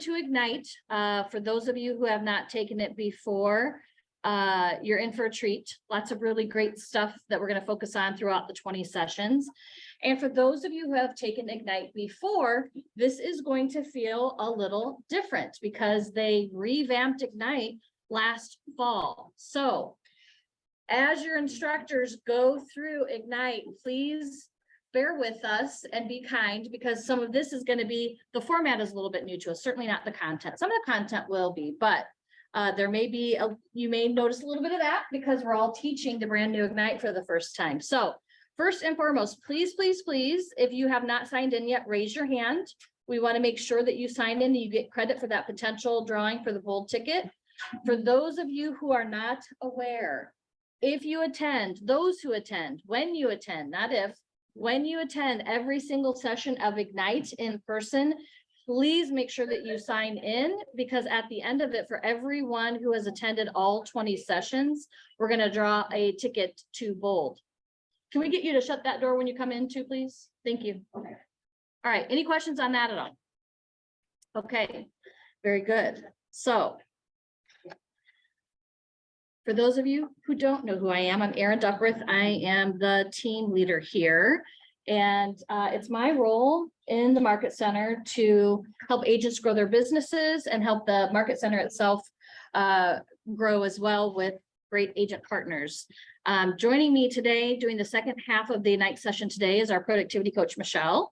to Ignite. For those of you who have not taken it before, you're in for a treat. Lots of really great stuff that we're going to focus on throughout the 20 sessions. And for those of you who have taken Ignite before, this is going to feel a little different because they revamped Ignite last fall. So as your instructors go through Ignite, please bear with us and be kind, because some of this is going to be, the format is a little bit new to us, certainly not the content. Some of the content will be, but there may be, you may notice a little bit of that because we're all teaching the brand new Ignite for the first time. So first and foremost, please, please, please, if you have not signed in yet, raise your hand. We want to make sure that you sign in and you get credit for that potential drawing for the Bold ticket. For those of you who are not aware, if you attend, those who attend, when you attend, not if, when you attend every single session of Ignite in person, please make sure that you sign in, because at the end of it, for everyone who has attended all 20 sessions, we're going to draw a ticket to Bold. Can we get you to shut that door when you come in too, please? Thank you. Okay. All right. Any questions on that at all? Okay. Very good. So for those of you who don't know who I am, I'm Erin Duckworth. I am the team leader here, and it's my role in the Market Center to help agents grow their businesses and help the Market Center itself grow as well with great agent partners. Joining me today, doing the second half of the Ignite session today, is our productivity coach, Michelle.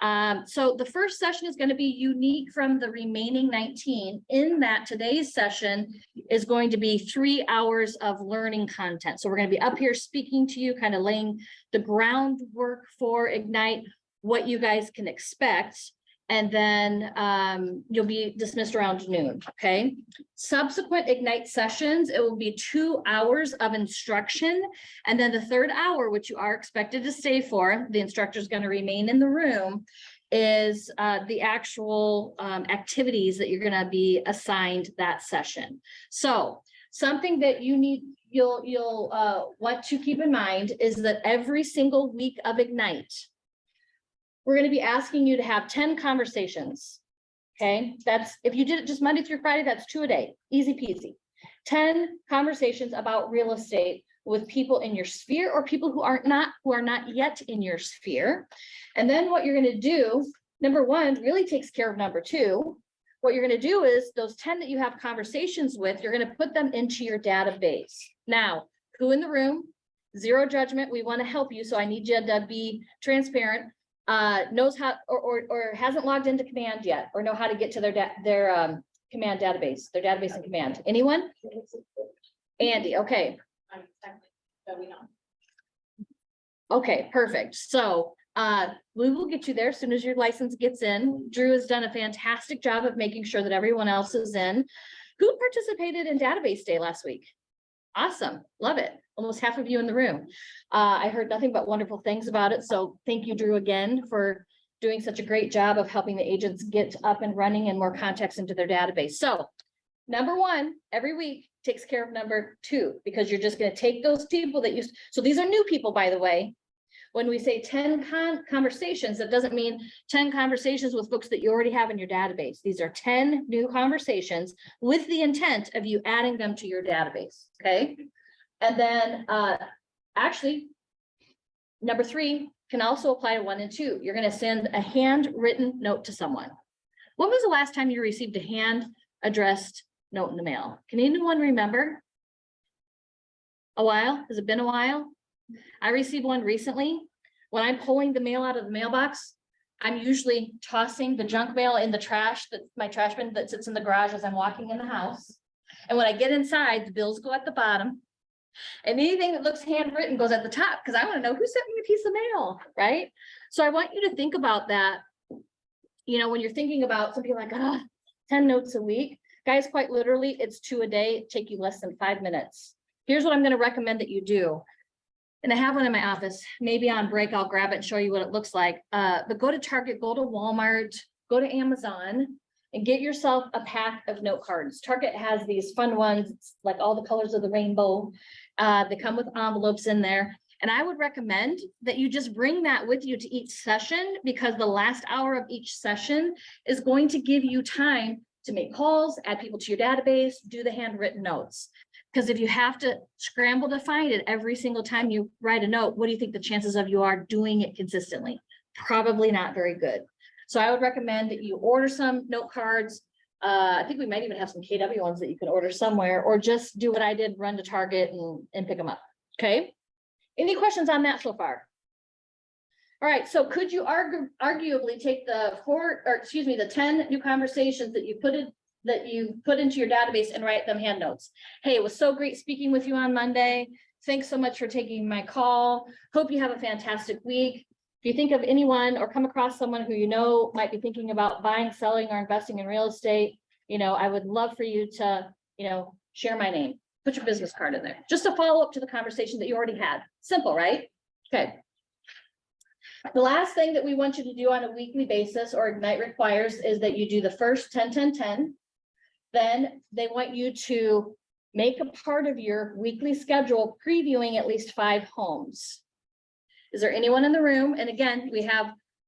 So the first session is going to be unique from the remaining 19, in that today's session is going to be 3 hours of learning content. So we're going to be up here speaking to you, kind of laying the groundwork for Ignite, what you guys can expect, and then you'll be dismissed around noon. Okay. Subsequent Ignite sessions, it will be 2 hours of instruction. And then the third hour, which you are expected to stay for, the instructor is going to remain in the room, is the actual activities that you're going to be assigned that session. So something that you'll want to keep in mind is that every single week of Ignite, we're going to be asking you to have 10 conversations. Okay, that's, if you did it just Monday through Friday, that's 2 a day, easy peasy. 10 conversations about real estate with people in your sphere or people who are not yet in your sphere. And then what you're going to do, number one, really takes care of number two. What you're going to do is those 10 that you have conversations with, you're going to put them into your database. Now, who in the room, zero judgment, we want to help you. So I need you to be transparent. Knows how or hasn't logged into Command yet, or know how to get to their Command database, their database in Command. Anyone? Andy, okay. Okay, perfect. So we will get you there as soon as your license gets in. Drew has done a fantastic job of making sure that everyone else is in. Who participated in Database Day last week? Awesome. Love it. Almost half of you in the room. I heard nothing but wonderful things about it. So thank you, Drew, again, for doing such a great job of helping the agents get up and running and more context into their database. So number one, every week takes care of number two, because you're just going to take those people that so these are new people, by the way. When we say 10 conversations, that doesn't mean 10 conversations with folks that you already have in your database. These are 10 new conversations with the intent of you adding them to your database. Okay. And then actually, number three can also apply to 1 and 2. You're going to send a handwritten note to someone. When was the last time you received a hand addressed note in the mail? Can anyone remember? A while? Has it been a while? I received one recently. When I'm pulling the mail out of the mailbox, I'm usually tossing the junk mail in the trash, my trash bin that sits in the garage as I'm walking in the house. And when I get inside, the bills go at the bottom. And anything that looks handwritten goes at the top, because I want to know who sent me a piece of mail, right? So I want you to think about that. You know, when you're thinking about, some people are like, 10 notes a week. Guys, quite literally, it's 2 a day. It'd take you less than 5 minutes. Here's what I'm going to recommend that you do. And I have one in my office. Maybe on break, I'll grab it and show you what it looks like. But go to Target, go to Walmart, go to Amazon, and get yourself a pack of note cards. Target has these fun ones, it's like all the colors of the rainbow. They come with envelopes in there. And I would recommend that you just bring that with you to each session, because the last hour of each session is going to give you time to make calls, add people to your database, do the handwritten notes. Because if you have to scramble to find it every single time you write a note, what do you think the chances of you are doing it consistently? Probably not very good. So I would recommend that you order some note cards. I think we might even have some KW ones that you can order somewhere, or just do what I did, run to Target and pick them up. Okay. Any questions on that so far? All right, so could you arguably take the 10 new conversations that you put into your database and write them hand notes? Hey, it was so great speaking with you on Monday. Thanks so much for taking my call. Hope you have a fantastic week. If you think of anyone or come across someone who you know might be thinking about buying, selling, or investing in real estate, I would love for you to, share my name. Put your business card in there, just to follow up to the conversation that you already had. Simple, right? Okay. The last thing that we want you to do on a weekly basis, or Ignite requires, is that you do the first 10, 10, 10. Then they want you to make a part of your weekly schedule previewing at least 5 homes. Is there anyone in the room? And again,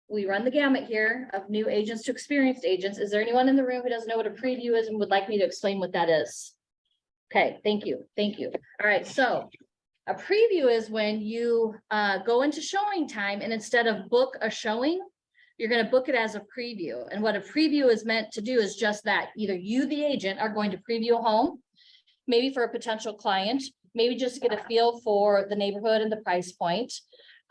we run the gamut here of new agents to experienced agents. Is there anyone in the room who doesn't know what a preview is and would like me to explain what that is? Okay, thank you. Thank you. All right, so a preview is when you go into showing time, and instead of book a showing, you're going to book it as a preview. And what a preview is meant to do is just that. Either you, the agent, are going to preview a home, maybe for a potential client, maybe just to get a feel for the neighborhood and the price point.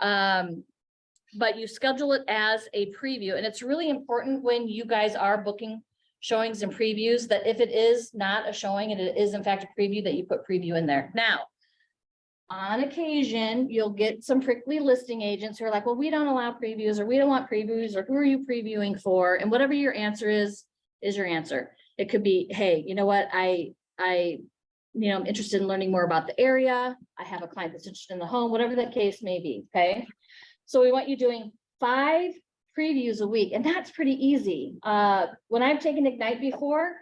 But you schedule it as a preview. And it's really important when you guys are booking showings and previews that if it is not a showing and it is in fact a preview, that you put preview in there. Now, on occasion, you'll get some prickly listing agents who are like, well, we don't allow previews, or we don't want previews, or who are you previewing for? And whatever your answer is your answer. It could be, hey, you know what? I'm interested in learning more about the area. I have a client that's interested in the home, whatever that case may be. Okay. So we want you doing 5 previews a week, and that's pretty easy. When I've taken Ignite before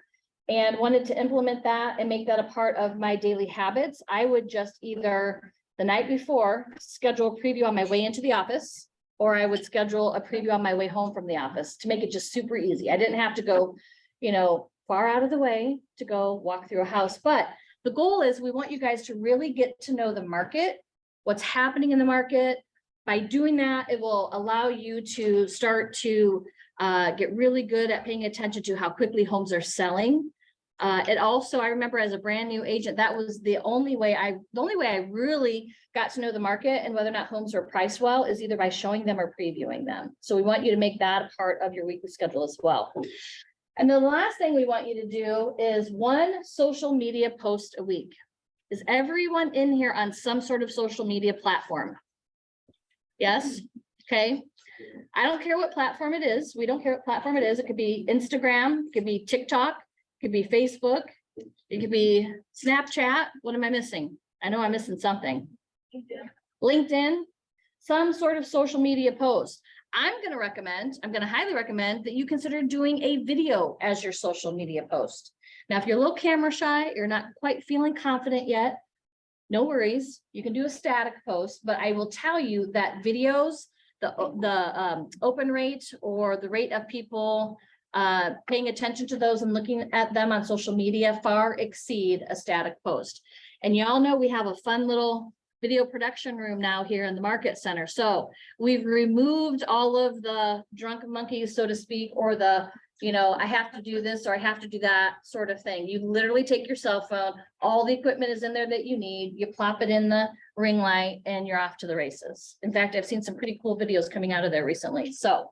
and wanted to implement that and make that a part of my daily habits, I would just either the night before schedule a preview on my way into the office, or I would schedule a preview on my way home from the office to make it just super easy. I didn't have to go, far out of the way to go walk through a house. But the goal is we want you guys to really get to know the market, what's happening in the market. By doing that, it will allow you to start to get really good at paying attention to how quickly homes are selling. It also, I remember as a brand new agent, that was the only way I really got to know the market and whether or not homes are priced well is either by showing them or previewing them. So we want you to make that a part of your weekly schedule as well. And the last thing we want you to do is 1 social media post a week. Is everyone in here on some sort of social media platform? Yes. Okay. I don't care what platform it is. We don't care what platform it is. It could be Instagram, it could be TikTok, it could be Facebook, it could be Snapchat. What am I missing? I know I'm missing something. LinkedIn, some sort of social media post. I'm going to highly recommend that you consider doing a video as your social media post. Now, if you're a little camera shy, you're not quite feeling confident yet, no worries. You can do a static post, but I will tell you that videos, the open rate or the rate of people paying attention to those and looking at them on social media far exceed a static post. And y'all know we have a fun little video production room now here in the Market Center. So we've removed all of the drunk monkeys, so to speak, or the I have to do this or I have to do that sort of thing. You literally take your cell phone, all the equipment is in there that you need, you plop it in the ring light and you're off to the races. In fact, I've seen some pretty cool videos coming out of there recently. So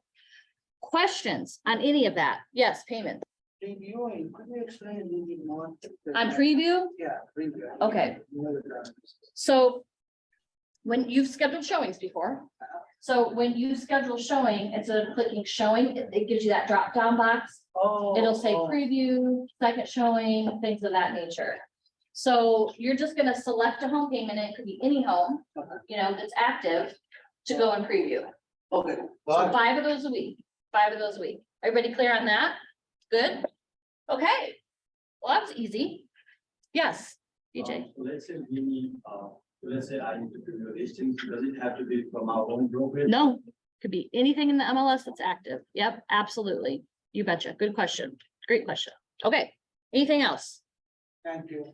questions on any of that? Yes, payment. Previewing, could you explain a little bit more? On preview? Yeah, preview. Okay. So when you've scheduled showings before, so when you schedule showing, instead of clicking showing, it gives you that drop down box. Oh. It'll say preview, second showing, things of that nature. So you're just gonna select a home payment, and it could be any home, that's active to go and preview. Okay. So 5 of those a week, 5 of those a week. Everybody clear on that? Good? Okay. Well, that was easy. Yes, DJ. So let's say we need let's say I need to do your listings, does it have to be from our own brokerage? No, could be anything in the MLS that's active. Yep, absolutely. You betcha. Good question. Great question. Okay, anything else? Thank you.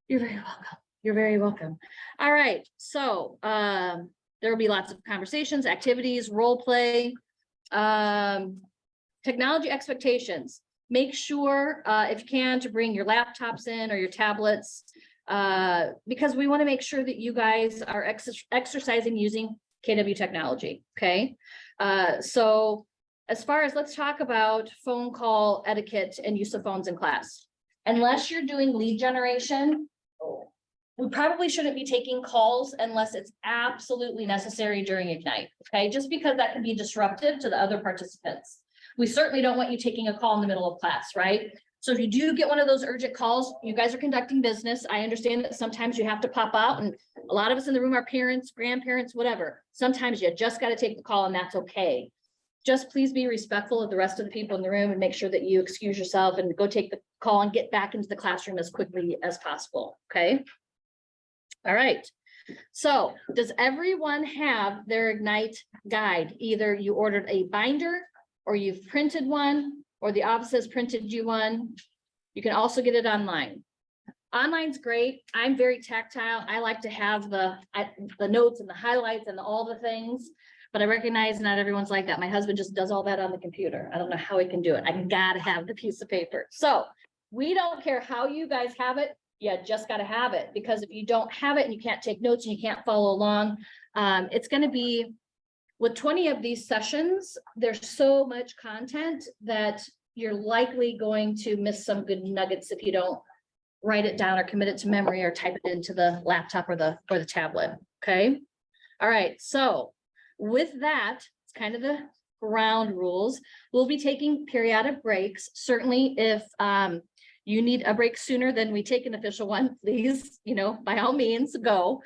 You're very welcome. You're very welcome. All right, so there will be lots of conversations, activities, role play. Technology expectations. Make sure if you can to bring your laptops in or your tablets. Because we want to make sure that you guys are exercising using KW technology. Okay. So as far as let's talk about phone call etiquette and use of phones in class. Unless you're doing lead generation, we probably shouldn't be taking calls unless it's absolutely necessary during Ignite. Okay, just because that can be disruptive to the other participants. We certainly don't want you taking a call in the middle of class, right? So if you do get one of those urgent calls, you guys are conducting business. I understand that sometimes you have to pop out, and a lot of us in the room are parents, grandparents, whatever. Sometimes you just got to take the call, and that's okay. Just please be respectful of the rest of the people in the room and make sure that you excuse yourself and go take the call and get back into the classroom as quickly as possible. Okay. All right. So does everyone have their Ignite guide? Either you ordered a binder or you've printed one, or the office has printed you one. You can also get it online. Online's great. I'm very tactile. I like to have the notes and the highlights and all the things, but I recognize not everyone's like that. My husband just does all that on the computer. I don't know how he can do it. I gotta have the piece of paper. So we don't care how you guys have it. You just gotta have it, because if you don't have it and you can't take notes and you can't follow along, it's gonna be, with 20 of these sessions, there's so much content that you're likely going to miss some good nuggets if you don't write it down or commit it to memory or type it into the laptop or the tablet. Okay. All right. So with that, it's kind of the ground rules. We'll be taking periodic breaks. Certainly if you need a break sooner than we take an official one, please, by all means go.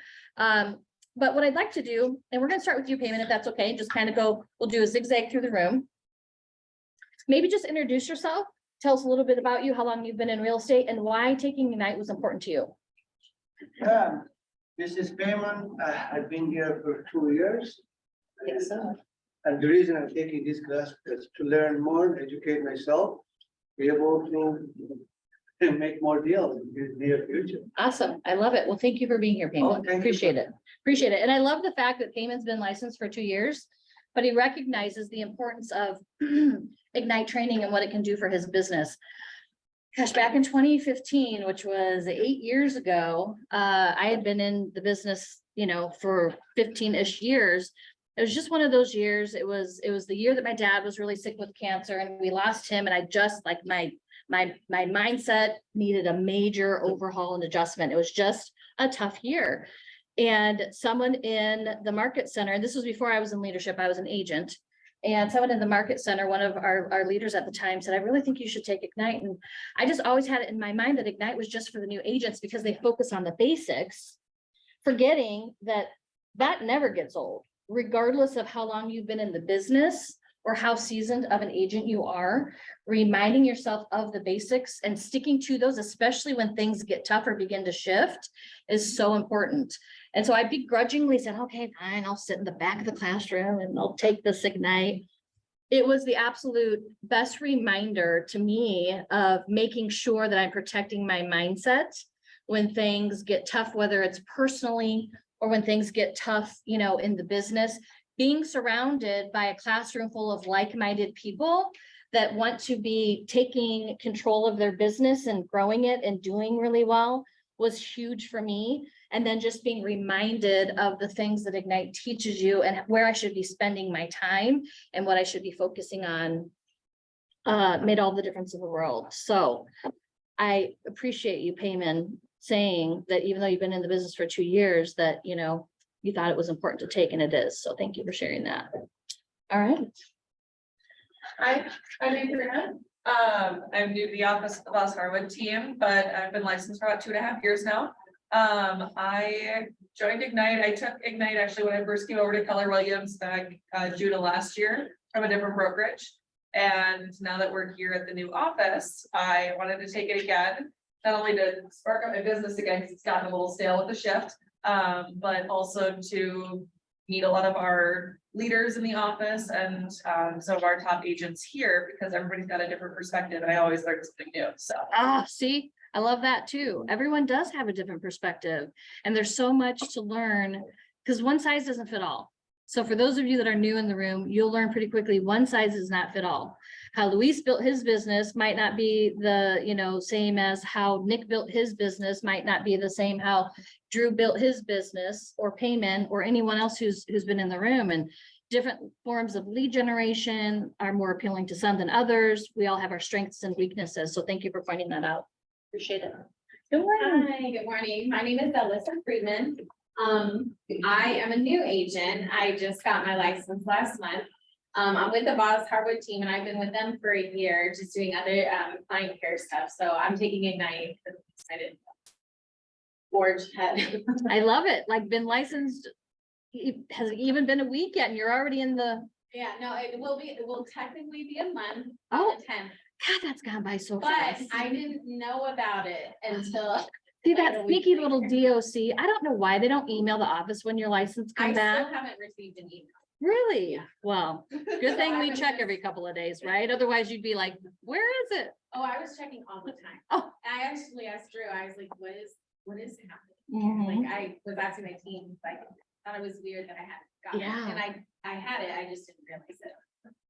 But what I'd like to do, and we're going to start with you, Payman, if that's okay, just kind of go, we'll do a zigzag through the room. Maybe just introduce yourself. Tell us a little bit about you, how long you've been in real estate, and why taking Ignite was important to you. Yeah, this is Payman. I've been here for 2 years. And the reason I'm taking this class is to learn more, educate myself, be able to make more deals in the near future. Awesome. I love it. Well, thank you for being here, Payman. thank you. Appreciate it. Appreciate it. And I love the fact that Payman's been licensed for 2 years, but he recognizes the importance of Ignite training and what it can do for his business. Gosh, back in 2015, which was 8 years ago, I had been in the business, for 15-ish years. It was just one of those years. It was the year that my dad was really sick with cancer and we lost him. And I just like my mindset needed a major overhaul and adjustment. It was just a tough year. And someone in the market center, this was before I was in leadership, I was an agent. And someone in the market center, one of our leaders at the time said, I really think you should take Ignite. And I just always had it in my mind that Ignite was just for the new agents because they focus on the basics, forgetting that that never gets old, regardless of how long you've been in the business or how seasoned of an agent you are. Reminding yourself of the basics and sticking to those, especially when things get tough or begin to shift, is so important. And so I begrudgingly said, okay, fine, I'll sit in the back of the classroom and I'll take this Ignite. It was the absolute best reminder to me of making sure that I'm protecting my mindset when things get tough, whether it's personally or when things get tough, in the business. Being surrounded by a classroom full of like-minded people that want to be taking control of their business and growing it and doing really well was huge for me. And then just being reminded of the things that Ignite teaches you and where I should be spending my time and what I should be focusing on made all the difference in the world. So I appreciate you, Payman, saying that even though you've been in the business for 2 years, that, you thought it was important to take, and it is. So thank you for sharing that. All right. Hi, I'm Adriana. I'm new to the office of the Boss Harwood team, but I've been licensed for about 2.5 years now. I joined Ignite. I took Ignite actually when I first came over to Keller Williams back June of last year from a different brokerage. And now that we're here at the new office, I wanted to take it again, not only to spark up my business again, because it's gotten a little stale with the shift, but also to meet a lot of our leaders in the office and, some of our top agents here, because everybody's got a different perspective, and I always learn something new, so. Ah, see, I love that too. Everyone does have a different perspective and there's so much to learn because one size doesn't fit all. So for those of you that are new in the room, you'll learn pretty quickly, one size does not fit all. How Luis built his business might not be the, same as how Nick built his business, might not be the same how Drew built his business or Payman or anyone else who's been in the room, and different forms of lead generation are more appealing to some than others. We all have our strengths and weaknesses. So thank you for pointing that out. Appreciate it. Good morning. Hi, good morning. My name is Alyssa Friedman. I am a new agent. I just got my license last month. I'm with the Boss Harwood team and I've been with them for a year, just doing other client care stuff. So I'm taking Ignite. I'm excited. Forge head. I love it. Like been licensed. It hasn't even been a week yet and you're already in the, Yeah, no, it will technically be a month Oh. on the 10th, God, that's gone by so but fast. I didn't know about it until See like that a week sneaky little later. DOC. I don't know why they don't email the office when your license I come still back. haven't received an email. Really? Well, good So thing I we was check just- every couple of days, right? Otherwise you'd be like, where is it? Oh, I was checking all the time. Oh. I actually asked Drew, I was like, what is happening? Mhm. Like, I was asking my team, like, thought it was weird that I hadn't gotten it, Yeah. and I had it, I just didn't realize it.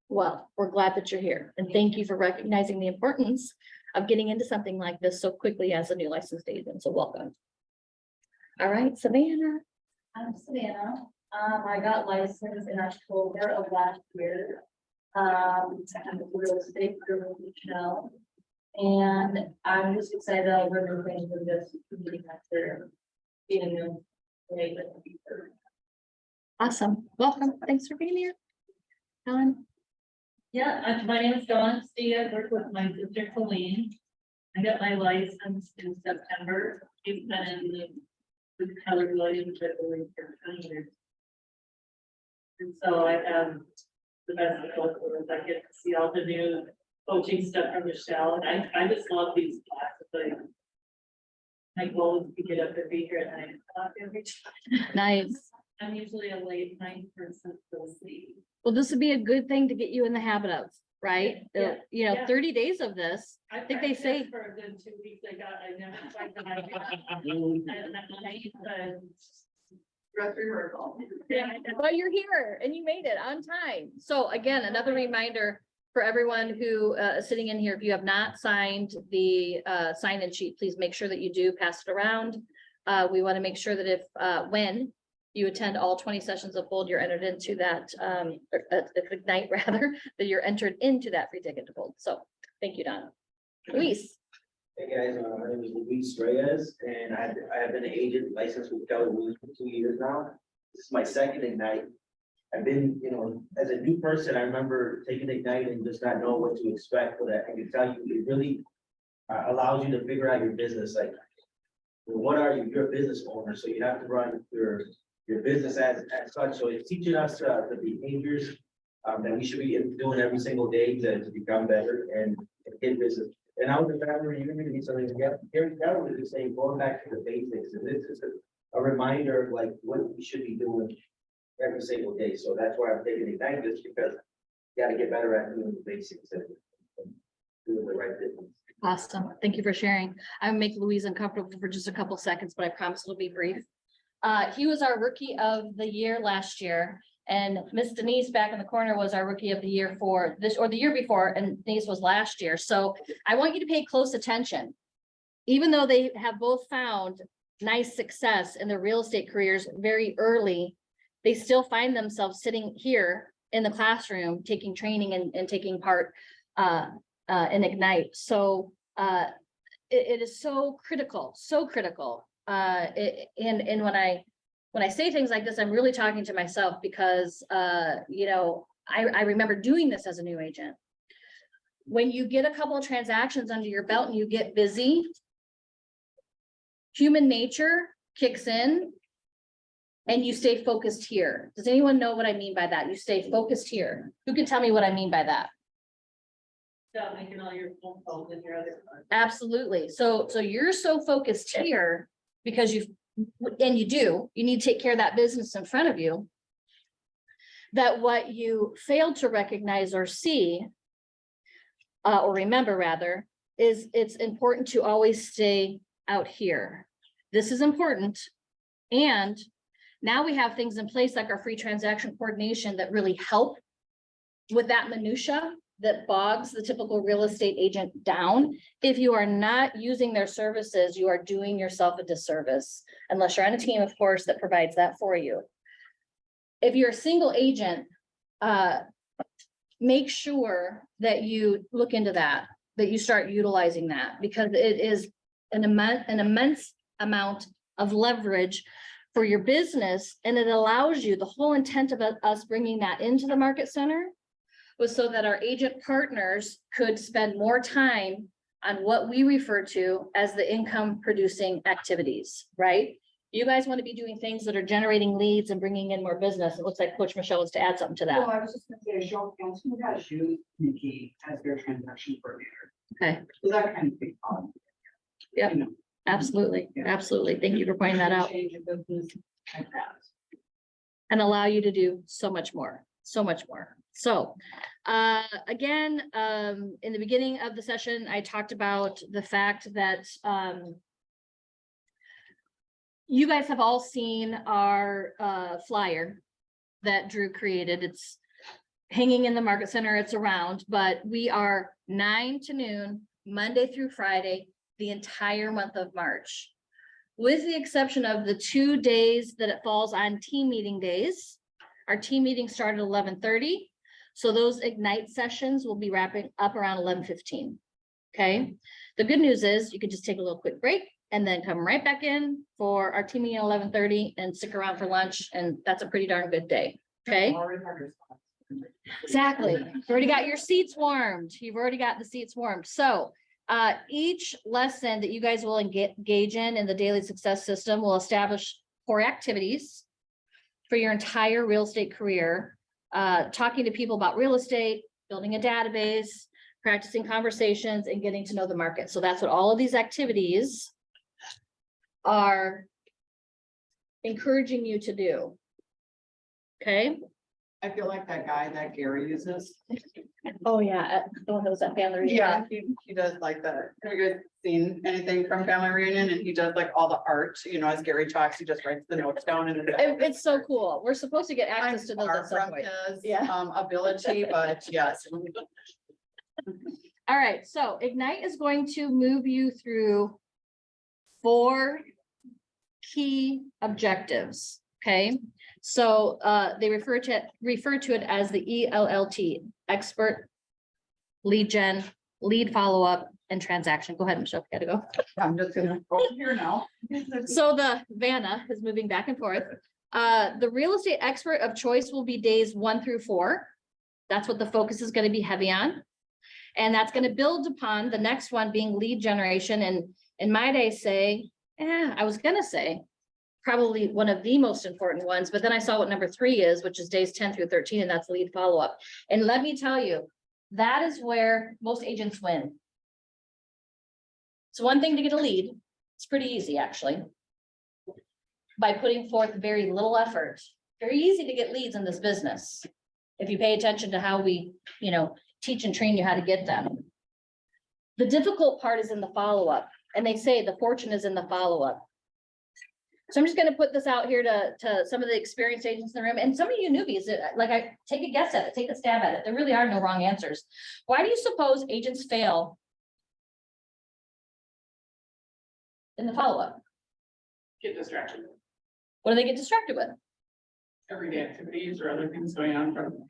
Well, we're glad that you're here and thank you for recognizing the importance of getting into something like this so quickly as a new licensed agent. So welcome. All right, Savannah. I'm Savannah. I got licensed in October of last year. I'm a real estate guru now. And I'm just excited I'll learn things with this community after being a new agent. Awesome. Welcome. Thanks for being here. Helen. Yeah, my name is Dawn Steve. I work with my sister Colleen. I got my license in September. We've been in the Keller Williams for 20 years. And so I have the best of both worlds. I get to see all the new coaching stuff from Michelle, and I just love these classes. Like, my goal is to get up and be here at 9 o'clock every time. Nice. I'm usually a late night person, so sleep. Well, this would be a good thing to get you in the habit of, right? Yeah, yeah. 30 days of this. I think they practiced say- For a good 2 weeks, I never quite got But you're here and you made it on time. So again, another reminder for everyone who is sitting in here, if you have not signed the sign-in sheet, please make sure that you do pass it around. We want to make sure that if, when you attend all 20 sessions of Bold, you're entered into that, Ignite rather, that you're entered into that free ticket to Bold. So thank you, Don. Luis. Hey guys, my name is Luis Reyes and I have been an agent licensed with Keller Williams for 2 years now. This is my second Ignite. I've been, as a new person, I remember taking Ignite and just not knowing what to expect, but I can tell you, it really allows you to figure out your business, like, what are you? You're a business owner, so you have to run your business as such. So it's teaching us the behaviors that we should be doing every single day to become better and get business. And I was a family reunion, something Gary Keller was just saying, going back to the basics, and this is a reminder of like what we should be doing every single day. So that's why I'm taking Ignite, just because you gotta get better at doing the basics and doing the right things. Awesome. Thank you for sharing. I will make Louise uncomfortable for just a couple seconds, but I promise it'll be brief. He was our rookie of the year last year, and Miss Denise back in the corner was our rookie of the year for this, or the year before, and Denise was last year. So I want you to pay close attention. Even though they have both found nice success in their real estate careers very early, they still find themselves sitting here in the classroom, taking training and taking part in Ignite. So it is so critical, so critical. And when I say things like this, I'm really talking to myself because, I remember doing this as a new agent. When you get a couple of transactions under your belt and you get busy, human nature kicks in and you stay focused here. Does anyone know what I mean by that? You stay focused here. Who can tell me what I mean by that? Stop making all your phone calls and your other. Absolutely. So you're so focused here because and you need to take care of that business in front of you. That what you failed to recognize or see, or remember rather, is it's important to always stay out here. This is important. And now we have things in place like our free transaction coordination that really help with that minutia that bogs the typical real estate agent down. If you are not using their services, you are doing yourself a disservice, unless you're on a team, of course, that provides that for you. If you're a single agent, make sure that you look into that you start utilizing that, because it is an immense amount of leverage for your business. And it allows you, the whole intent of us bringing that into the market center was so that our agent partners could spend more time on what we refer to as the income producing activities, right? You guys want to be doing things that are generating leads and bringing in more business. It looks like Coach Michelle wants to add something to Well, that. I was just gonna say, show of hands, who has used Nikki as their transaction coordinator? Okay, So that kind of thing. Yep. You know, absolutely, Yeah. absolutely. Thank you for pointing that out. Change of business like that. And allow you to do so much more, so much more. So, again, in the beginning of the session, I talked about the fact that, you guys have all seen our, flyer that Drew created. It's hanging in the market center, it's around, but we are 9 to noon, Monday through Friday, the entire month of March. With the exception of the 2 days that it falls on team meeting days. Our team meetings start at 11:30. So those Ignite sessions will be wrapping up around 11:15. Okay, the good news is you could just take a little quick break and then come right back in for our team meeting at 11:30 and stick around for lunch. And that's a pretty darn good day. Okay. Already had your spots. Exactly. You've already got your seats warmed. You've already got the seats warmed. So each lesson that you guys will engage in the daily success system will establish core activities for your entire real estate career. Talking to people about real estate, building a database, practicing conversations, and getting to know the market. So that's what all of these activities are encouraging you to do. Okay. I feel like that guy that Gary uses. Oh, yeah. The one that was at family reunion. Yeah, he does like that. Have you guys seen anything from Family Reunion? And he does like all the art, you know, as Gary talks, he just writes the notes down and. It's so cool. We're supposed to get access to those Far at some from point. his, Yeah. ability, but yes. All right, so Ignite is going to move you through 4 key objectives, okay? So they refer to it as the ELLT, expert, lead gen, lead follow-up, and transaction. Go ahead, Michelle, gotta go. I'm just gonna go here now. So the Vanna is moving back and forth. The real estate expert of choice will be days 1 through 4. That's what the focus is going to be heavy on. And that's going to build upon the next one being lead generation. And in my day say, I was going to say probably one of the most important ones, but then I saw what number 3 is, which is days 10 through 13, and that's lead follow-up. And let me tell you, that is where most agents win. It's one thing to get a lead. It's pretty easy, actually. By putting forth very little effort, very easy to get leads in this business. If you pay attention to how we, teach and train you how to get them. The difficult part is in the follow-up, and they say the fortune is in the follow-up. So I'm just gonna put this out here to some of the experienced agents in the room, and some of you newbies, I take a guess at it, take a stab at it. There really are no wrong answers. Why do you suppose agents fail in the follow-up? Get distracted. What do they get distracted with? Everyday activities or other things going on from.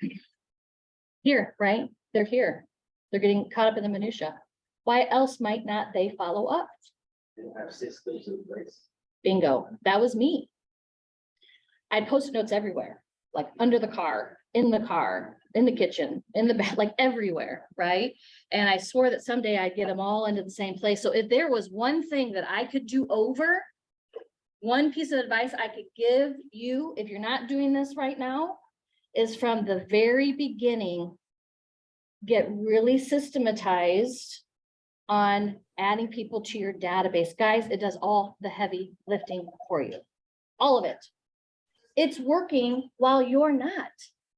Here, right? They're here. They're getting caught up in the minutia. Why else might not they follow up? They don't have systems in place. Bingo. That was me. I had Post-it notes everywhere, like under the car, in the kitchen, in the bed, like everywhere, right? And I swore that someday I'd get them all into the same place. So if there was one thing that I could do over, one piece of advice I could give you, if you're not doing this right now, is from the very beginning, get really systematized on adding people to your database. Guys, it does all the heavy lifting for you. All of it. It's working while you're not,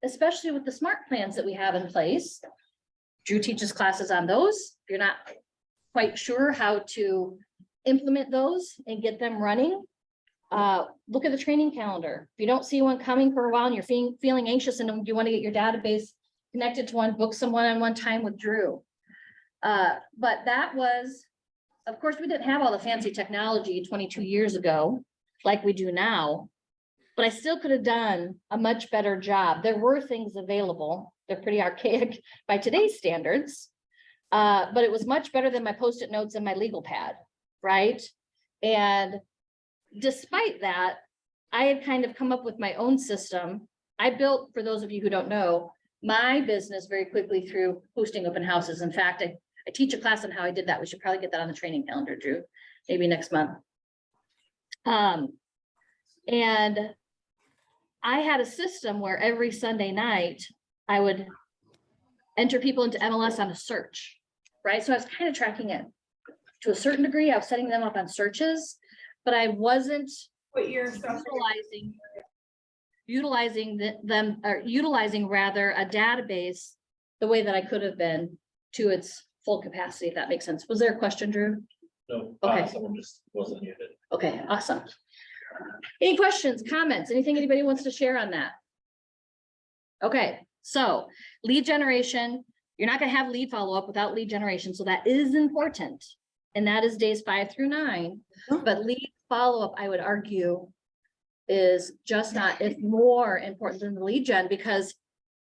especially with the smart plans that we have in place. Drew teaches classes on those. If you're not quite sure how to implement those and get them running, look at the training calendar. If you don't see one coming for a while and you're feeling anxious and you want to get your database connected to one, book some one-on-one time with Drew. But that was, of course, we didn't have all the fancy technology 22 years ago like we do now, but I still could have done a much better job. There were things available. They're pretty archaic by today's standards, but it was much better than my Post-it notes and my legal pad, right? And despite that, I had kind of come up with my own system. I built, for those of you who don't know, my business very quickly through hosting open houses. In fact, I teach a class on how I did that. We should probably get that on the training calendar, Drew, maybe next month. And I had a system where every Sunday night I would enter people into MLS on a search, right? So I was kind of tracking it to a certain degree. I was setting them up on searches, but I wasn't utilizing rather a database the way that I could have been to its full capacity, if that makes sense. Was there a question, Drew? No. Okay. Someone just wasn't muted. Okay, awesome. Any questions, comments, anything anybody wants to share on that? Okay, so lead generation, you're not gonna have lead follow-up without lead generation, so that is important. And that is days 5 through 9, but lead follow-up, I would argue, is just not, it's more important than the lead gen, because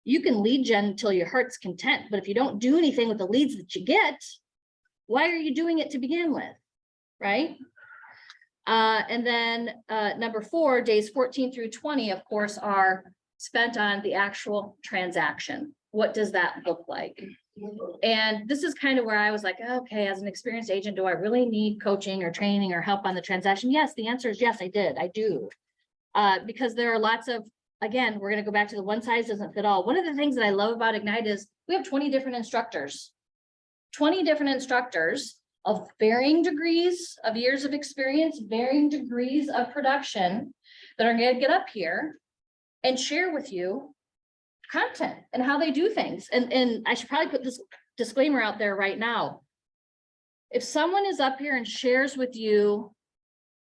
you can lead gen until your heart's content, but if you don't do anything with the leads that you get, why are you doing it to begin with, right? And then number 4, days 14 through 20, of course, are spent on the actual transaction. What does that look like? And this is kind of where I was like, okay, as an experienced agent, do I really need coaching or training or help on the transaction? Yes, the answer is yes, I do. Because there are lots of, again, we're going to go back to the one size doesn't fit all. One of the things that I love about Ignite is we have 20 different instructors, 20 different instructors of varying degrees of years of experience, varying degrees of production that are going to get up here and share with you content and how they do things. And I should probably put this disclaimer out there right now. If someone is up here and shares with you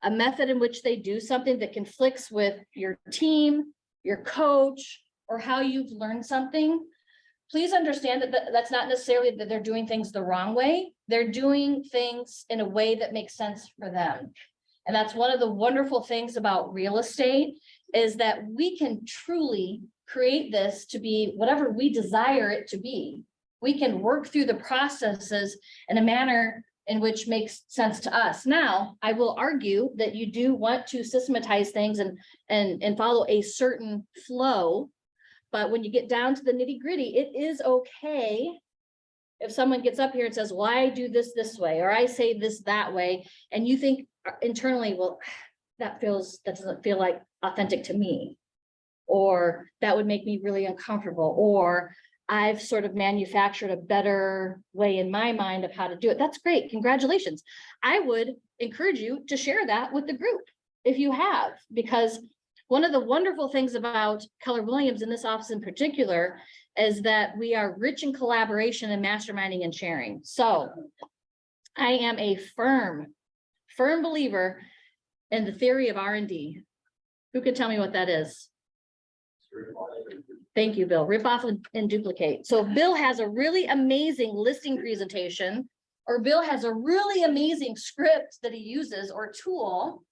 a method in which they do something that conflicts with your team, your coach, or how you've learned something, please understand that that's not necessarily that they're doing things the wrong way. They're doing things in a way that makes sense for them. And that's one of the wonderful things about real estate, is that we can truly create this to be whatever we desire it to be. We can work through the processes in a manner in which makes sense to us. Now, I will argue that you do want to systematize things and follow a certain flow. But when you get down to the nitty-gritty, it is okay if someone gets up here and says, well, I do this way, or I say this that way, and you think internally, well, that doesn't feel like authentic to me, or that would make me really uncomfortable, or I've sort of manufactured a better way in my mind of how to do it. That's great. Congratulations. I would encourage you to share that with the group if you have, because one of the wonderful things about Keller Williams in this office in particular is that we are rich in collaboration and masterminding and sharing. So I am a firm believer in the theory of R&D. Who can tell me what that is? Thank you, Bill. Rip off and duplicate. So if Bill has a really amazing listing presentation, or Bill has a really amazing script that he uses or tool,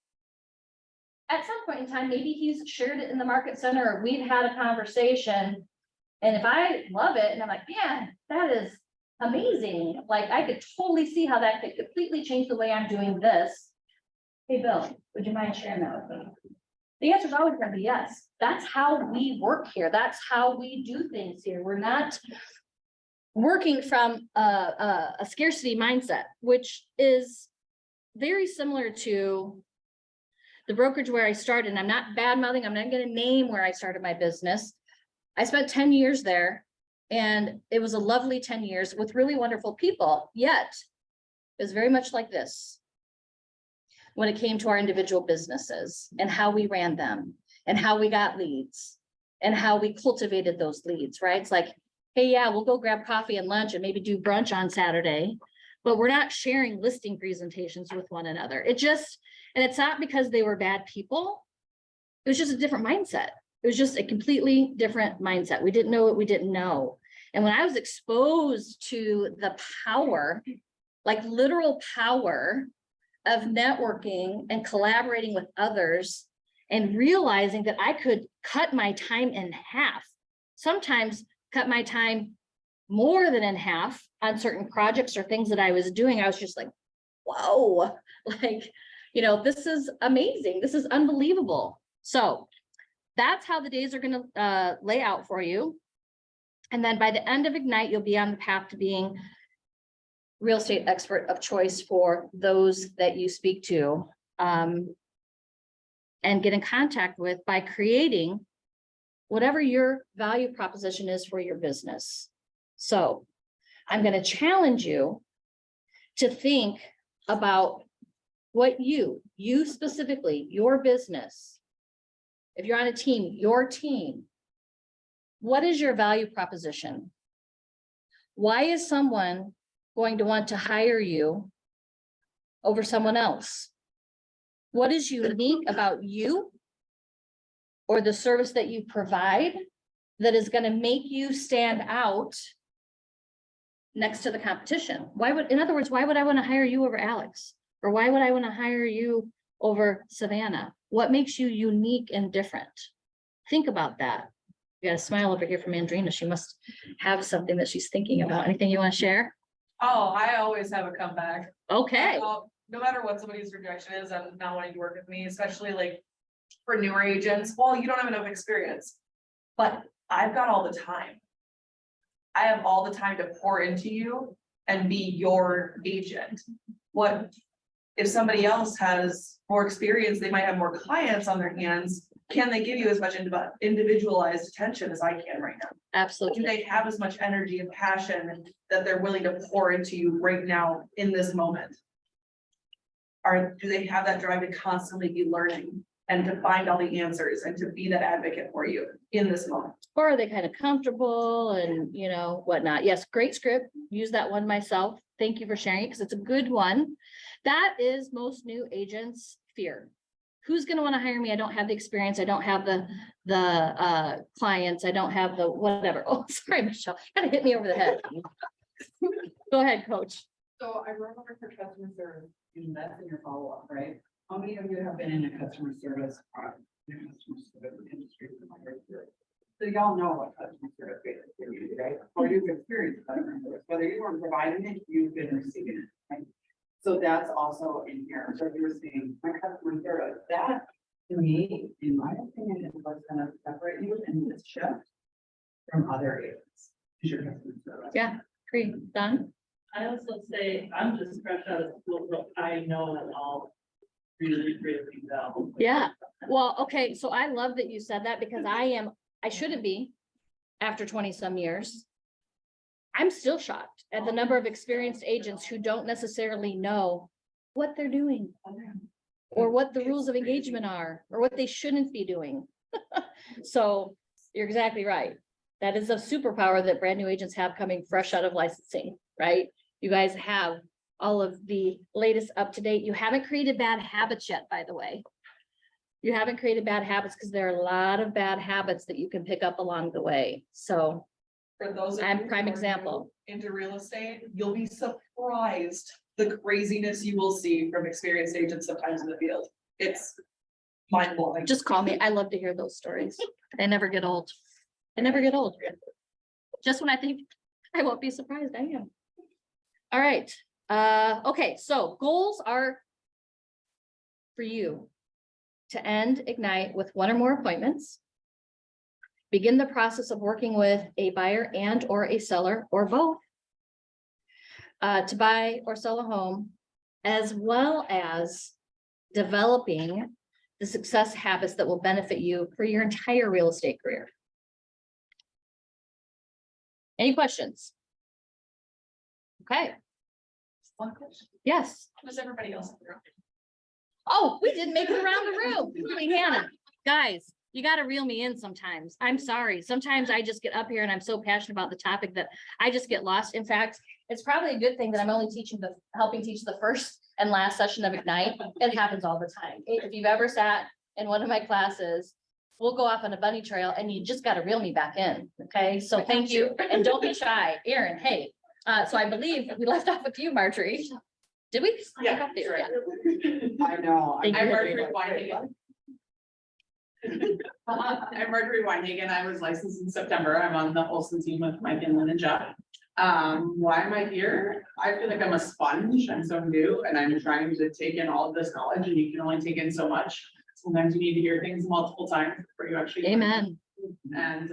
at some point in time, maybe he's shared it in the market center, or we've had a conversation. And if I love it and I'm like, man, that is amazing. Like, I could totally see how that could completely change the way I'm doing this. Hey, Bill, would you mind sharing that with me? The answer is always going to be yes. That's how we work here. That's how we do things here. We're not working from a scarcity mindset, which is very similar to the brokerage where I started. And I'm not bad mouthing. I'm not going to name where I started my business. I spent 10 years there, and it was a lovely 10 years with really wonderful people. Yet is very much like this. When it came to our individual businesses and how we ran them and how we got leads and how we cultivated those leads, right? It's like, hey, yeah, we'll go grab coffee and lunch and maybe do brunch on Saturday, but we're not sharing listing presentations with one another. It just, and it's not because they were bad people. It was just a different mindset. It was just a completely different mindset. We didn't know what we didn't know. And when I was exposed to the power, like literal power of networking and collaborating with others and realizing that I could cut my time in half, sometimes cut my time more than in half on certain projects or things that I was doing, I was just like, whoa, like, you know, this is amazing. This is unbelievable. So that's how the days are going to lay out for you. And then by the end of Ignite, you'll be on the path to being real estate expert of choice for those that you speak to, and get in contact with by creating whatever your value proposition is for your business. So I'm going to challenge you to think about what you specifically, your business, if you're on a team, your team, what is your value proposition? Why is someone going to want to hire you over someone else? What is unique about you or the service that you provide that is going to make you stand out next to the competition? Why would, in other words, why would I want to hire you over Alex? Or why would I want to hire you over Savannah? What makes you unique and different? Think about that. You got a smile over here from Andrina. She must have something that she's thinking about. Anything you want to share? Oh, I always have a comeback. Okay. No matter what somebody's rejection is, I'm not wanting to work with me, especially like for newer agents. Well, you don't have enough experience, but I've got all the time. I have all the time to pour into you and be your agent. What if somebody else has more experience? They might have more clients on their hands. Can they give you as much individualized attention as I can right now? Do Absolutely. they have as much energy and passion that they're willing to pour into you right now in this moment? Or do they have that drive to constantly be learning and to find all the answers and to be that advocate for you in this moment? Or are they kind of comfortable and, you know, whatnot? Yes, great script. Use that one myself. Thank you for sharing it because it's a good one. That is most new agents' fear. Who's going to want to hire me? I don't have the experience. I don't have the clients. I don't have the whatever. Oh, sorry, Michelle. Kind of hit me over the head. Go ahead, coach. So I wrote over for customer service, and that's in your follow-up, right? How many of you have been in a customer service? Industry? So y'all know what customer service is, right? Or you've experienced customer service, whether you weren't providing it, you've been receiving it, right? So that's also in here. So you're seeing my customer service, that to me, in my opinion, is what's gonna separate you in this shift from other agents. Is your customer service. Yeah, agree. Done. I also say, I'm just fresh out of school, but I know it all really, really well. Yeah. Well, okay. So I love that you said that because I shouldn't be after 20 some years. I'm still shocked at the number of experienced agents who don't necessarily know what they're doing or what the rules of engagement are or what they shouldn't be doing. So you're exactly right. That is a superpower that brand new agents have coming fresh out of licensing, right? You guys have all of the latest up to date. You haven't created bad habits yet, by the way. You haven't created bad habits because there are a lot of bad habits that you can pick up along the way. So For those of I'm you who prime are example. new into real estate, you'll be surprised the craziness you will see from experienced agents sometimes in the field. It's mind blowing. Just call me. I love to hear those stories. They never get old. They never get old. Just when I think I won't be surprised, I am. All right. Okay, so goals are for you to end Ignite with one or more appointments. Begin the process of working with a buyer and or a seller or both to buy or sell a home, as well as developing the success habits that will benefit you for your entire real estate career. Any questions? Okay. One question. Yes. Who's everybody else in the room? Oh, we didn't make it around the room. Including Hannah. Guys, you gotta reel me in sometimes. I'm sorry. Sometimes I just get up here and I'm so passionate about the topic that I just get lost. In fact, it's probably a good thing that I'm only helping teach the first and last session of Ignite. It happens all the time. If you've ever sat in one of my classes, we'll go off on a bunny trail and you just gotta reel me back in. Okay, so thank you. And don't be shy. Erin, hey. So I believe we left off with you, Marjorie. Did we? Yeah, Okay, sure. yeah. I know. Thank I'm you. Marjorie Weinhagen. I'm Marjorie Weinhagen. I was licensed in September. I'm on the Olson team with Mike and Lynn and Jeff. Why am I here? I feel like I'm a sponge. I'm so new and I'm trying to take in all of this knowledge and you can only take in so much. Sometimes you need to hear things multiple times before you actually. learn. Amen. And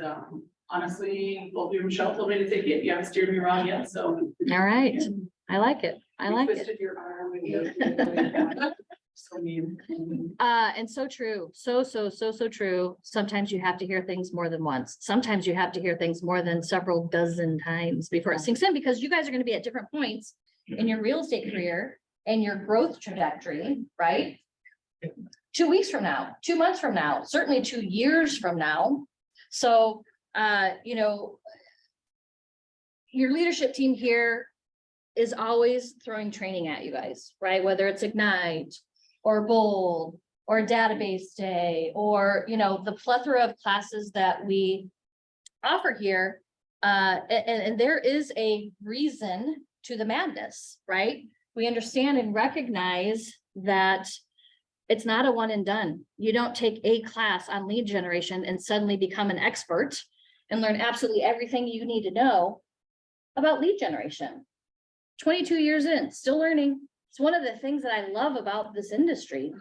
honestly, both you and Michelle told me to take it. You haven't steered me wrong yet, so. All right. I like it. I You like it. Twisted your arm and you. So mean. And so true. So true. Sometimes you have to hear things more than once. Sometimes you have to hear things more than several dozen times before it sinks in, because you guys are gonna be at different points in your real estate career and your growth trajectory, right? 2 weeks from now, 2 months from now, certainly 2 years from now. So, you know, your leadership team here is always throwing training at you guys, right? Whether it's Ignite or Bold or Database Day, or, you know, the plethora of classes that we offer here. And there is a reason to the madness, right? We understand and recognize that it's not a one and done. You don't take a class on lead generation and suddenly become an expert and learn absolutely everything you need to know about lead generation. 22 years in, still learning. It's one of the things that I love about this industry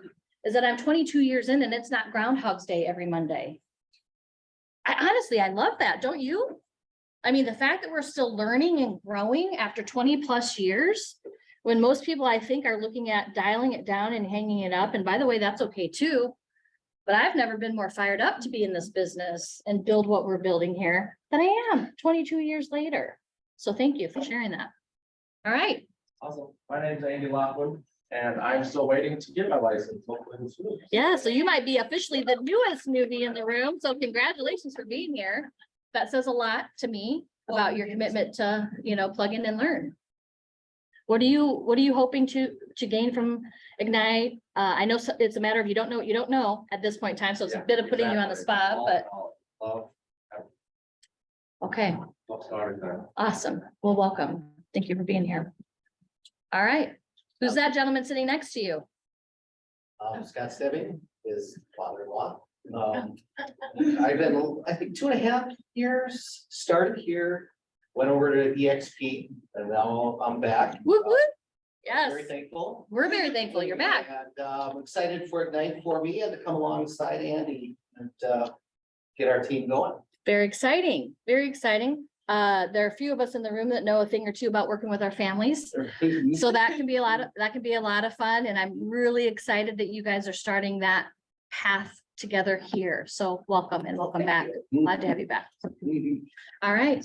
is that I'm 22 years in and it's not Groundhog's Day every Monday. I love that, don't you? I mean, the fact that we're still learning and growing after 20 plus years, when most people I think are looking at dialing it down and hanging it up. And by the way, that's okay too. But I've never been more fired up to be in this business and build what we're building here than I am 22 years later. So thank you for sharing that. All right. Awesome. My name is Andy Lockwood and I'm still waiting to get my license. Hopefully this week. Yeah, so you might be officially the newest newbie in the room. So congratulations for being here. That says a lot to me about your commitment to, you know, plug in and learn. What are you hoping to gain from Ignite? I know it's a matter of you don't know what you don't know at this point in time, so it's a bit of putting you on the spot, but okay, Love starting there. awesome. Well, welcome. Thank you for being here. All right, who's that gentleman sitting next to you? Scott Stebbing is father-in-law. I've been, I think, 2.5 years, started here, went over to EXP, and now I'm back. Whoop, whoop. Yes, Very thankful. we're very thankful you're back. And I'm excited for Ignite for me and to come alongside Andy and get our team going. Very exciting, very exciting. There are a few of us in the room that know a thing or two about working with our families. So that can be a lot of fun. And I'm really excited that you guys are starting that path together here. So welcome and welcome back. Glad to have you back. All right.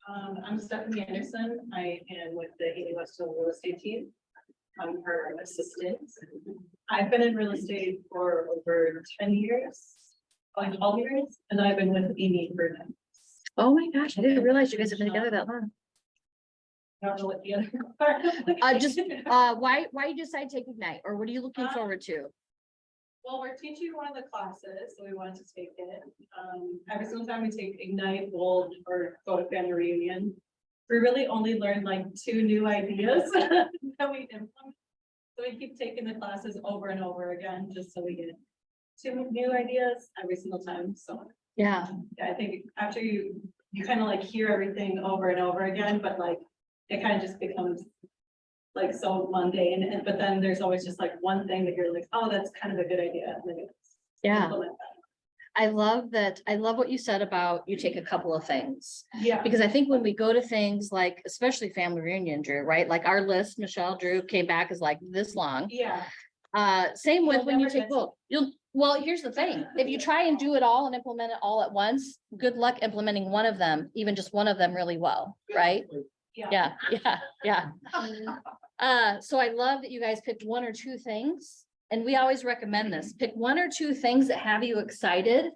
I'm Stephanie Anderson. I am with the Ely Westfield Real Estate Team. I'm her assistant. I've been in real estate for over 10 years, like 12 years, and I've been with Amy for 10. Oh my gosh, I didn't realize you guys have been together that long. I don't know what the other part. Why you decide to take Ignite, or what are you looking forward to? Well, we're teaching one of the classes, so we wanted to take it. Every single time we take Ignite, Bold, or go to family reunion, we really only learn like 2 new ideas that we implement. So we keep taking the classes over and over again, just so we get 2 new ideas every single time. So Yeah, I think after you kind of like hear everything over and over again, but like, it kind of just becomes like so mundane, but then there's always just like one thing that you're like, oh, that's kind of a good idea. And then yeah. implement that. I love that. I love what you said about you take a couple of things. Yeah. Because I think when we go to things like, especially family reunion, Drew, right? Like our list, Michelle, Drew came back is like this long. Yeah. Same with You'll when you never take get to- both. Well, here's the thing. If you try and do it all and implement it all at once, good luck implementing one of them, even just one of them really well, right? Yeah, yeah. So I love that you guys picked one or two things, and we always recommend this. Pick one or two things that have you excited.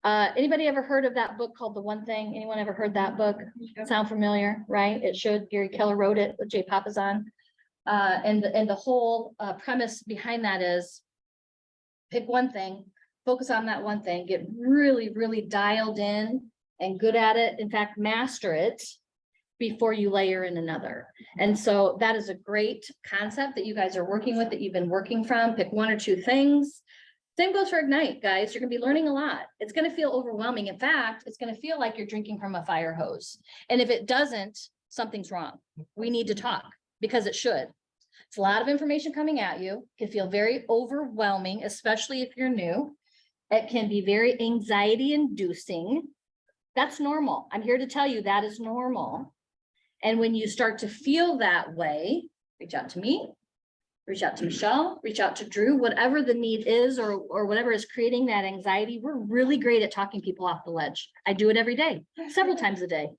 Anybody ever heard of that book called The One Thing? Anyone ever heard that book? Sound familiar, right? It should. Gary Keller wrote it with Jay Papasan. And the whole premise behind that is pick one thing, focus on that one thing, get really, really dialed in and good at it. In fact, master it before you layer in another. And so that is a great concept that you guys are working with, that you've been working from. Pick one or two things. Same goes for Ignite, guys. You're gonna be learning a lot. It's gonna feel overwhelming. In fact, it's gonna feel like you're drinking from a fire hose. And if it doesn't, something's wrong. We need to talk, because it should. It's a lot of information coming at you. It can feel very overwhelming, especially if you're new. It can be very anxiety inducing. That's normal. I'm here to tell you that is normal. And when you start to feel that way, reach out to me, reach out to Michelle, reach out to Drew, whatever the need is, or whatever is creating that anxiety. We're really great at talking people off the ledge. I do it every day, several times a day.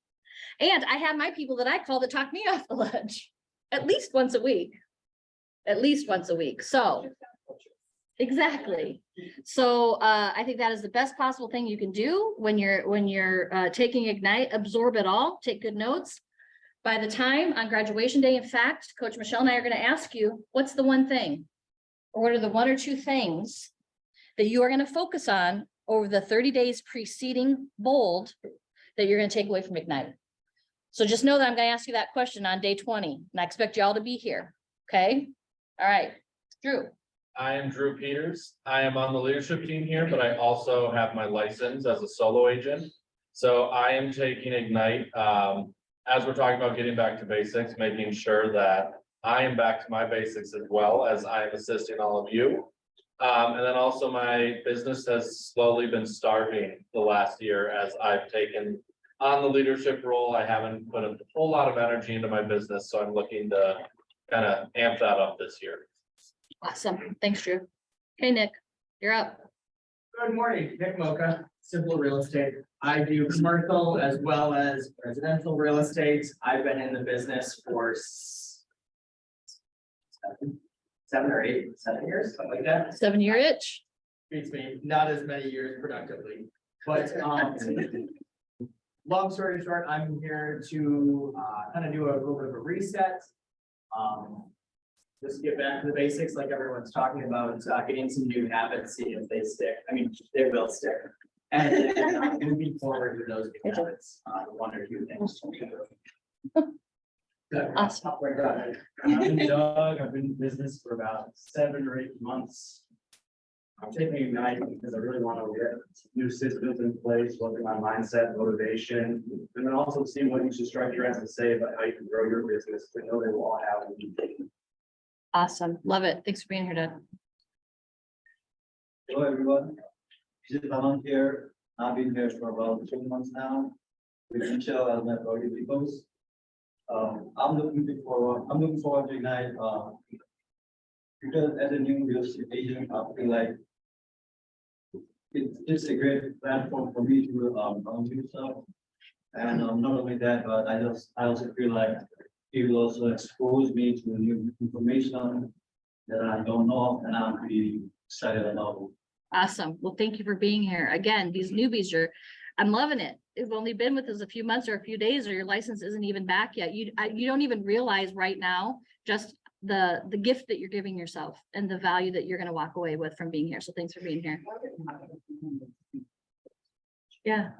And I have my people that I call that talk me off the ledge at least once a week. At least once a week. So exactly. So I think that is the best possible thing you can do when you're taking Ignite. Absorb it all, take good notes. By the time on graduation day, in fact, Coach Michelle and I are going to ask you, what's the one thing? Or what are the one or two things that you are going to focus on over the 30 days preceding Bold that you're going to take away from Ignite? So just know that I'm going to ask you that question on day 20, and I expect you all to be here. Okay. All right, Drew. I am Drew Peters. I am on the leadership team here, but I also have my license as a solo agent. So I am taking Ignite, as we're talking about getting back to basics, making sure that I am back to my basics as well as I am assisting all of you. And then also my business has slowly been starving the last year as I've taken on the leadership role. I haven't put a whole lot of energy into my business, so I'm looking to kind of amp that up this year. Awesome. Thanks, Drew. Okay, Nick, you're up. Good morning, Nick Mocha, Simple Real Estate. I do commercial as well as residential real estate. I've been in the business for 7 or 8 years, something like that. 7-year itch. Beats me, not as many years productively, but long story short, I'm here to kind of do a little bit of a reset. Just get back to the basics like everyone's talking about, getting some new habits, see if they stick. I mean, they will stick. And then moving forward with those new habits, one or two things. Awesome. I'm Doug. I've been in business for about 7 or 8 months. I'm taking Ignite because I really want to get new systems in place, look at my mindset, motivation, and then also seeing what each instructor has to say about how you can grow your business. I know they will all have. Awesome. Love it. Thanks for being here, Doug. Hello, everyone. This is Alan here. I've been here for about 2 months now. With Michelle as my project peoples. I'm looking forward to Ignite, because as a new real estate agent, I feel like it's a great platform for me to volunteer stuff. And not only that, but I also feel like it will also expose me to new information that I don't know, and I'm pretty excited about. Awesome. Well, thank you for being here. Again, these newbies I'm loving it. You've only been with us a few months or a few days, or your license isn't even back yet. You don't even realize right now just the gift that you're giving yourself and the value that you're going to walk away with from being here. So thanks for being here. Yeah,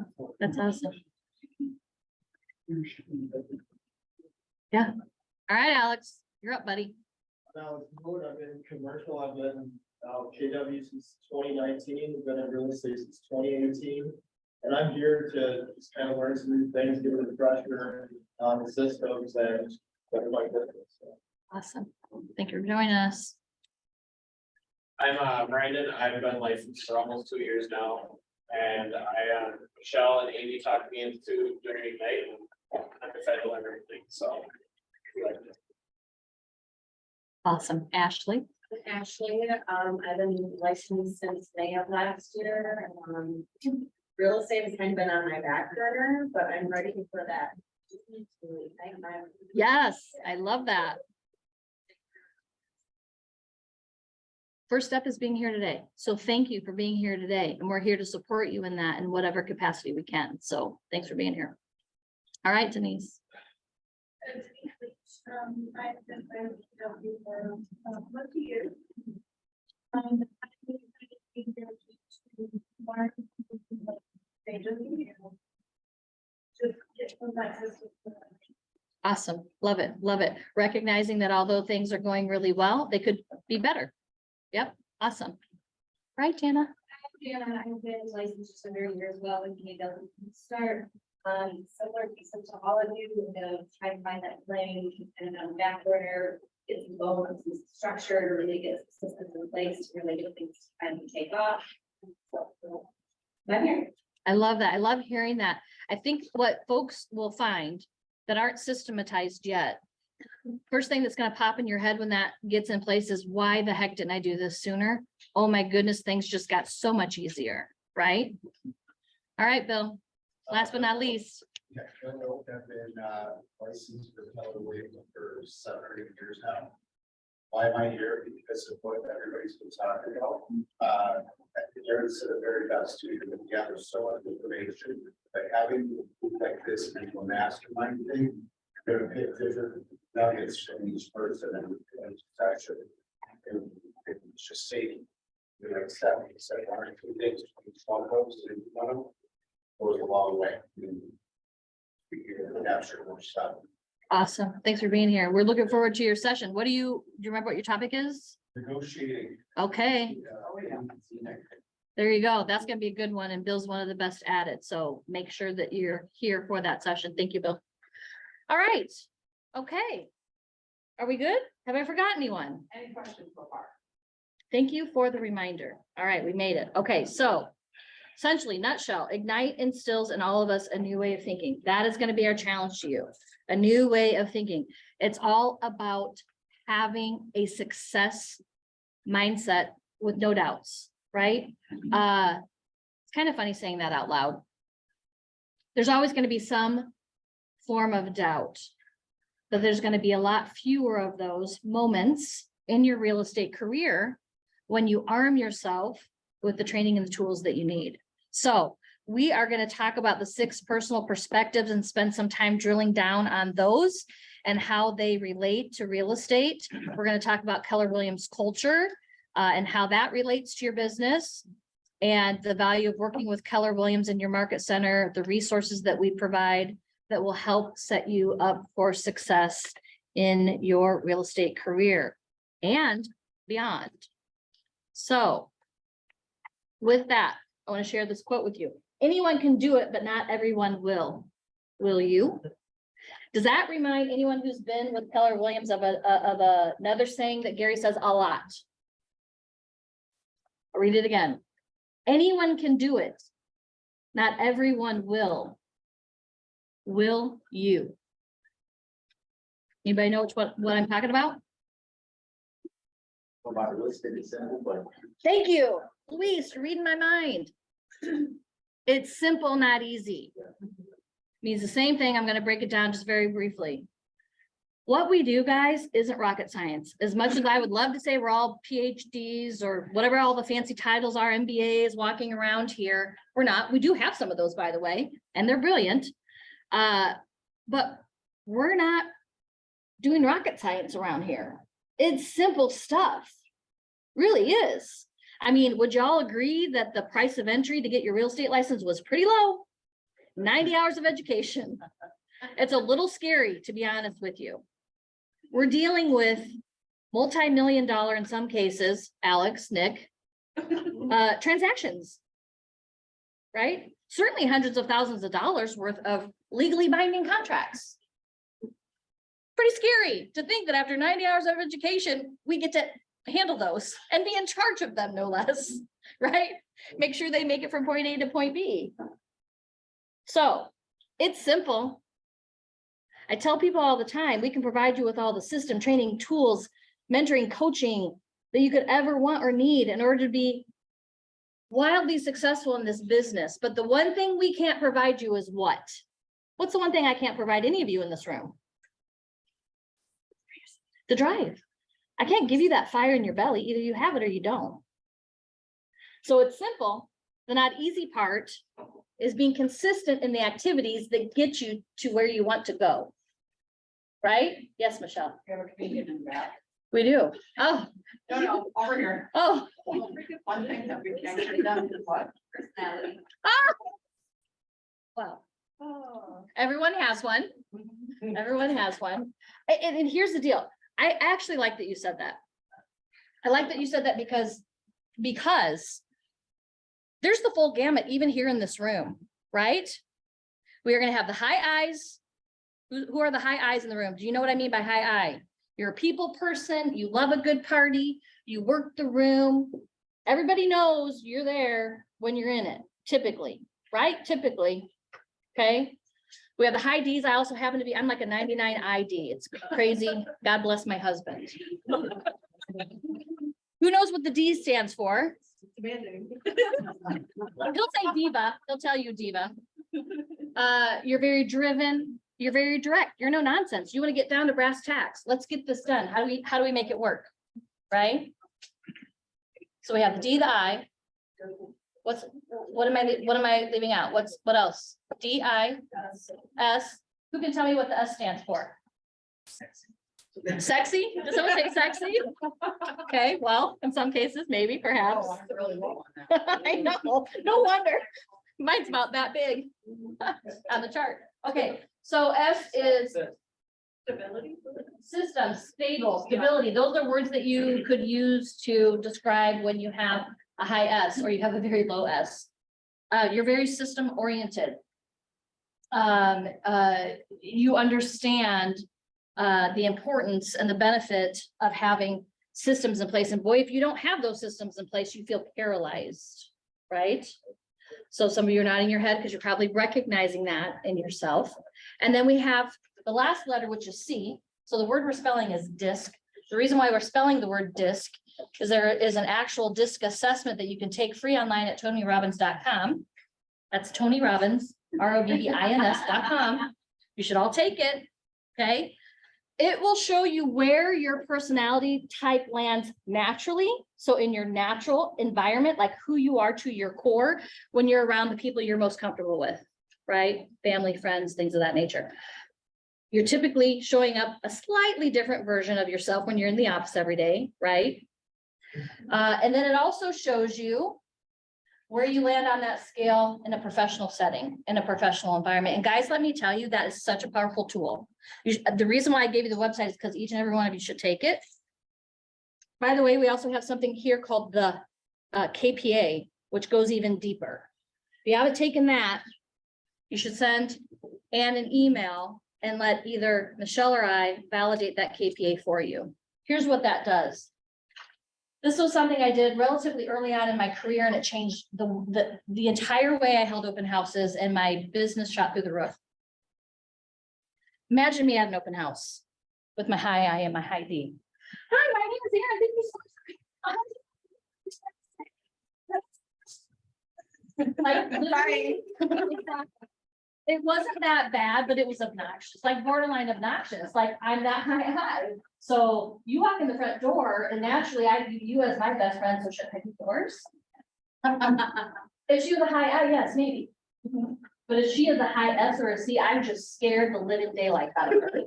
that's awesome. Yeah. All right, Alex, you're up, buddy. Now, I've been commercial, I've been KW since 2019, I've been in real estate since 2018. And I'm here to just kind of learn some new things, give it a refresher on the systems and everybody. Awesome. Thank you for joining us. I'm Brandon. I've been licensed for almost 2 years now. And Michelle and Amy talked me into doing Ignite, and I'm excited to learn everything, so. Awesome. Ashley. Ashley, I've been licensed since May of last year. Real estate has kind of been on my back burner, but I'm ready for that Yes, I love that. First step is being here today. So thank you for being here today. And we're here to support you in that in whatever capacity we can. So thanks for being here. All right, Denise. I've been with you for what years? Just get from my system. Awesome. Love it. Love it. Recognizing that although things are going really well, they could be better. Yep. Awesome. Right, Jana? Yeah, I've been licensed just under a year as well, with me to start, similar pieces to all of you, try to find that lane and back order. Get some goals, some structure to really get systems in place to really get things kind of take off. So, I'm here. I love that. I love hearing that. I think what folks will find that aren't systematized yet, first thing that's going to pop in your head when that gets in place is, why the heck didn't I do this sooner? Oh my goodness, things just got so much easier, right? All right, Bill. Last but not least. Yeah, I've been licensed for Keller Williams for 7 or 8 years now. Why am I here? Because of what everybody's been talking about. There's a very best to gather so much information, but having like this mental mastermind thing, you're gonna pick different nuggets from each person and it's actually, it's just saving. The next step, so one or two things, small folks, and one of them goes a long way. We can capture more stuff. Awesome. Thanks for being here. We're looking forward to your session. Do you remember what your topic is? Negotiating. Okay, Oh, yeah. there you go. That's gonna be a good one, and Bill's one of the best at it. So make sure that you're here for that session. Thank you, Bill. All right. Okay. Are we good? Have I forgotten anyone? Any questions so far? Thank you for the reminder. All right, we made it. Okay, so essentially, nutshell, Ignite instills in all of us a new way of thinking. That is going to be our challenge to you, a new way of thinking. It's all about having a success mindset with no doubts, right? It's kind of funny saying that out loud. There's always going to be some form of doubt, but there's going to be a lot fewer of those moments in your real estate career when you arm yourself with the training and the tools that you need. So we are going to talk about the 6 personal perspectives and spend some time drilling down on those and how they relate to real estate. We're going to talk about Keller Williams culture and how that relates to your business and the value of working with Keller Williams in your market center, the resources that we provide that will help set you up for success in your real estate career and beyond. So with that, I want to share this quote with you. Anyone can do it, but not everyone will. Will you? Does that remind anyone who's been with Keller Williams of another saying that Gary says a lot? I'll read it again. Anyone can do it. Not everyone will. Will you? Anybody know what I'm talking about? About listed, it's simple, but Thank you, Luis, you're reading my mind. It's simple, not easy. Means the same thing. I'm going to break it down just very briefly. What we do, guys, isn't rocket science. As much as I would love to say we're all PhDs or whatever all the fancy titles are, MBAs walking around here, we're not. We do have some of those, by the way, and they're brilliant. But we're not doing rocket science around here. It's simple stuff. Really is. I mean, would y'all agree that the price of entry to get your real estate license was pretty low? 90 hours of education. It's a little scary, to be honest with you. We're dealing with multi-million-dollar, in some cases, Alex, Nick, transactions, right? Certainly hundreds of thousands of dollars worth of legally binding contracts. Pretty scary to think that after 90 hours of education, we get to handle those and be in charge of them, no less, right? Make sure they make it from point A to point B. So it's simple. I tell people all the time, we can provide you with all the system training, tools, mentoring, coaching that you could ever want or need in order to be wildly successful in this business. But the one thing we can't provide you is what? What's the one thing I can't provide any of you in this room? The drive. I can't give you that fire in your belly. Either you have it or you don't. So it's simple. The not easy part is being consistent in the activities that get you to where you want to go. Right? Yes, Michelle, We have a comedian in the back. we do. Oh, No, over here. oh, One thing that we can get done is what? Personality. wow. Oh. Everyone has one. Everyone has one. And here's the deal. I actually like that you said that. I like that you said that because there's the full gamut, even here in this room, right? We are gonna have the high eyes. Who are the high eyes in the room? Do you know what I mean by high eye? You're a people person, you love a good party, you work the room. Everybody knows you're there when you're in it, typically, right? Typically, okay? We have the high Ds. I also happen to be, I'm like a 99 ID. It's crazy. God bless my husband. Who knows what the D stands for? He'll say diva. He'll tell you diva. You're very driven. You're very direct. You're no nonsense. You want to get down to brass tacks. Let's get this done. How do we make it work? Right? So we have the D, the I. What am I leaving out? What else? D, I, S. Who can tell me what the S stands for? Sexy? Does someone say sexy? Okay, well, in some cases, maybe, perhaps. Oh, I'm really low on that. I know, no wonder. Mine's about that big on the chart. Okay, so S is Stability. system, stable, stability. Those are words that you could use to describe when you have a high S or you have a very low S. You're very system oriented. You understand the importance and the benefit of having systems in place. And boy, if you don't have those systems in place, you feel paralyzed, right? So some of you are nodding your head because you're probably recognizing that in yourself. And then we have the last letter, which is C. So the word we're spelling is DISC. The reason why we're spelling the word DISC is there is an actual DISC assessment that you can take free online at TonyRobbins.com. That's Tony Robbins, ROBBINS.com. You should all take it, okay? It will show you where your personality type lands naturally. So in your natural environment, like who you are to your core, when you're around the people you're most comfortable with, right? Family, friends, things of that nature. You're typically showing up a slightly different version of yourself when you're in the office every day, right? And then it also shows you where you land on that scale in a professional setting, in a professional environment. And guys, let me tell you, that is such a powerful tool. The reason why I gave you the website is because each and every one of you should take it. By the way, we also have something here called the KPA, which goes even deeper. If you haven't taken that, you should send Ann an email and let either Michelle or I validate that KPA for you. Here's what that does. This was something I did relatively early on in my career, and it changed the entire way I held open houses, and my business shot through the roof. Imagine me at an open house with my high I and my high D. Hi, my name is Erin. Thank you so much. Like, literally, it wasn't that bad, but it was obnoxious, like borderline obnoxious. Like, I'm that high. So you walk in the front door and naturally I view you as my best friend, so should I be yours? Is she the high I? Yes, maybe. But if she is a high S or a C, I'm just scared the living daylight out of her.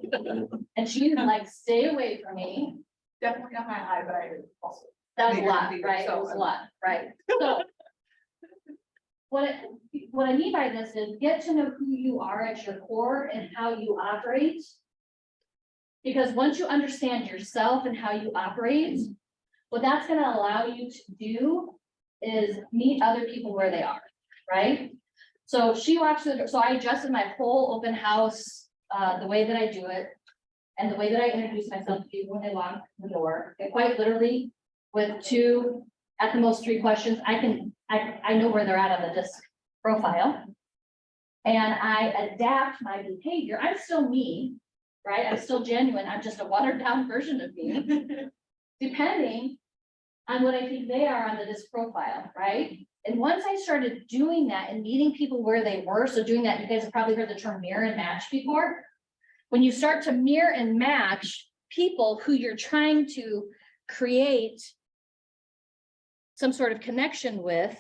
And she's like, stay away from me. Definitely a high eye, but I also. That was a Neither lot, do you, right? It so was a lot, right? So what I mean by this is get to know who you are at your core and how you operate. Because once you understand yourself and how you operate, what that's going to allow you to do is meet other people where they are, right? So she walks through, so I adjusted my whole open house, the way that I do it, and the way that I introduce myself to people when they walk in the door. And quite literally, with 2, at the most 3 questions, I know where they're at on the DISC profile. And I adapt my behavior. I'm still me, right? I'm still genuine. I'm just a watered down version of me, depending on what I think they are on the DISC profile, right? And once I started doing that and meeting people where they were, so doing that, you guys have probably heard the term mirror and match before. When you start to mirror and match people who you're trying to create some sort of connection with,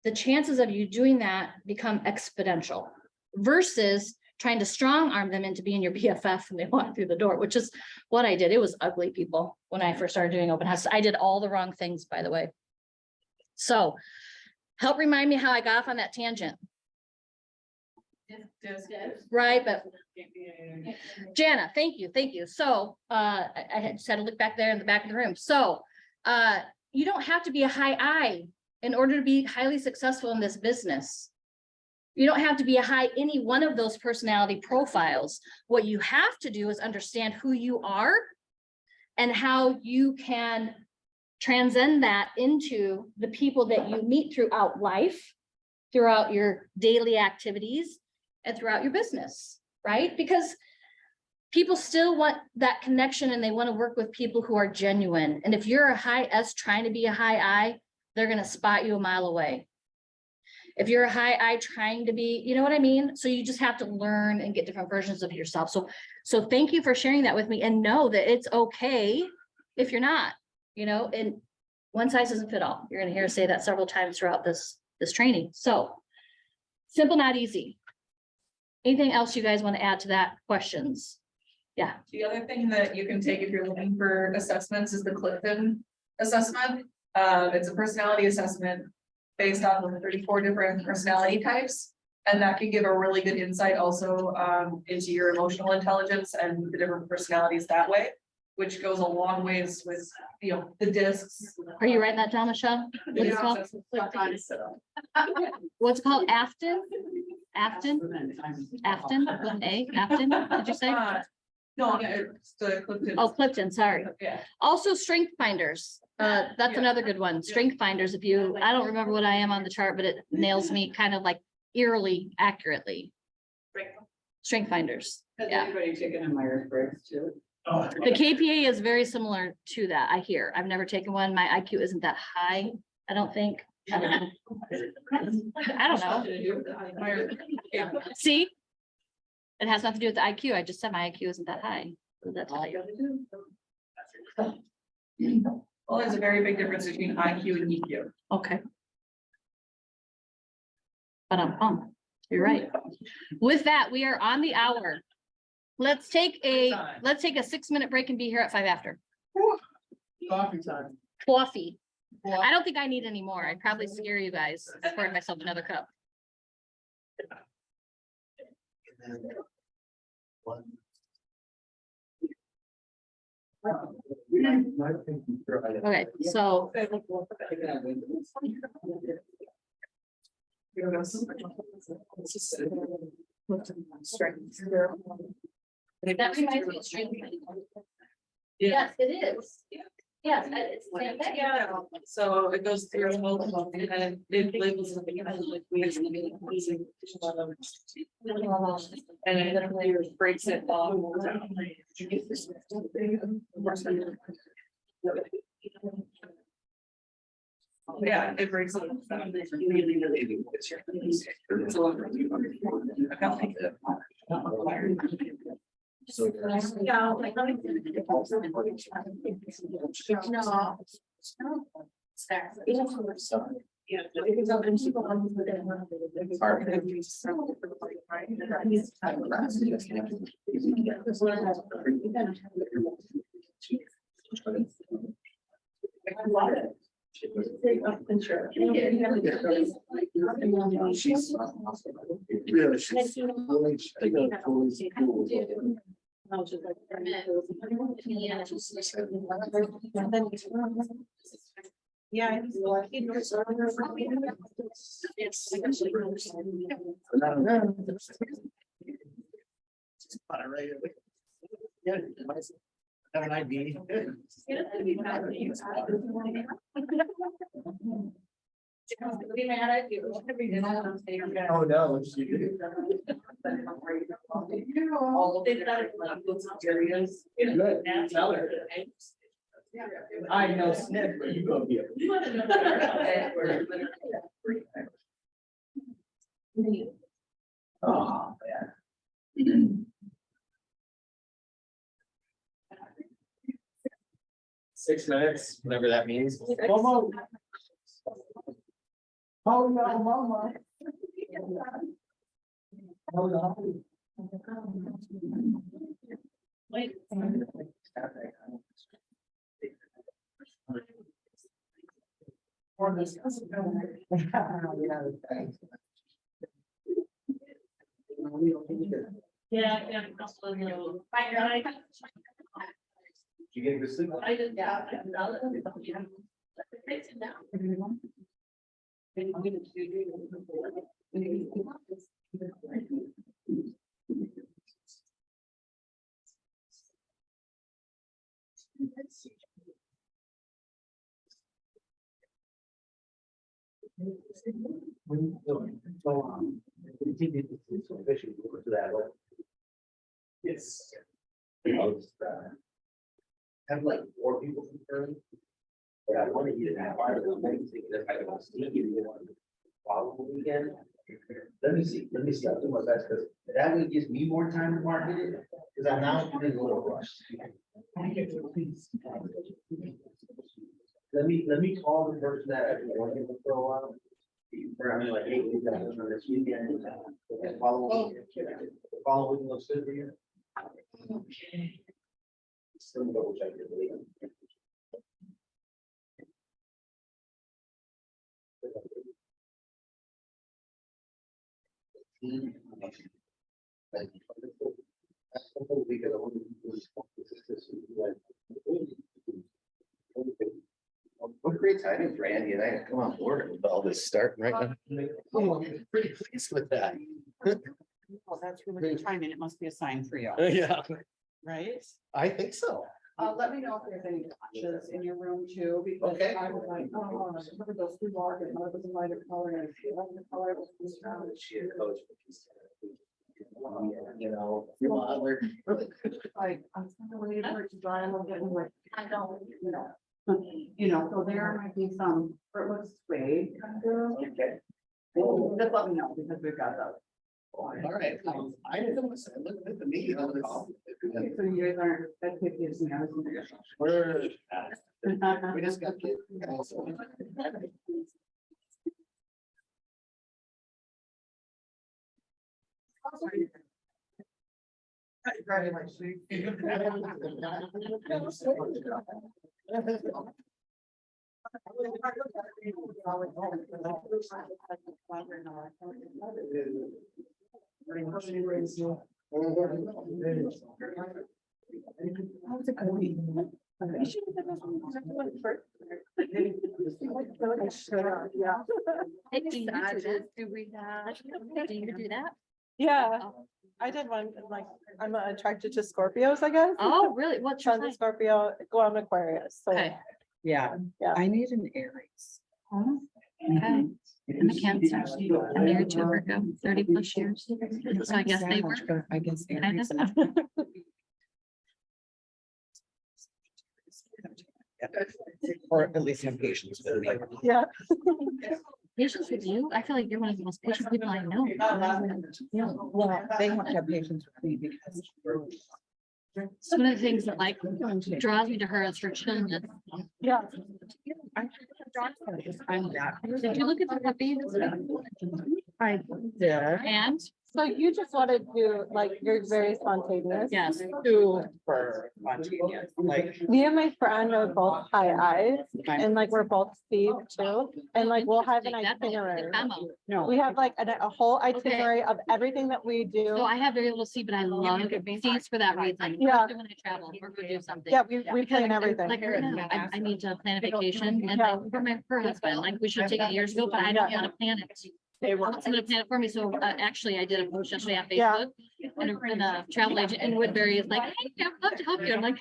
the chances of you doing that become exponential versus trying to strong arm them into being your BFF and they walk through the door, which is what I did. It was ugly, people, when I first started doing open house. I did all the wrong things, by the way. So help remind me how I got off on that tangent, right? But Jana, thank you. So I had just had to look back there in the back of the room. So you don't have to be a high I in order to be highly successful in this business. You don't have to be a high any one of those personality profiles. What you have to do is understand who you are and how you can transcend that into the people that you meet throughout life, throughout your daily activities, and throughout your business, right? Because people still want that connection and they want to work with people who are genuine. And if you're a high S trying to be a high I, they're going to spot you a mile away. If you're a high I trying to be, you know what I mean? So you just have to learn and get different versions of yourself. So thank you for sharing that with me, and know that it's okay if you're not, you know, and one size doesn't fit all. You're going to hear us say that several times throughout this training. So simple, not easy. Anything else you guys want to add to that? Questions? Yeah. The other thing that you can take if you're looking for assessments is the Clifton assessment. It's a personality assessment based off of 34 different personality types. And that can give a really good insight also into your emotional intelligence and the different personalities that way, which goes a long ways with, you know, the discs. Are you writing that down, Michelle? What is it called? What's it called? Afton? Afton? Afton, with an A, Afton, did you say? No, it's the Clifton. Oh, Clifton, sorry. Yeah. Also Strength Finders. That's Yeah. another good one. Strength Finders. If you, I don't remember what I am on the chart, but it nails me kind of like eerily accurately. Strength Finders. Has Yeah. anybody taken a Myers-Briggs too? The KPA is very similar to that, I hear. I've never taken one. My IQ isn't that high, I don't think. I don't know. See? It has nothing to do with the IQ. I just said my IQ isn't that high. What does that tell you? Well, there's a very big difference between IQ and EQ. Okay. But you're right. With that, we are on the hour. Let's take a 6-minute break and be here at 5 after. Coffee time. Coffee. I don't think I need any more. I'd probably scare you guys. Pour myself another cup. Okay, so that reminds me of strength. Yes, it is. Yes, it's the same thing. Yeah, so it goes through multiple and it labels it as like we and it literally breaks it off. Yeah, it breaks it. Yeah. Have an ID. Oh, no. All of they've got it like those areas. Good. Natural. I know Smith, but you go here. Oh, man. 6 minutes, whatever that means. Oh, no, mama. Wait. Yeah, yeah. You get good sleep? I did, yeah. It's. Have like 4 people confirmed. But I wanted you to have part of the thing, that I don't see you on the following weekend. Let me see, I'll do my best, because that would gives me more time to market it, because I'm now in a little rush. Let me call the person that I've been working with for a while. For, I mean, like, hey, we've got this on this weekend, the following week looks good for you. Okay. Still double check your data. What great timing for Andy and I to come on board with all this starting right now. Oh, I'm pretty pleased with that. Well, that's really good timing. It must be a sign for you, Yeah, right? I think so. Let me know if there's any touches in your room too, because Okay. I was like, oh, look at those 3 bars, and one was a lighter color, and I like the color was this round. She a coach. You know, remodeler. Like, I'm kind of waiting for it to dry a little bit, and like, I don't, so there might be some, or it looks suede kind of. Okay. Just let me know, because we've got those. All right. I didn't know this. I looked at the meeting on this. So you guys aren't, that kid gives me. We're, we just got. How's it going? Yeah. Hey, do you do that? Do we have, do you do that? Yeah, Oh. I did one, like, I'm attracted to Scorpios, I guess. Oh, really? What's your Sun's a sign? Scorpio, go on Aquarius, so. Okay, Yeah, Yeah. I need an Aries. okay. I'm a Cancer. I'm married to a Virgo, 30+ years. So I guess they were. I guess. Kind Aries. of. Or at least have patience with me. Yeah. Patience with you? I feel like you're one of the most patient people I know. Well, they have to have patience with me because. It's one of the things that like draws me to her is her chillness. Yeah. I'm that. Did you look at the puppies? I did. And So you just want to do, like, you're very spontaneous. yes, Super spontaneous, like. Me and my friend are both high eyes, and like, we're both Steve too, and like, we'll have an Interesting. That's a itinerary. memo. No. We have like a whole itinerary of everything that we do. So I have very little see, but I love seeds for that reason. Yeah. Especially when I travel or go do something. Yeah, we plan everything. Like right now, I need to plan a vacation and like for her husband, like we should have taken it years ago, but I don't want to plan it. They were. Someone to plan it for me. So actually I did a post yesterday on Yeah. Facebook and a travel agent in Woodbury is like, hey, I'd love to help you. I'm like,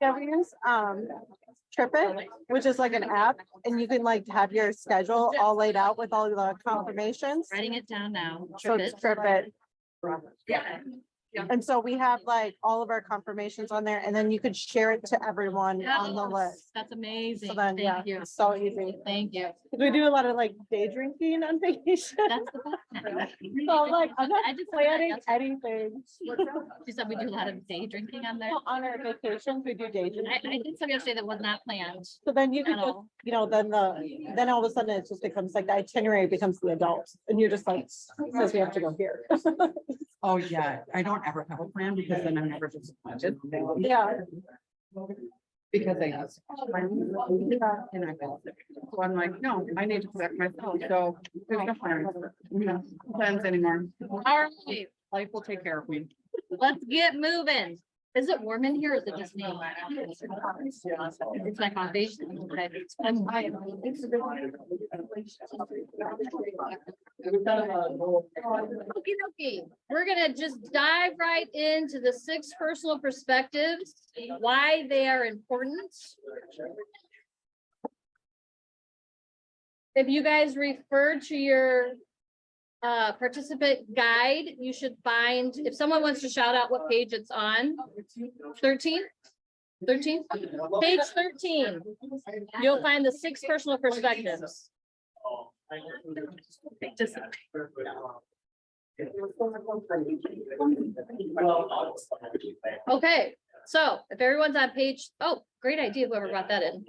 Yeah, we use TripIt, which is like an app, and you can like have your schedule all laid out with all the confirmations. writing it down now. So it's TripIt. Yeah. And so we have like all of our confirmations on there and then you could share it to everyone on the list. That's amazing. So then, yeah, Thank you. it's so easy. Thank you. We do a lot of like day drinking on vacation. That's the best. So like, I'm not I just planning that's- anything. She said we do a lot of day drinking on there. On our vacations, we do day I drinking. did some yesterday that was not planned. So then you at can just, all. you know, then all of a sudden it just becomes like the itinerary becomes the adult and you're just like, says we have to go here. Oh, yeah, I don't ever have a plan because then I'm never disappointed. Yeah. Because I just. And I go, so I'm like, no, I need to correct myself, so there's no plans anymore. All right, Life will take care of me. let's get moving. Is it warm in here or is it just me? It's my coffee. Okay. Okey-dokey. We're gonna just dive right into the 6 personal perspectives, why they are important. If you guys refer to your participant guide, you should find, if someone wants to shout out what page it's on, 13? 13? Page 13. You'll find the 6 personal perspectives. Okay, so if everyone's on page, oh, great idea, whoever brought that in.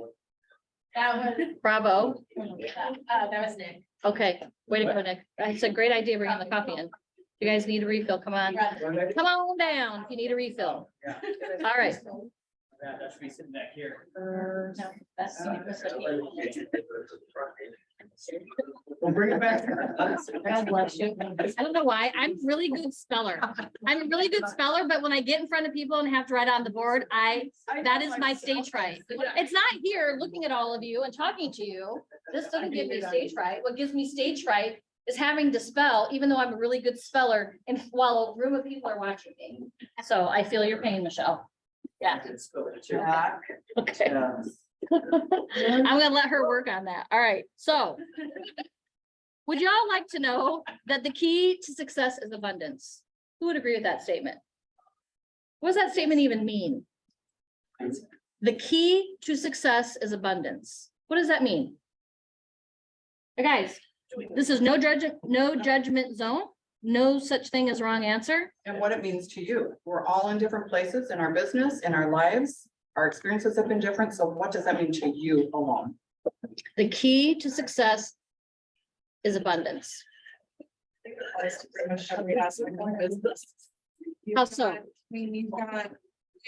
That was, Bravo. that was Nick. Okay, way to go, Nick. It's a great idea bringing the coffee in. You guys need a refill, come on. Come on down if you need a refill. All right. That should be sitting back here. No, that's- We'll bring it back. God bless you. I don't know why. I'm a really good speller. I'm a really good speller, but when I get in front of people and have to write on the board, that is my stage fright. It's not here looking at all of you and talking to you. This doesn't give me stage fright. What gives me stage fright is having to spell, even though I'm a really good speller, and while a room of people are watching me. So I feel your pain, Michelle. Yeah. Okay. I'm gonna let her work on that. All right, so. Would y'all like to know that the key to success is abundance? Who would agree with that statement? What does that statement even mean? The key to success is abundance. What does that mean? Hey, guys, this is no judgment zone, no such thing as wrong answer. And what it means to you. We're all in different places in our business, in our lives. Our experiences have been different. So what does that mean to you alone? The key to success is abundance. How so? We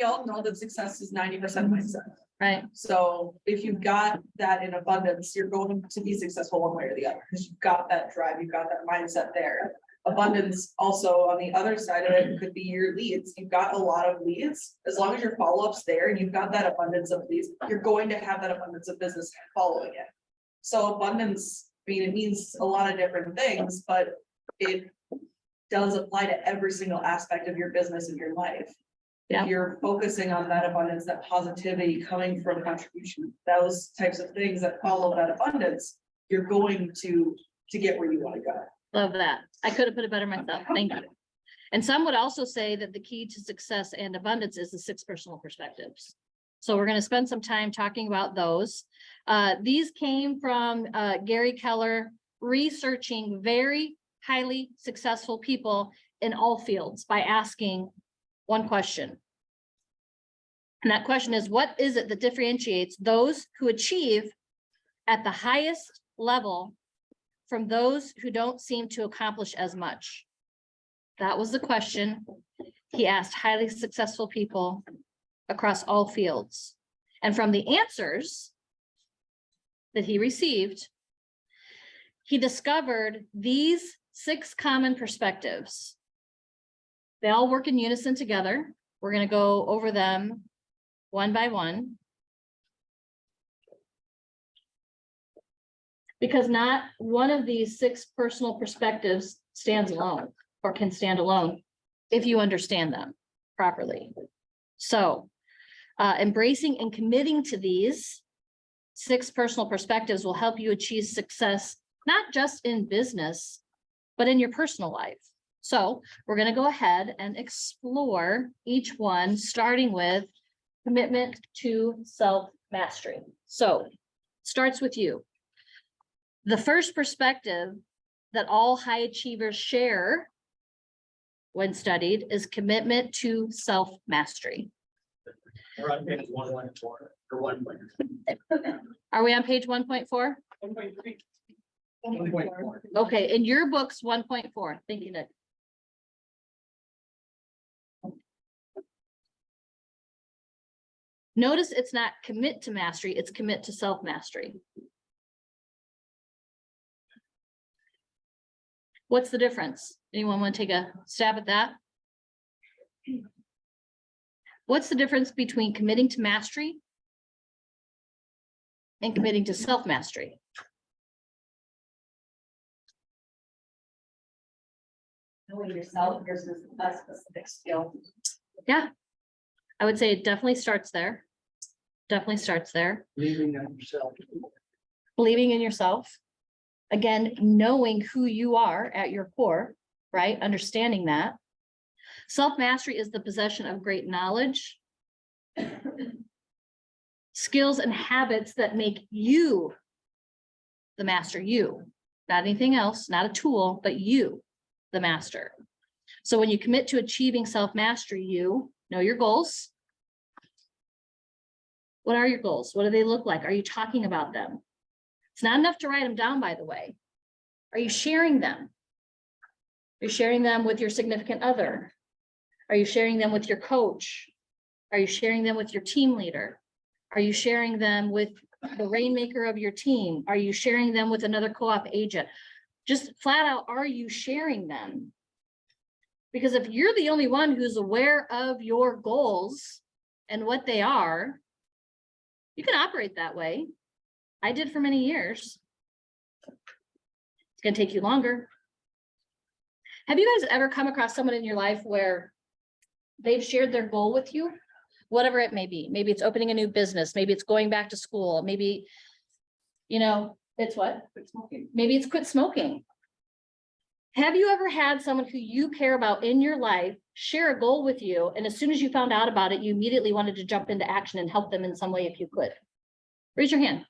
all know that success is 90% mindset. Right, So if you've got that in abundance, you're going to be successful one way or the other, because you've got that drive, you've got that mindset there. Abundance also on the other side of it could be your leads. You've got a lot of leads. As long as your follow-up's there and you've got that abundance of leads, you're going to have that abundance of business following it. So abundance, I mean, it means a lot of different things, but it does apply to every single aspect of your business and your life. Yeah. If you're focusing on that abundance, that positivity coming from contribution, those types of things that follow that abundance, you're going to get where you want to go. love that. I could have put it better myself. Thank you. And some would also say that the key to success and abundance is the 6 personal perspectives. So we're going to spend some time talking about those. These came from Gary Keller, researching very highly successful people in all fields by asking one question. And that question is, what is it that differentiates those who achieve at the highest level from those who don't seem to accomplish as much? That was the question. He asked highly successful people across all fields. And from the answers that he received, he discovered these 6 common perspectives. They all work in unison together. We're going to go over them one by one. Because not one of these 6 personal perspectives stands alone or can stand alone if you understand them properly. So embracing and committing to these 6 personal perspectives will help you achieve success, not just in business, but in your personal life. So we're gonna go ahead and explore each one, starting with commitment to self-mastery. So starts with you. The first perspective that all high achievers share when studied is commitment to self-mastery. We're on page 1.4 or 1. Are we on page 1.4? 1.3. Okay, in your book's 1.4. Thank you, Nick. Notice it's not commit to mastery, it's commit to self-mastery. What's the difference? Anyone want to take a stab at that? What's the difference between committing to mastery and committing to self-mastery? Knowing yourself versus a specific skill. Yeah, I would say it definitely starts there. Definitely starts there. Believing in yourself. Believing in yourself. Again, knowing who you are at your core, right? Understanding that. Self-mastery is the possession of great knowledge, skills and habits that make you the master, you, not anything else, not a tool, but you, the master. So when you commit to achieving self-mastery, you know your goals. What are your goals? What do they look like? Are you talking about them? It's not enough to write them down, by the way. Are you sharing them? Are you sharing them with your significant other? Are you sharing them with your coach? Are you sharing them with your team leader? Are you sharing them with the rainmaker of your team? Are you sharing them with another co-op agent? Just flat out, are you sharing them? Because if you're the only one who's aware of your goals and what they are, you can operate that way. I did for many years. It's gonna take you longer. Have you guys ever come across someone in your life where they've shared their goal with you? Whatever it may be. Maybe it's opening a new business. Maybe it's going back to school. Maybe, you know, it's what? Quit smoking. Maybe it's quit smoking. Have you ever had someone who you care about in your life share a goal with you, and as soon as you found out about it, you immediately wanted to jump into action and help them in some way if you could? Raise your hand.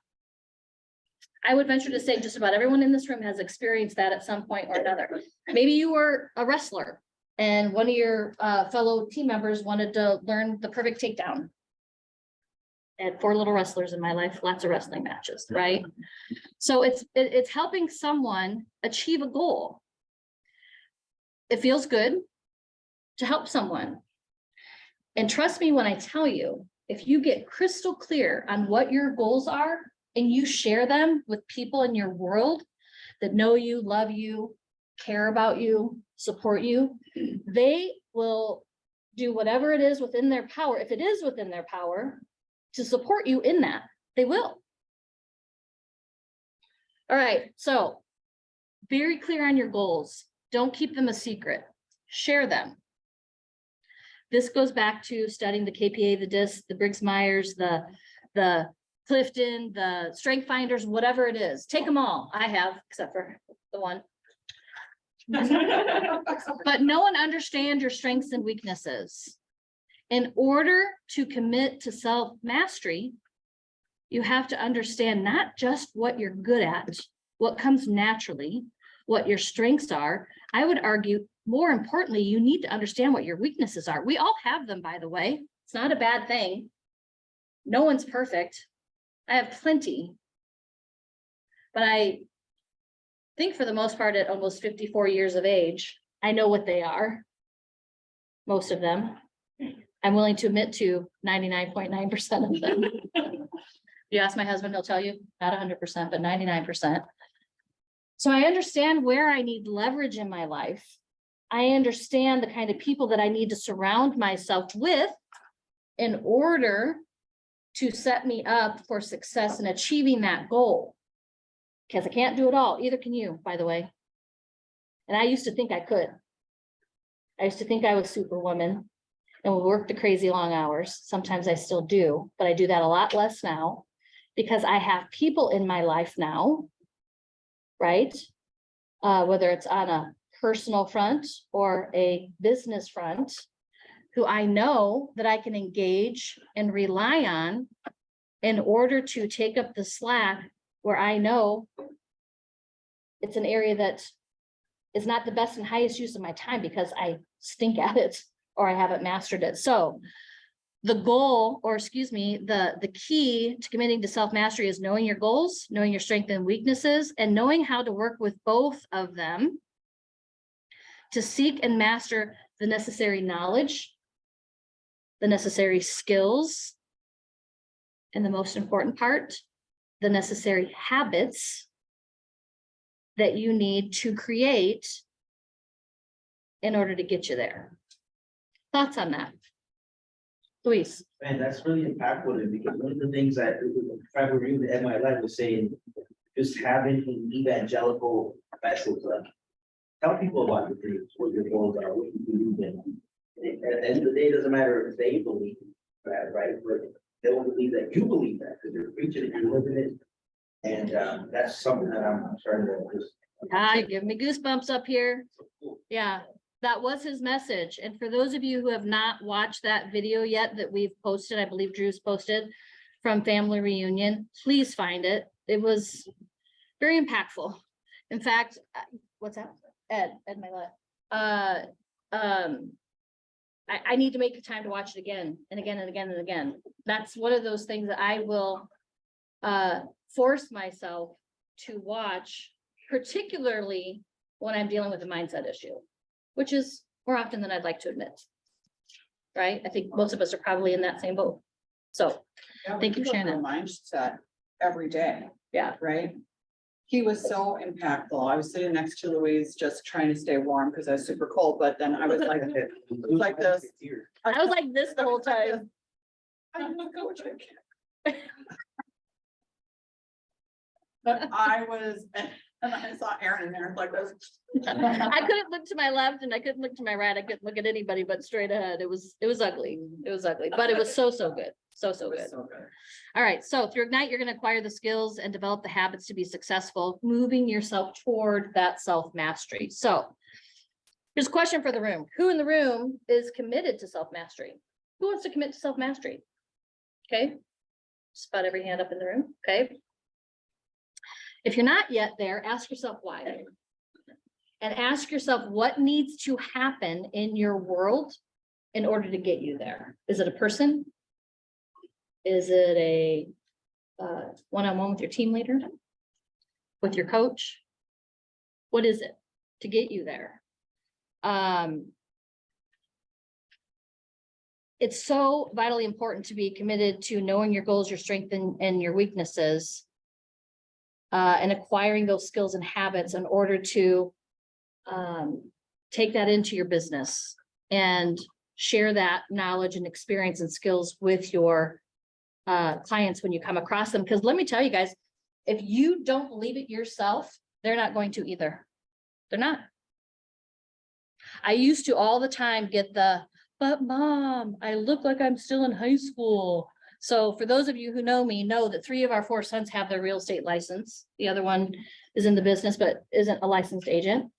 I would venture to say just about everyone in this room has experienced that at some point or another. Maybe you were a wrestler and one of your fellow team members wanted to learn the perfect takedown. I had 4 little wrestlers in my life, lots of wrestling matches, right? So it's helping someone achieve a goal. It feels good to help someone. And trust me when I tell you, if you get crystal clear on what your goals are and you share them with people in your world that know you, love you, care about you, support you, they will do whatever it is within their power. If it is within their power to support you in that, they will. All right, so very clear on your goals. Don't keep them a secret. Share them. This goes back to studying the KPA, the DISC, the Briggs-Myers, the Clifton, the Strength Finders, whatever it is. Take them all. I have, except for the one. But know and understand your strengths and weaknesses. In order to commit to self-mastery, you have to understand not just what you're good at, what comes naturally, what your strengths are. I would argue, more importantly, you need to understand what your weaknesses are. We all have them, by the way. It's not a bad thing. No one's perfect. I have plenty. But I think for the most part, at almost 54 years of age, I know what they are. Most of them. I'm willing to admit to 99.9% of them. You ask my husband, he'll tell you, not 100%, but 99%. So I understand where I need leverage in my life. I understand the kind of people that I need to surround myself with in order to set me up for success in achieving that goal. Because I can't do it all. Either can you, by the way. And I used to think I could. I used to think I was Superwoman and would work the crazy long hours. Sometimes I still do, but I do that a lot less now because I have people in my life now, right? Whether it's on a personal front or a business front, who I know that I can engage and rely on in order to take up the slack where I know it's an area that is not the best and highest use of my time because I stink at it or I haven't mastered it. So the goal, or excuse me, the key to committing to self-mastery is knowing your goals, knowing your strengths and weaknesses, and knowing how to work with both of them to seek and master the necessary knowledge, the necessary skills, and the most important part, the necessary habits that you need to create in order to get you there. Thoughts on that? Luis? Man, that's really impactful, because one of the things that Trevor Reed at my life was saying, just having an evangelical message, like, tell people about your dreams, what your goals are, what you believe in. And at the end of the day, it doesn't matter if they believe that, right? But they will believe that you believe that, because you're preaching it, you're living it. And that's something that I'm starting to just. You're giving me goosebumps up here. Yeah, that was his message. And for those of you who have not watched that video yet that we've posted, I believe Drew's posted from Family Reunion, please find it. It was very impactful. In fact, what's that? Ed my left. I need to make the time to watch it again and again and again and again. That's one of those things that I will force myself to watch, particularly when I'm dealing with a mindset issue, which is more often than I'd like to admit. Right? I think most of us are probably in that same boat. So thank you for sharing that. Mindset every day. Yeah. Right? He was so impactful. I was sitting next to Louise, just trying to stay warm because I was super cold, but then I was like, like this. I was like this the whole time. I'm not coaching. But I was, and I saw Aaron in there like this. I couldn't look to my left and I couldn't look to my right. I couldn't look at anybody but straight ahead. It was ugly. It was ugly, but it was so good. So It was good. so good. All right. So through Ignite, you're going to acquire the skills and develop the habits to be successful, moving yourself toward that self-mastery. So here's a question for the room. Who in the room is committed to self-mastery? Who wants to commit to self-mastery? Okay. Just about every hand up in the room. Okay. If you're not yet there, ask yourself why. And ask yourself what needs to happen in your world in order to get you there. Is it a person? Is it a one-on-one with your team leader? With your coach? What is it to get you there? It's so vitally important to be committed to knowing your goals, your strengths, and your weaknesses. And acquiring those skills and habits in order to take that into your business and share that knowledge and experience and skills with your clients when you come across them. Because let me tell you guys, if you don't believe it yourself, they're not going to either. They're not. I used to all the time get but mom, I look like I'm still in high school. So for those of you who know me, know that 3 of our 4 sons have their real estate license. The other one is in the business, but isn't a licensed agent.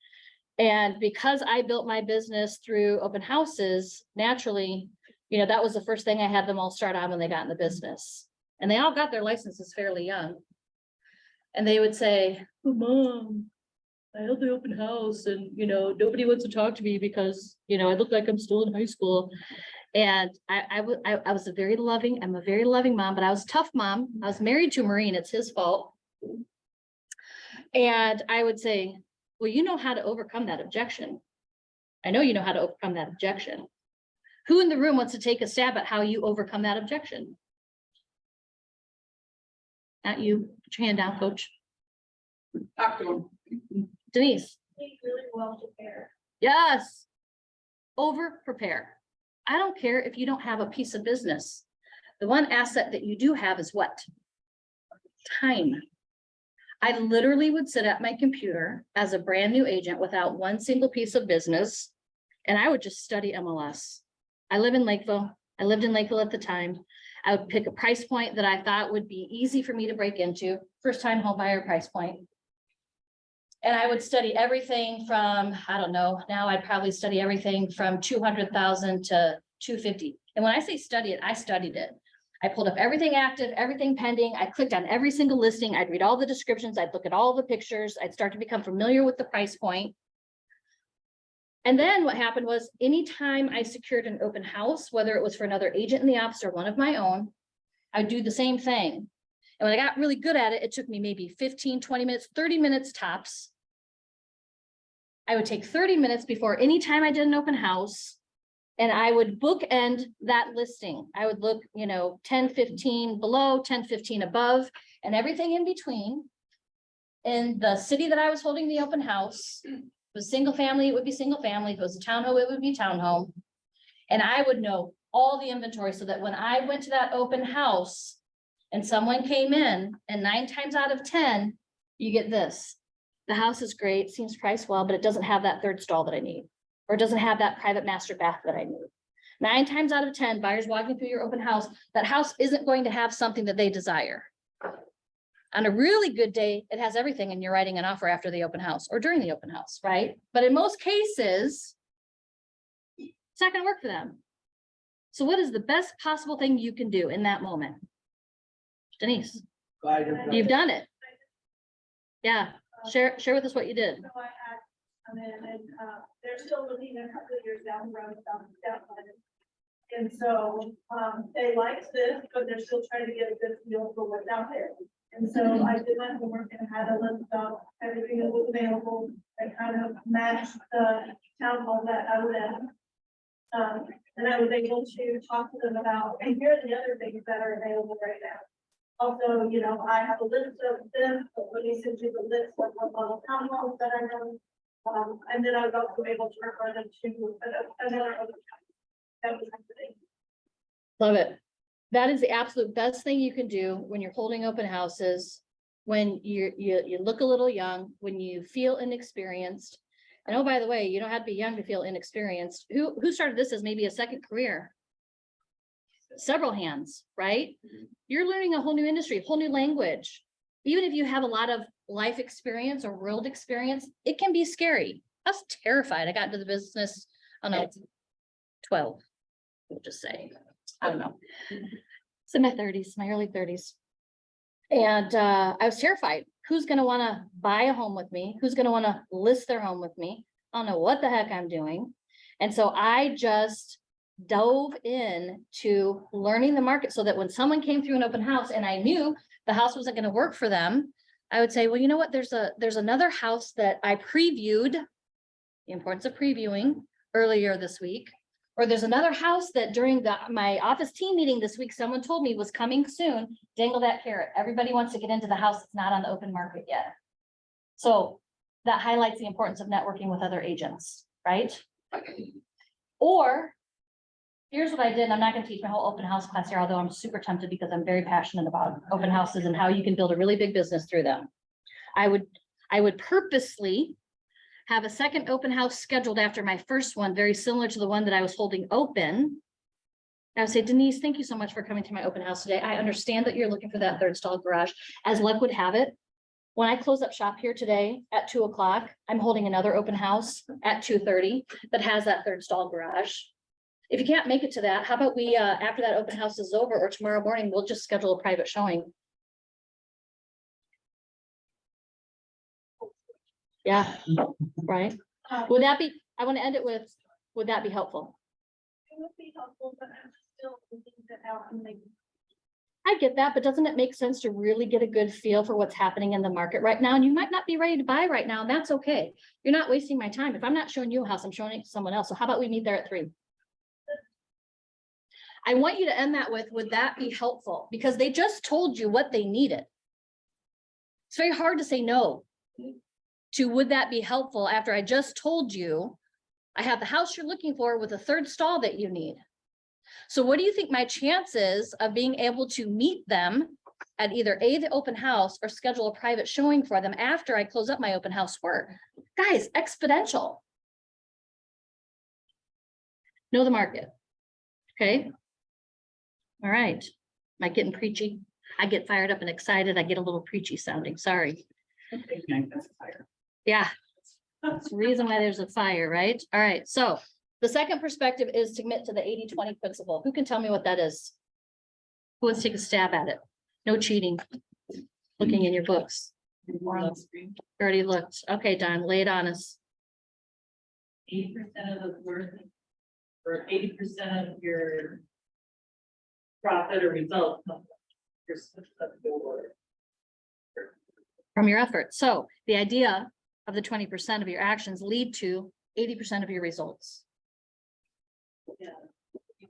And because I built my business through open houses, naturally, you know, that was the first thing I had them all start on when they got in the business. And they all got their licenses fairly young. And they would say, oh, mom, I held the open house and, you know, nobody wants to talk to me because, you know, I look like I'm still in high school. And I was a very loving mom, but I was a tough mom. I was married to a Marine. It's his fault. And I would say, well, you know how to overcome that objection. I know you know how to overcome that objection. Who in the room wants to take a stab at how you overcome that objection? Not you. Put your hand down, coach. Talk to him. Denise. Really well prepared. Yes. Over prepare. I don't care if you don't have a piece of business. The one asset that you do have is what? Time. I literally would sit at my computer as a brand new agent without one single piece of business, and I would just study MLS. I live in Lakeville. I lived in Lakeville at the time. I would pick a price point that I thought would be easy for me to break into, first time home buyer price point. And I would study everything from, I don't know, now I'd probably study everything from 200,000 to 250. And when I say study it, I studied it. I pulled up everything active, everything pending. I clicked on every single listing. I'd read all the descriptions. I'd look at all the pictures. I'd start to become familiar with the price point. And then what happened was anytime I secured an open house, whether it was for another agent in the office or one of my own, I'd do the same thing. And when I got really good at it, it took me maybe 15, 20 minutes, 30 minutes tops. I would take 30 minutes before any time I did an open house. And I would bookend that listing. I would look, 10, 15 below, 10, 15 above, and everything in between. In the city that I was holding the open house, if it was single family, it would be single family. If it was a townhome, it would be townhome. And I would know all the inventory so that when I went to that open house and someone came in, and 9 times out of 10, you get this. The house is great, seems priced well, but it doesn't have that third stall that I need. Or it doesn't have that private master bath that I need. 9 times out of 10, buyers walking through your open house, that house isn't going to have something that they desire. On a really good day, it has everything and you're writing an offer after the open house or during the open house, right? But in most cases, it's not gonna work for them. So what is the best possible thing you can do in that moment? Denise, you've done it. Yeah, share with us what you did. And they're still looking a couple of years down the road. And so, they liked this, but they're still trying to get a good feel for what's out there. And so I did my homework and had a list of everything that was available that kind of matched the town hall that I would have. And I was able to talk to them about, and here are the other things that are available right now. Also, I have a list of them, but let me send you the list of what model town halls that I know. And then I was also able to refer them to another other. That was happening. Love it. That is the absolute best thing you can do when you're holding open houses, when you look a little young, when you feel inexperienced. And oh, by the way, you don't have to be young to feel inexperienced. Who started this as maybe a second career? Several hands, right? You're learning a whole new industry, a whole new language. Even if you have a lot of life experience or world experience, it can be scary. I was terrified. I got into the business, I don't know, 12, we'll just say. I don't know. It's in my 30s, my early 30s. And I was terrified. Who's gonna wanna buy a home with me? Who's gonna wanna list their home with me? I don't know what the heck I'm doing. And so I just dove in to learning the market so that when someone came through an open house and I knew the house wasn't gonna work for them, I would say, well, you know what, there's another house that I previewed, the importance of previewing earlier this week. Or there's another house that during my office team meeting this week, someone told me was coming soon. Dangle that carrot. Everybody wants to get into the house that's not on the open market yet. So that highlights the importance of networking with other agents, right? Or here's what I did. I'm not going to teach my whole open house class here, although I'm super tempted because I'm very passionate about open houses and how you can build a really big business through them. I would purposely have a second open house scheduled after my first one, very similar to the one that I was holding open. I would say, Denise, thank you so much for coming to my open house today. I understand that you're looking for that third stall garage. As luck would have it, when I close up shop here today at 2 o'clock, I'm holding another open house at 2:30 that has that third stall garage. If you can't make it to that, how about we, after that open house is over or tomorrow morning, we'll just schedule a private showing. Yeah, right. Would that be, I want to end it with, would that be helpful? It would be helpful, but I'm still thinking that out and like. I get that, but doesn't it make sense to really get a good feel for what's happening in the market right now? And you might not be ready to buy right now, and that's okay. You're not wasting my time. If I'm not showing you a house, I'm showing it to someone else. So how about we meet there at 3? I want you to end that with, would that be helpful? Because they just told you what they needed. It's very hard to say no to would that be helpful after I just told you I have the house you're looking for with a third stall that you need. So what do you think my chances of being able to meet them at either A, the open house, or schedule a private showing for them after I close up my open house were? Guys, exponential. Know the market. Okay. All right. Am I getting preachy? I get fired up and excited. I get a little preachy sounding. Sorry. Yeah. That's the reason why there's a fire, right? All right, so the second perspective is to commit to the 80-20 principle. Who can tell me what that is? Who wants to take a stab at it? No cheating. Looking in your books. More on the screen. Already looked. Okay, Don, lay it on us. 80% of the worth, or 80% of your profit or result comes from your work. From your effort. So the idea of the 20% of your actions lead to 80% of your results. Yeah,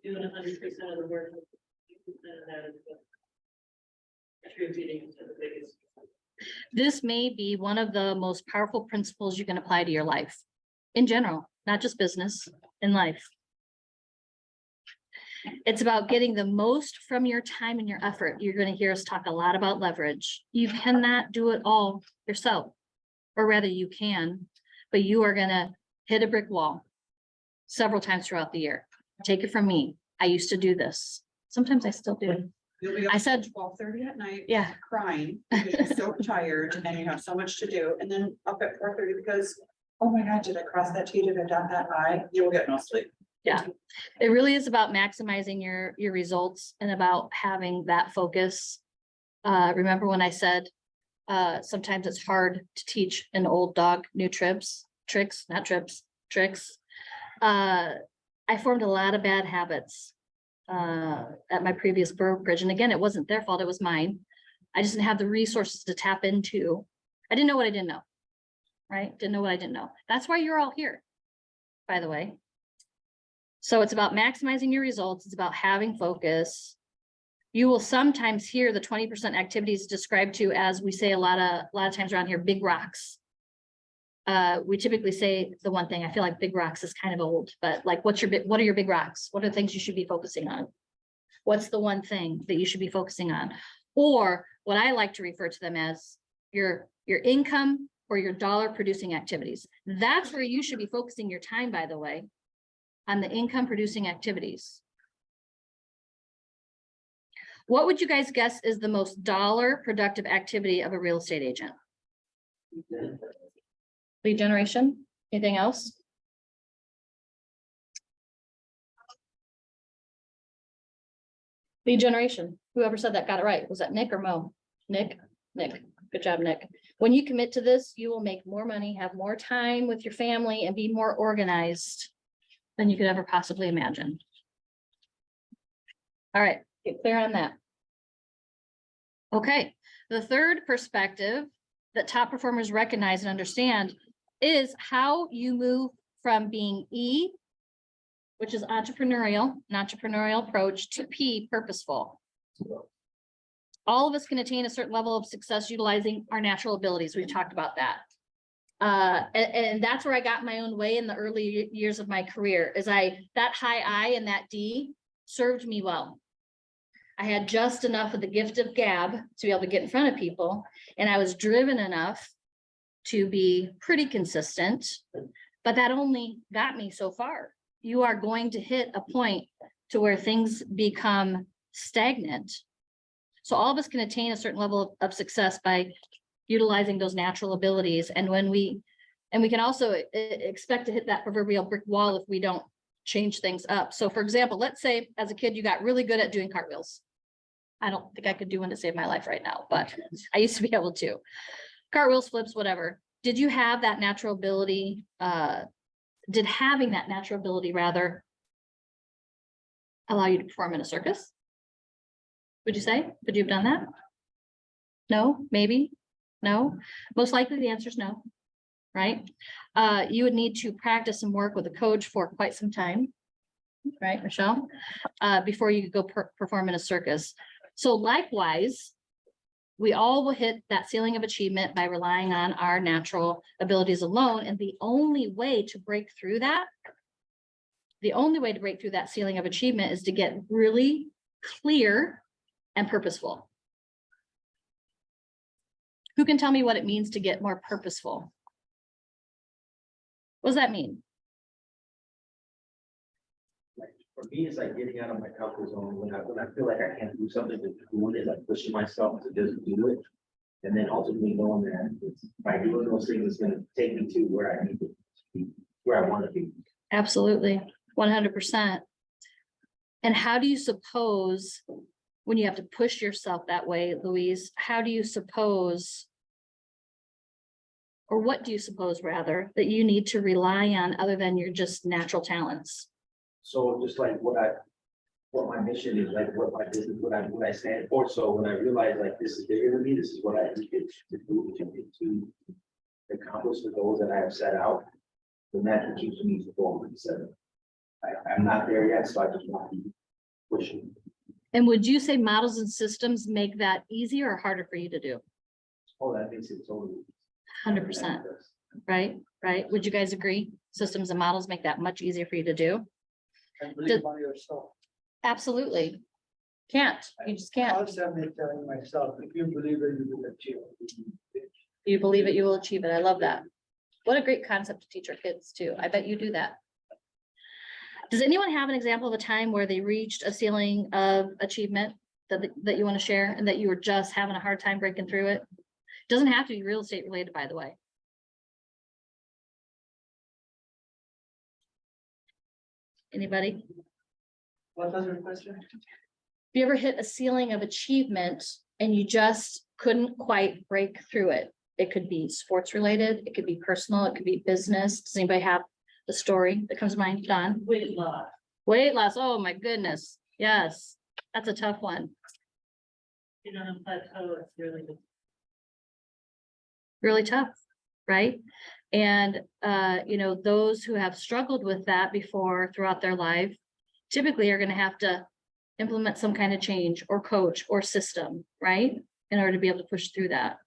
you're doing 100% of the work. 80% of that is what contributing to the biggest. This may be one of the most powerful principles you can apply to your life in general, not just business, in life. It's about getting the most from your time and your effort. You're going to hear us talk a lot about leverage. You cannot do it all yourself, or rather you can, but you are going to hit a brick wall several times throughout the year. Take it from me. I used to do this. Sometimes I still do. You'll be I said- 12:30 at night. Yeah. Crying, because you're so tired, and then you have so much to do, and then up at 4:30 because, oh my God, did I cross that T, did I dot that I? You will get no sleep. Yeah, it really is about maximizing your results and about having that focus. Remember when I said, sometimes it's hard to teach an old dog new tricks. I formed a lot of bad habits at my previous brokerage. And again, it wasn't their fault, it was mine. I just didn't have the resources to tap into. I didn't know what I didn't know. Right? Didn't know what I didn't know. That's why you're all here, by the way. So it's about maximizing your results. It's about having focus. You will sometimes hear the 20% activities described to, as we say a lot of times around here, big rocks. We typically say the one thing. I feel like big rocks is kind of old, but like, what are your big rocks? What are the things you should be focusing on? What's the one thing that you should be focusing on? Or what I like to refer to them as your income or your dollar producing activities. That's where you should be focusing your time, by the way, on the income producing activities. What would you guys guess is the most dollar productive activity of a real estate agent? Lead generation? Anything else? Lead generation. Whoever said that got it right. Was that Nick or Mo? Nick? Nick. Good job, Nick. When you commit to this, you will make more money, have more time with your family, and be more organized than you could ever possibly imagine. All right, get clear on that. Okay, the third perspective that top performers recognize and understand is how you move from being E, which is entrepreneurial, an entrepreneurial approach, to P, purposeful. All of us can attain a certain level of success utilizing our natural abilities. We've talked about that. And that's where I got my own way in the early years of my career, is that high I and that D served me well. I had just enough of the gift of gab to be able to get in front of people, and I was driven enough to be pretty consistent, but that only got me so far. You are going to hit a point to where things become stagnant. So all of us can attain a certain level of success by utilizing those natural abilities. And we can also expect to hit that proverbial brick wall if we don't change things up. So for example, let's say as a kid, you got really good at doing cartwheels. I don't think I could do one to save my life right now, but I used to be able to. Cartwheels, flips, whatever. Did you have that natural ability? Did having that natural ability rather allow you to perform in a circus? Would you say? Could you have done that? No, maybe, no. Most likely the answer is no, right? You would need to practice and work with a coach for quite some time, right, Michelle? Before you could go perform in a circus. So likewise, we all will hit that ceiling of achievement by relying on our natural abilities alone. And the only way to break through that, ceiling of achievement is to get really clear and purposeful. Who can tell me what it means to get more purposeful? What does that mean? For me, it's like getting out of my comfort zone when I feel like I can't do something, to do it, like pushing myself to just do it. And then ultimately knowing that by doing those things, it's gonna take me to where I need to be, where I wanna be. Absolutely, 100%. And how do you suppose, when you have to push yourself that way, Louise, how do you suppose, or what do you suppose rather, that you need to rely on other than your just natural talents? So just like what my mission is, like what my business, what I stand for. So when I realize like this is bigger than me, this is what I need to do to accomplish the goals that I have set out, then that keeps me going. So I'm not there yet, so I just want to be pushing. And would you say models and systems make that easier or harder for you to do? Oh, that makes it totally. 100%, right? Right? Would you guys agree? Systems and models make that much easier for you to do? And believe on yourself. Absolutely. Can't, you just can't. Constantly telling myself, if you believe it, you will achieve it. You believe it, you will achieve it. I love that. What a great concept to teach our kids too. I bet you do that. Does anyone have an example of a time where they reached a ceiling of achievement that you want to share and that you were just having a hard time breaking through it? Doesn't have to be real estate related, by the way. Anybody? What was your question? Have you ever hit a ceiling of achievement and you just couldn't quite break through it? It could be sports related, it could be personal, it could be business. Does anybody have the story that comes to mind? Don? Weight loss. Weight loss, oh my goodness, yes, that's a tough one. You know, on a plateau, it's really. Really tough, right? And you know, those who have struggled with that before throughout their life typically are gonna have to implement some kind of change or coach or system, right? In order to be able to push through that.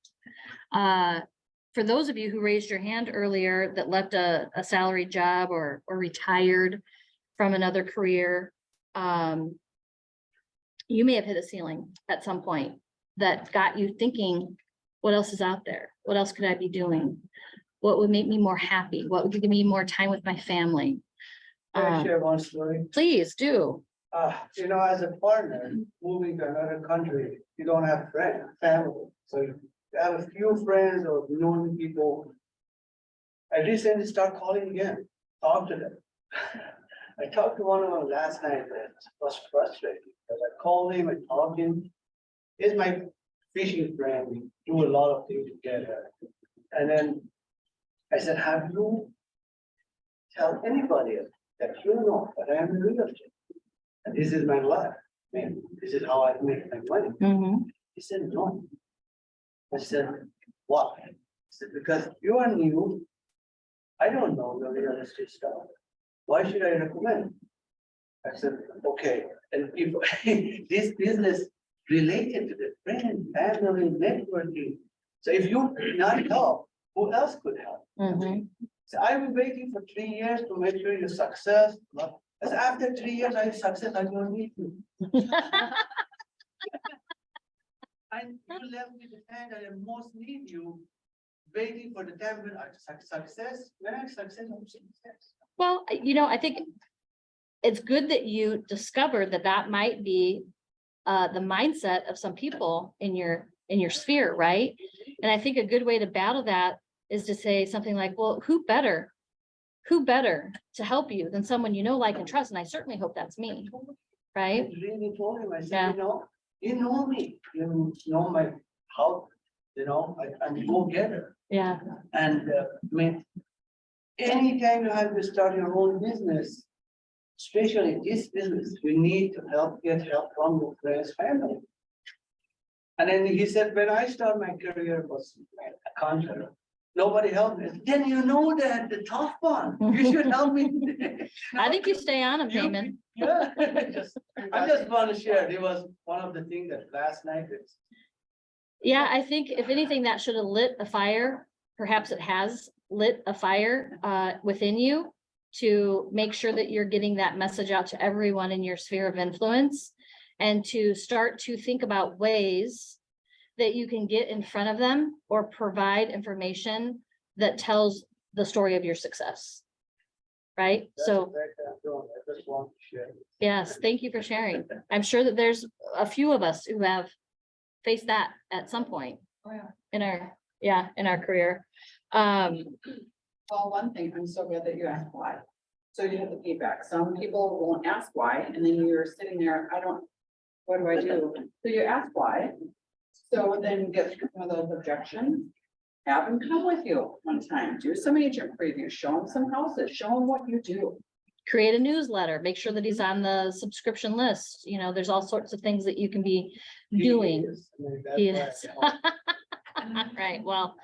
For those of you who raised your hand earlier that left a salaried job or retired from another career, you may have hit a ceiling at some point that got you thinking, what else is out there? What else could I be doing? What would make me more happy? What would give me more time with my family? Can I share one story? Please do. You know, as a partner, moving to another country, you don't have friends, family, so you have a few friends or known people. I recently start calling again, talk to them. I talked to one of them last night, that was frustrating, because I called him and talked to him. He's my fishing friend, we do a lot of things together. And then I said, have you tell anybody that you know that I am in real estate? And this is my life, I mean, this is how I make my money. Mhm. He said, no. I said, why? He said, because you are new. I don't know the real estate stuff. Why should I recommend? I said, okay, and if this business related to the friend, family, networking. So if you not help, who else could help? Mhm. So I've been waiting for 3 years to make sure your success. Because after 3 years, I success, I don't need you. And you left me the time that I most need you, waiting for the time when I success, when I success, I'm success. Well, you know, I think it's good that you discovered that that might be the mindset of some people in your sphere, right? And I think a good way to battle that is to say something like, well, who better to help you than someone you know, like, and trust? And I certainly hope that's me, right? I really told him, I said, Yeah. you know me, you know my how, I'm a go-getter. Yeah, And I mean, anytime you have to start your own business, especially this business, you need to get help from your friends, family. And then he said, when I started my career was a contractor, nobody helped me. Then you know that the tough one, you should help me. I think you stay on them, Damon. Yeah, I just want to share, it was one of the things that last night is. Yeah, I think if anything, that should have lit a fire. Perhaps it has lit a fire within you to make sure that you're getting that message out to everyone in your sphere of influence and to start to think about ways that you can get in front of them or provide information that tells the story of your success. Right? That's So exactly what I'm doing. I just want to share. yes, thank you for sharing. I'm sure that there's a few of us who have faced that at some point Oh, yeah. in our career. Well, one thing, I'm so glad that you asked why. So you have the feedback. Some people won't ask why, and then you're sitting there, what do I do? So you ask why. So then you get some of those objections. Have them come with you one time, do some agent previews, show them some houses, show them what you do. Create a newsletter, make sure that he's on the subscription list. You know, there's all sorts of things that you can be doing. Yes. Right, well,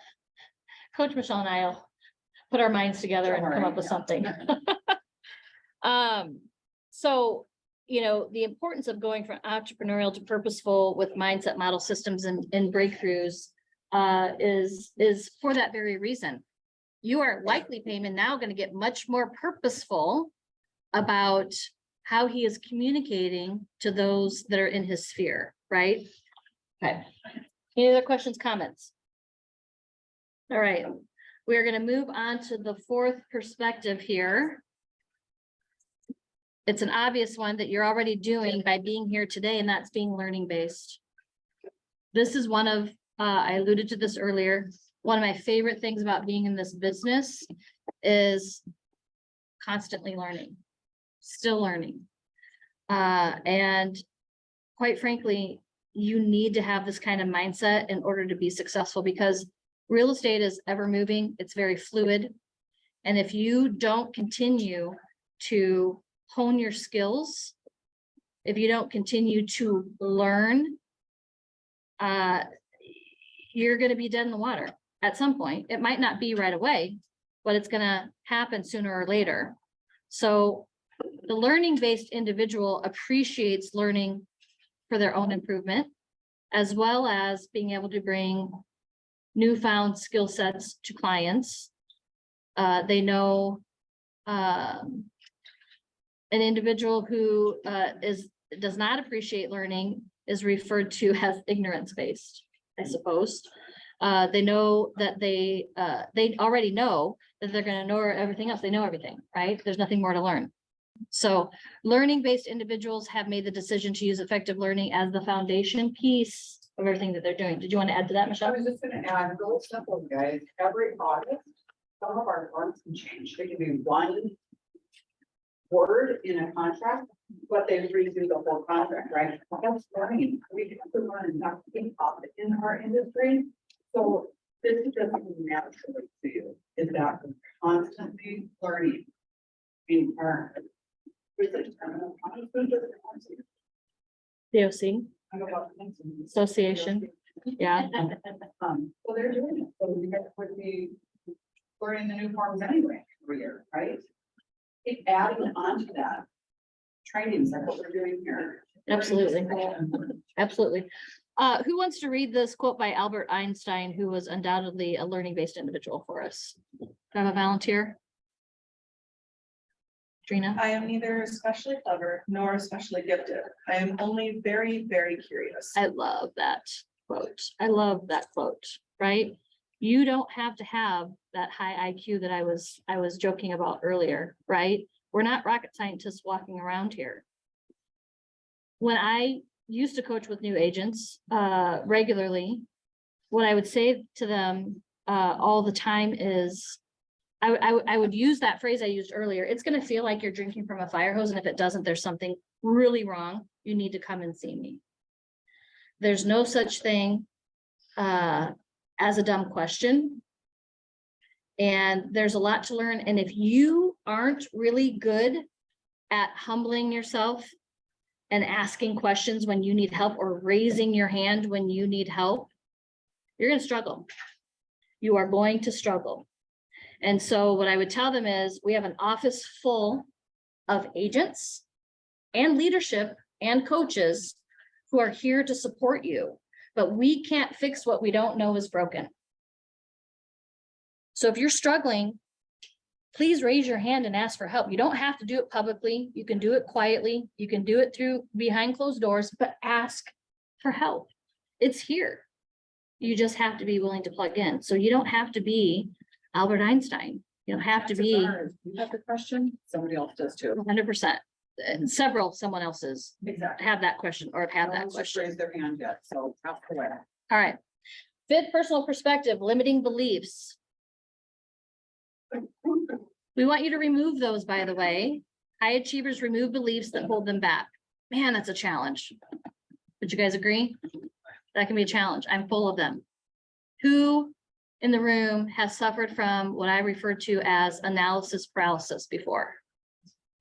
Coach Michelle and I'll put our minds together and come up with something. So, you know, the importance of going from entrepreneurial to purposeful with mindset model systems and breakthroughs is for that very reason. You are likely, Payman, now going to get much more purposeful about how he is communicating to those that are in his sphere, right? Okay. Any other questions, comments? All right, we're going to move on to the fourth perspective here. It's an obvious one that you're already doing by being here today, and that's being learning based. This is one of, I alluded to this earlier, one of my favorite things about being in this business is constantly learning, still learning. And quite frankly, you need to have this kind of mindset in order to be successful, because real estate is ever moving. It's very fluid. And if you don't continue to hone your skills, if you don't continue to learn, you're going to be dead in the water at some point. It might not be right away, but it's going to happen sooner or later. So the learning-based individual appreciates learning for their own improvement, as well as being able to bring newfound skill sets to clients. They know an individual who does not appreciate learning is referred to as ignorance-based, I suppose. They know that they already know that they're going to know everything else. They know everything, right? There's nothing more to learn. So learning-based individuals have made the decision to use effective learning as the foundation piece of everything that they're doing. Did you want to add to that, I Michelle? was just gonna add, real simple, guys, every August, some of our forms can change. They can be one word in a contract, but they redo the whole contract, right? That's learning. We have to learn not to be up in our industry. So this is just naturally to you, is that constantly learning in our. DOC, association, yeah. So they're doing it, so you guys would be learning the new forms anyway every year, right? Keep adding on to that. Trainings like what we're doing here. Absolutely. Absolutely. Who wants to read this quote by Albert Einstein, who was undoubtedly a learning-based individual for us? Do I have a volunteer? Trina? I am neither especially clever nor especially gifted. I am only very, very curious. I love that quote. I love that quote, right? You don't have to have that high IQ that I was joking about earlier, right? We're not rocket scientists walking around here. When I used to coach with new agents regularly, what I would say to them all the time is, I would use that phrase I used earlier. It's going to feel like you're drinking from a fire hose, and if it doesn't, there's something really wrong. You need to come and see me. There's no such thing as a dumb question. And there's a lot to learn. And if you aren't really good at humbling yourself and asking questions when you need help, or raising your hand when you need help, you're going to struggle. You are going to struggle. And so what I would tell them is, we have an office full of agents and leadership and coaches who are here to support you, but we can't fix what we don't know is broken. So if you're struggling, please raise your hand and ask for help. You don't have to do it publicly. You can do it quietly. You can do it through behind closed doors, but ask for help. It's here. You just have to be willing to plug in. So you don't have to be Albert Einstein. You don't have to be You have the question, somebody else does too. 100%. Someone else's Exactly. have that question or have had No that one's just question. raised their hand yet, so ask away. All right. Fifth, personal perspective, limiting beliefs. We want you to remove those, by the way. High achievers remove beliefs that hold them back. Man, that's a challenge. Would you guys agree? That can be a challenge. I'm full of them. Who in the room has suffered from what I refer to as analysis paralysis before?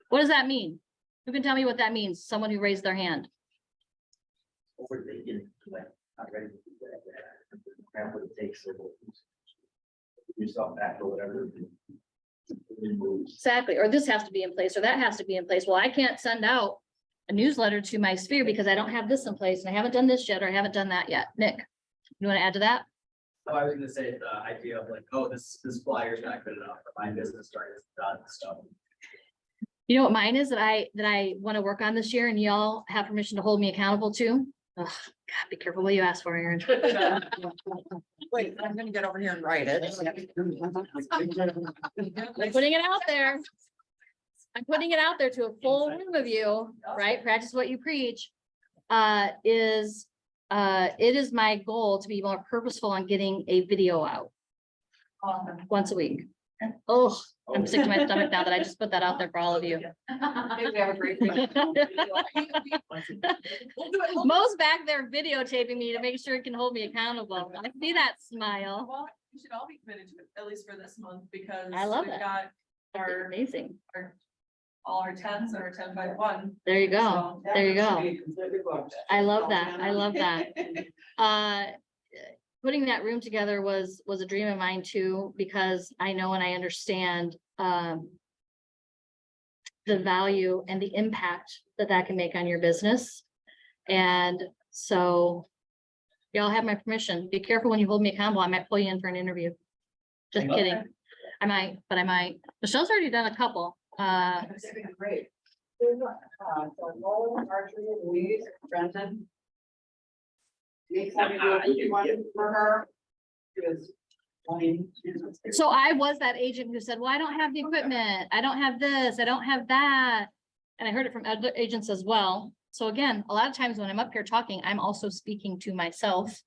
What does that mean? Who can tell me what that means? Someone who raised their hand. Overthinking, like, not ready to do that. Grab what it takes. So yourself back or whatever. Exactly, or this has to be in place, or that has to be in place. Well, I can't send out a newsletter to my sphere because I don't have this in place, and I haven't done this yet, or I haven't done that yet. Nick, you want to add to that? Oh, I was gonna say the idea of like, oh, this flyer's not good enough for my business card is done, so. You know what mine is that I want to work on this year, and y'all have permission to hold me accountable to? Oh, God, be careful what you ask for, Aaron. Wait, I'm gonna get over here and write it. I'm putting it out there. I'm putting it out there to a full room of you, right? Practice what you preach. It is my goal to be more purposeful on getting a video out once a week. Oh, I'm sick to my stomach now that I just put that out there for all of you. We have a great week. Mo's back there videotaping me to make sure it can hold me accountable. I see that smile. Well, you should all be committed to it, at least for this month, because I love we've it. got Are amazing. all our tens and our 10-by-1. There you go. So- There you go. I love that. I love that. Putting that room together was a dream of mine too, because I know and I understand the value and the impact that that can make on your business. And so y'all have my permission. Be careful when you hold me accountable. I might pull you in for an interview. Just kidding. I might, but I might. Michelle's already done a couple. Great. So Noel, Archery, Louise, Brendan. Next time you do it, you want it for her. Because, I mean, So I was that agent who said, well, I don't have the equipment. I don't have this. I don't have that. And I heard it from other agents as well. So again, a lot of times when I'm up here talking, I'm also speaking to myself.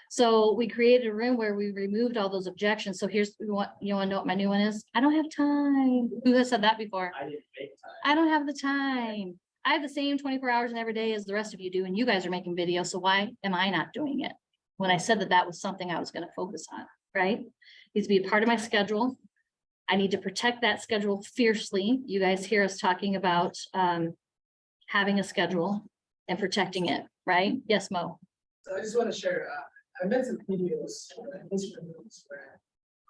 So we created a room where we removed all those objections. So here's what, you want to know what my new one is? I don't have time. Who has said that before? I didn't make time. I don't have the time. I have the same 24 hours in every day as the rest of you do, and you guys are making videos, so why am I not doing it? When I said that that was something I was gonna focus on, right? Needs to be a part of my schedule. I need to protect that schedule fiercely. You guys hear us talking about having a schedule and protecting it, right? Yes, Mo? So I just want to share, I made some videos, where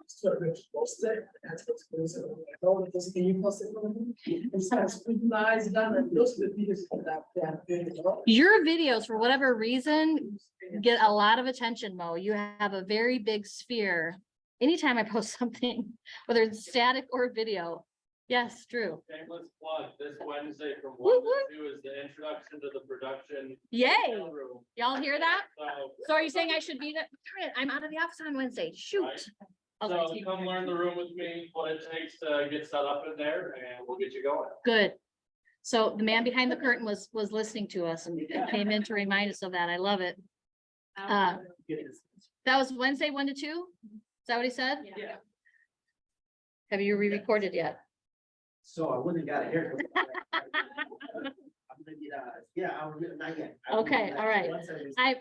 sort of posted, that's what's going on. Oh, this, can you post it for me? It's kind of scrutinized, done, and those are the videos that Your videos, for whatever reason, get a lot of attention, Mo. You have a very big sphere. Anytime I post something, whether it's static or video. Yes, Drew. Shameless plug, this Wednesday from Woo, 1 to 2 is the introduction to the production. Yay. hotel room. Y'all hear that? So, So are you saying I should be there? Darn it, I'm out of the office on Wednesday. Shoot. so Okay, come learn the room with me, what it takes to get set up in there, and we'll get you going. good. So the man behind the curtain was listening to us and came in to remind us of that. I love it. That was Wednesday, 1 to 2? Is that what he said? Yeah. Have you re-recorded yet? So I wouldn't have got a haircut. I'm gonna get, not yet. Okay, all right.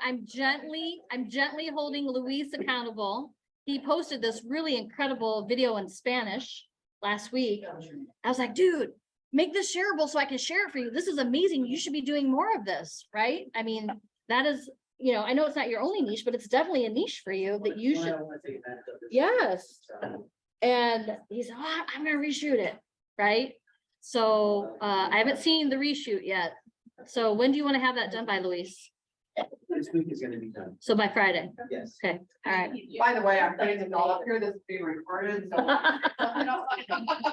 I'm gently holding Luis accountable. He posted this really incredible video in Spanish last week. I was like, dude, make this shareable so I can share it for you. This is amazing. You should be doing more of this, right? I mean, that is, you know, I know it's not your only niche, but it's definitely a niche for you that you should. Yes. And he's, oh, I'm gonna reshoot it, right? So I haven't seen the reshoot yet. So when do you want to have that done by, Luis? This week is gonna be done, So by Friday? yes. Okay, all right. By the way, I'm putting it all up here, this is being recorded, so.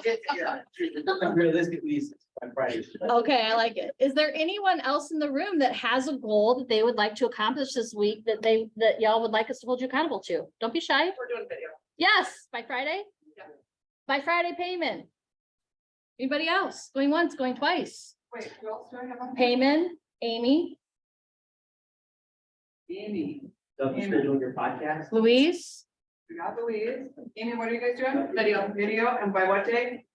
It's here. Realistically, it's by Friday. Okay, I like it. Is there anyone else in the room that has a goal that they would like to accomplish this week that y'all would like us to hold you accountable to? Don't be shy. We're doing video. Yes, by Friday? Yeah. By Friday payment. Anybody else? Going once, going twice? Wait, who else do I have on? Payment, Amy, Amy. Double schedule your podcast. Louise? We got Louise. Amy, what are you guys doing? Video, and by what day?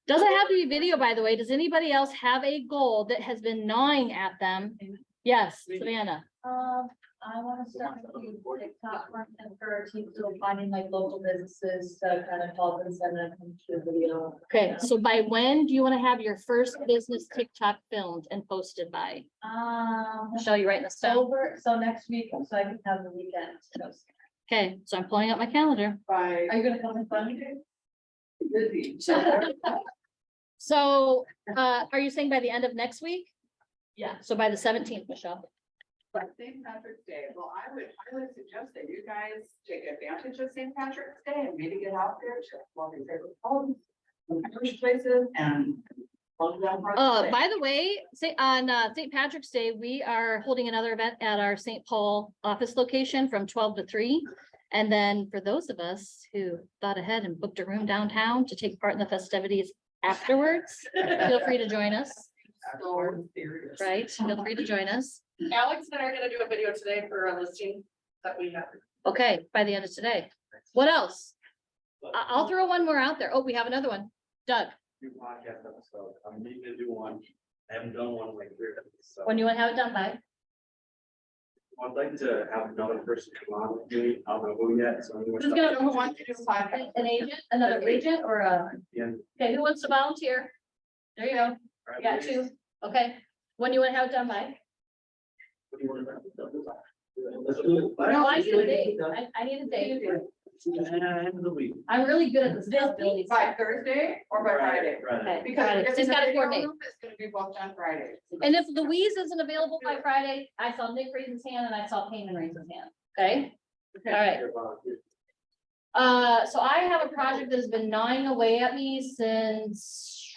Doesn't have to be video, by the way. Does anybody else have a goal that has been gnawing at them? Yes, Savannah. I want to start doing TikTok and for our team, so finding like local businesses to kind of help and send them to the video. Okay, so by when do you want to have your first business TikTok filmed and posted by? Michelle, you writing this down? So next week, so I can have the weekend. Okay, so I'm pulling up my calendar. By. Are you gonna come and fun me? Busy. So, are you saying by the end of next week? Yeah. So by the 17th, Michelle? But St. Patrick's Day, well, I would suggest that you guys take advantage of St. Patrick's Day and maybe get out there to one of your favorite homes, Irish places and. By the way, on St. Patrick's Day, we are holding another event at our St. Paul office location from 12 to 3. And then for those of us who thought ahead and booked a room downtown to take part in the festivities afterwards, feel free to join us. Right, feel free to join us. Alex and I are gonna do a video today for a listing that we have. Okay, by the end of today. What else? I'll throw one more out there. Oh, we have another one. Doug, New podcast episode. I'm needing to do one. I haven't done one in like 3 days. So when you want to have it done by? I'd like to have another person come on with me. I don't know who yet, so. Who's gonna, who wants to do a podcast? An agent, another agent or a, Yeah. okay, who wants to volunteer? There you go. You got two. Okay, when you want to have it done by? Let's do it. No, I need a date. I need a date. End of the week. I'm really good at this. Visibility. By Thursday or by Friday? Okay, Because Friday. if Just gotta the video coordinate. room is gonna be booked on Friday. And if Louise isn't available by Friday, I saw Nick raise his hand and I saw Payman raise his hand. Okay? All right. So I have a project that has been gnawing away at me since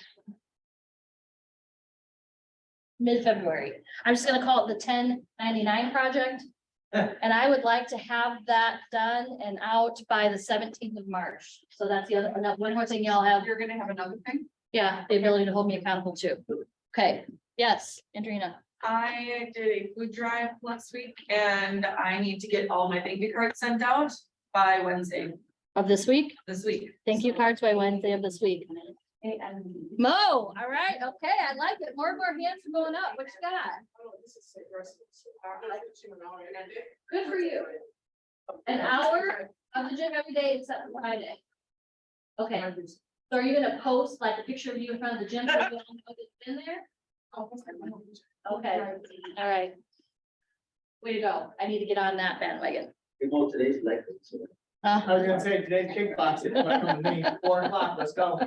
mid-February. I'm just gonna call it the 1099 project. And I would like to have that done and out by the 17th of March. So that's the other, one more thing y'all have. You're gonna have another thing? Yeah, the ability to hold me accountable too. Okay, yes, Andrina. I did a food drive last week and I need to get all my thank you cards sent out by Wednesday Of this week? this week. Thank you cards by Wednesday of this week. Mo, all right, okay, I like it. More and more hands are going up. What you got? Oh, this is sick wrestling, so I like to an hour and I did. Good for you. An hour of the gym every day except Friday. Okay, so are you gonna post like a picture of you in front of the gym? So we all know it's in there? Okay, all right. Way to go. I need to get on that bandwagon. Well, today's like. Uh, I was gonna say, today's kickboxing, 4 o'clock, let's go.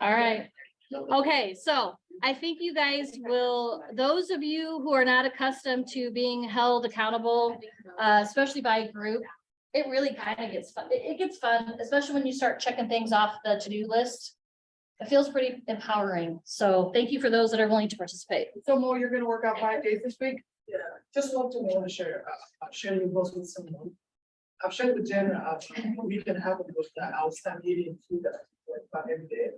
All right. Okay, so I think you guys will, those of you who are not accustomed to being held accountable, especially by a group, it really kind of gets fun. It gets fun, especially when you start checking things off the to-do list. It feels pretty empowering. So thank you for those that are willing to participate. So Mo, you're gonna work out 5 days this week? Yeah, just want to share, share your post with someone. I've shared with Jen, we can have it with the outside eating food that every day.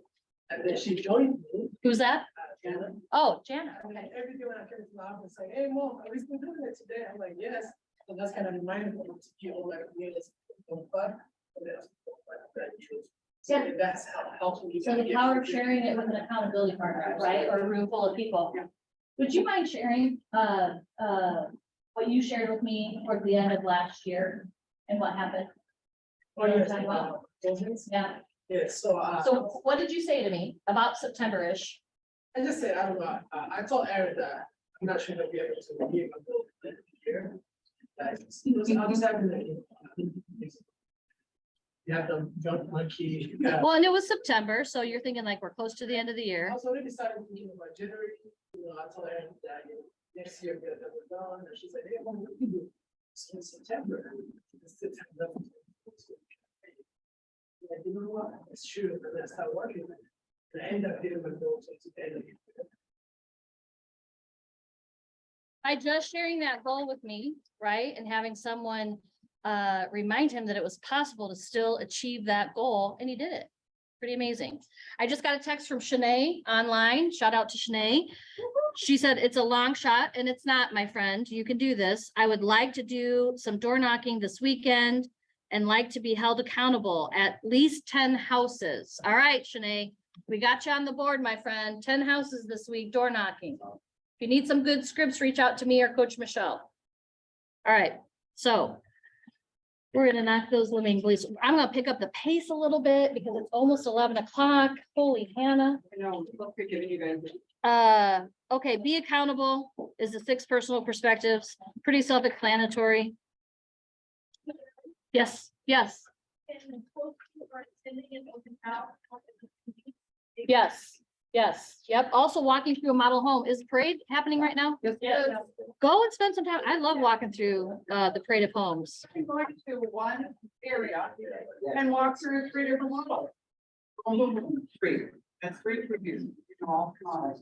And then she joined me, Who's that? Jana. Oh, Jana. And Okay. every day when I came to the office, like, hey, Mom, are we still doing it today? I'm like, yes. And that's kind of reminded me to keep all that meals on fun. So that's how helpful you. So can the get power to of do sharing it it. with an accountability partner, right? Or a room full of people. Would you mind sharing, what you shared with me towards the end of last year and what happened? Oh, yes. Talking about- Yeah. Yeah, so, So what did you say to me about September-ish? I just said, I don't know, I told Aaron that I'm not sure that we able to meet my goal here. I'll just have to. You have the jump monkey. Well, and it was September, so you're thinking like we're close to the end of the I year. was already started thinking about January, I told Aaron that next year we're gonna have it done, and she's like, hey, what do we do? So in September. It's September. Like, you know what, it's true, and then I start working, and I end up getting my goals to the end of the year. By just sharing that goal with me, right? And having someone remind him that it was possible to still achieve that goal, and he did it. Pretty amazing. I just got a text from Shanae online. Shout out to Shanae. She said it's a long shot and it's not, my friend. You can do this. I would like to do some door knocking this weekend and like to be held accountable at least 10 houses. All right, Shanae, we got you on the board, my friend. 10 houses this week, door knocking. If you need some good scripts, reach out to me or Coach Michelle. All right, so we're gonna knock those living loose. I'm gonna pick up the pace a little bit because it's almost 11 o'clock. Holy Hannah. I know, look, we're giving you guys. Okay, be accountable is the 6 personal perspectives, pretty self-explanatory. Yes, yes, yes, yes, yep. Also walking through a model home. Is parade happening right now? Yeah. Go and spend some time. I love walking through the parade of homes. Going to one area and walk through 3 different models. Free, that's free for you. You can all come on.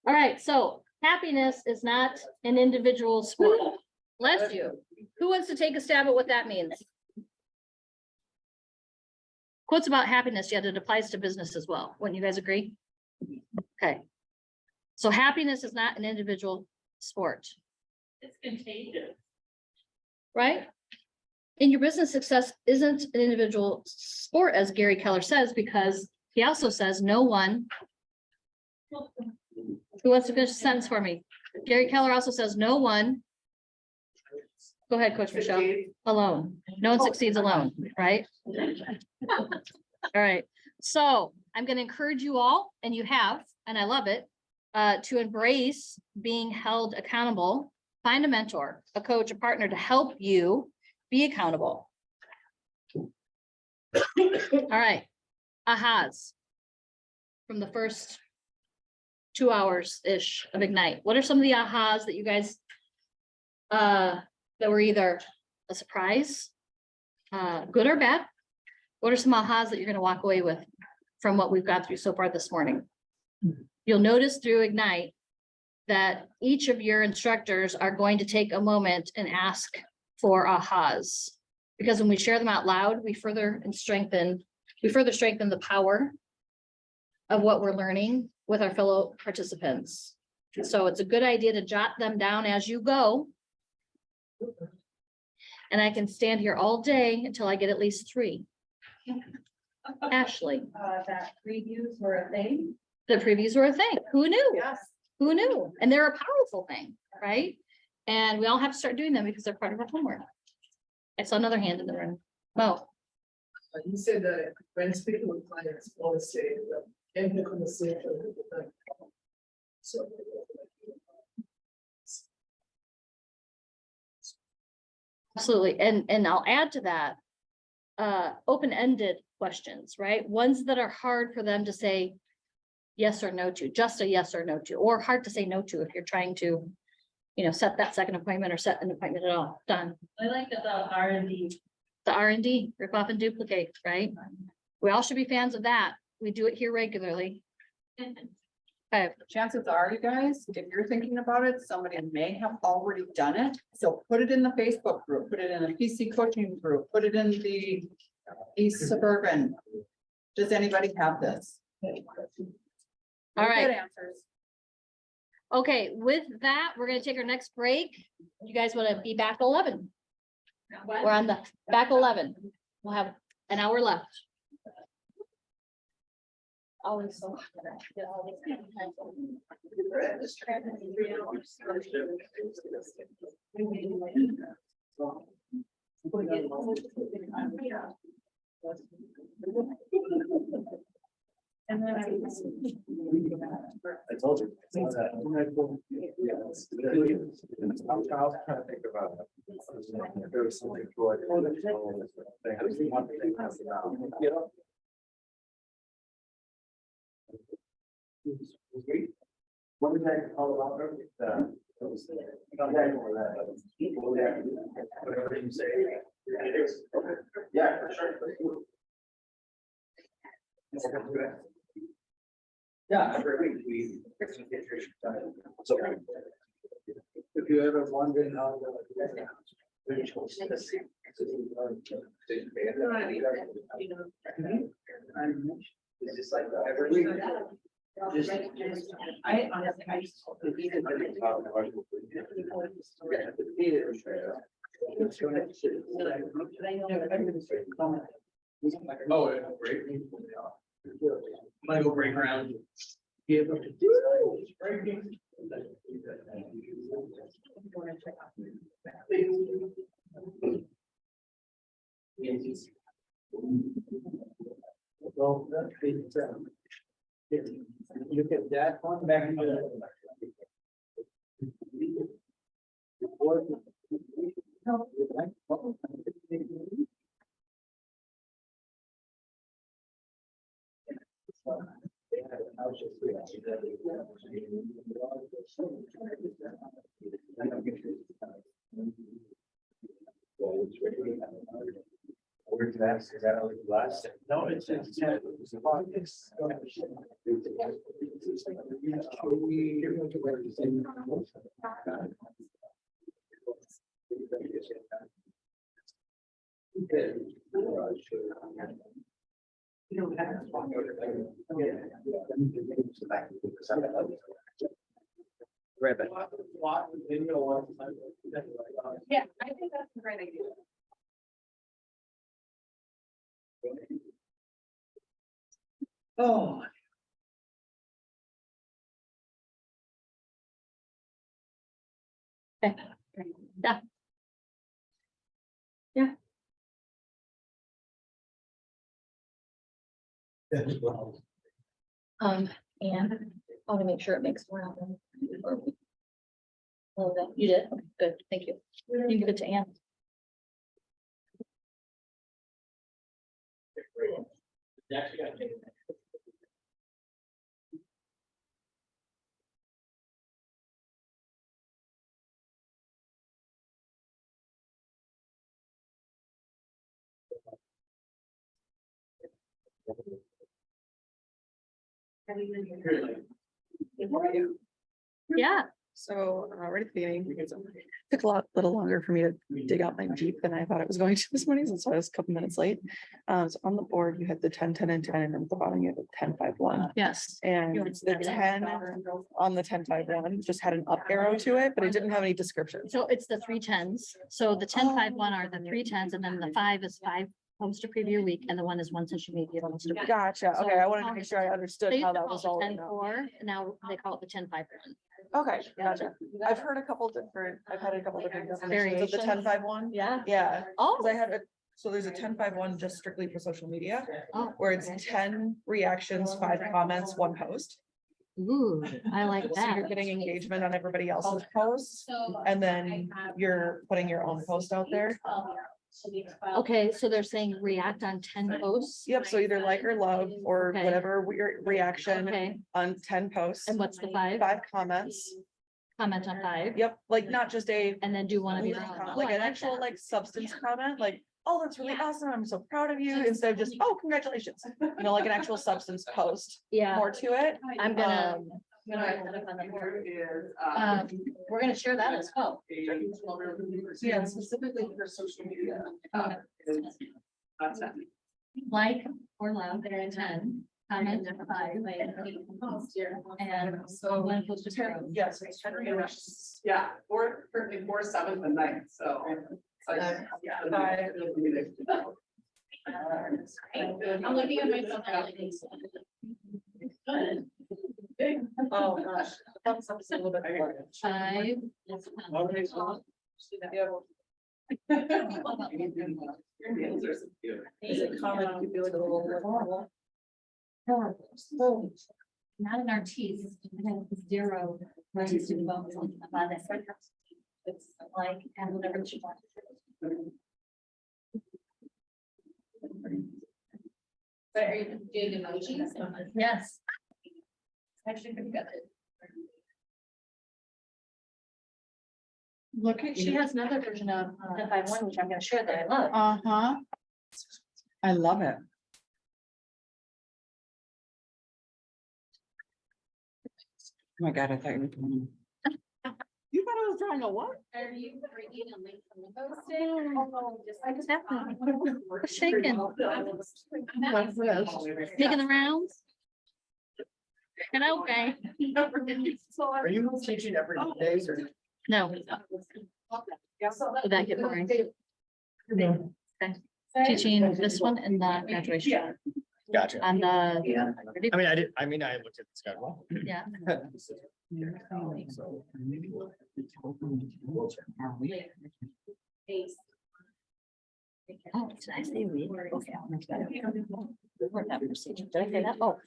All right, so happiness is not an individual sport. Bless you. Who wants to take a stab at what that means? Quotes about happiness, yet it applies to business as well. Wouldn't you guys agree? Okay. So happiness is not an individual sport, It's contagious. right? And your business success isn't an individual sport, as Gary Keller says, because he also says no one. Who wants to finish the sentence for me? Gary Keller also says no one. Go ahead, Coach Michelle. Alone. No one succeeds alone, right? All right. So I'm going to encourage you all, and you have, and I love it, to embrace being held accountable. Find a mentor, a coach, a partner to help you be accountable. All right. Ahas. From the first 2 hours-ish of Ignite. What are some of the ahas that you guys that were either a surprise, good or bad? What are some ahas that you're going to walk away with from what we've got through so far this morning? You'll notice through Ignite that each of your instructors are going to take a moment and ask for ahas. Because when we share them out loud, we further strengthen the power of what we're learning with our fellow participants. So it's a good idea to jot them down as you go. And I can stand here all day until I get at least 3. Ashley. That previews were a thing. The previews were a thing. Who knew? Yes. Who knew? And they're a powerful thing, right? And we all have to start doing them because they're part of our homework. I saw another hand in the room. Oh, You said that when speaking with clients, always say that end the conversation with the client. So. absolutely. And I'll add to that, open-ended questions, right? Ones that are hard for them to say yes or no to, just a yes or no to, or hard to say no to if you're trying to, set that second appointment or set an appointment at all. Done. I like the R&D. The R&D, rip off and duplicate, right? We all should be fans of that. We do it here regularly. Okay, Chances are, you guys, if you're thinking about it, somebody may have already done it. So put it in the Facebook group, put it in the PC coaching group, put it in the East Suburban. Does anybody have this? all right. Good answers. Okay, with that, we're gonna take our next break. You guys want to be back 11? We're on the back 11. We'll have an hour left. Always so. And then I told you. I was trying to think about. There was something. What was that all about? Whatever you say. Yeah, for sure. Yeah, every week we. So. If you ever wondering how It's just like every week. I honestly, I just. Oh, great. Might go break around. Well, that's it. Look at that one back in the. Where's that? Is that only the last? No, it's. Ribbon. Yeah, I think that's a great idea. Oh. Yeah. Yeah. And I want to make sure it makes more. Oh, that you did. Okay, good. Thank you. You can give it to Ann. Yeah. So, right at the beginning, took a little longer for me to dig out my Jeep than I thought it was going to this morning, since I was a couple minutes late. So on the board, you had the 10, 10, and 10, and then at the bottom, you had the 10, 5, 1. Yes. And You want to the see that? 10 on the 10, 5, 1 just had an up arrow to it, but it didn't have any description. So it's the 3 10s. So the 10, 5, 1 are the 3 10s, and then the 5 is 5 post a preview week, and the 1 is 1 social media post a week. Gotcha. So Okay, I wanted to make sure I They understood used how to that call was it all. 10 4, now they call it the 10 5 1. Okay, gotcha. I've heard a couple different, I've had a couple different definitions of the 10, Variations. 5, 1. Yeah. Yeah, Oh, because I had a, so there's a 10, 5, 1 just strictly for social media, oh, where it's 10 reactions, 5 comments, 1 post. ooh, I like So you're that. getting engagement on everybody else's posts, and then you're putting your own post out there. Okay, so they're saying react on 10 posts. Yep, so either like or love, or Okay. whatever your reaction Okay, on 10 posts, and what's the 5? 5 comments. Comment on 5. Yep, like not just a, And then do one of your little own. comment, Oh, like I an like actual that. like substance comment, like, oh, that's really awesome, I'm so proud of you, instead of just, oh, congratulations. You know, like an actual substance post, Yeah, more to it. I'm gonna. Um, I'm gonna write that up on the board. Here is, We're gonna share that as well. Yeah, specifically for social media. Is content. Like or love, they're in 10, comment on 5, and so one post to zero. Yes, it's 10 reactions. Yeah, 4, currently 4, 7, and 9, so. Yeah. I'm looking at myself. Oh, gosh. That's a little bit. 5 is Okay. Is it common? You feel like a little more normal? not an artiste, it's 0. Runs to the bones on the bottom. It's like, and whatever she wants. But are you doing emojis? Yes. Actually, pretty good. Look at, she has another version of 10 5 1, which I'm gonna share that I love. Uh-huh. I love it. Oh my God, I thought you were doing. You thought I was drawing a what? Are you bringing a link from the posting? I just have to. Shaking. Making the rounds. And okay, Are you teaching every day or? no. Would that get boring? Teaching this one and the graduation Gotcha. on the, I mean, I looked at the schedule. yeah. Oh, did I say read? Okay, I'll make that. Report that procedure. Did I say that? Oh,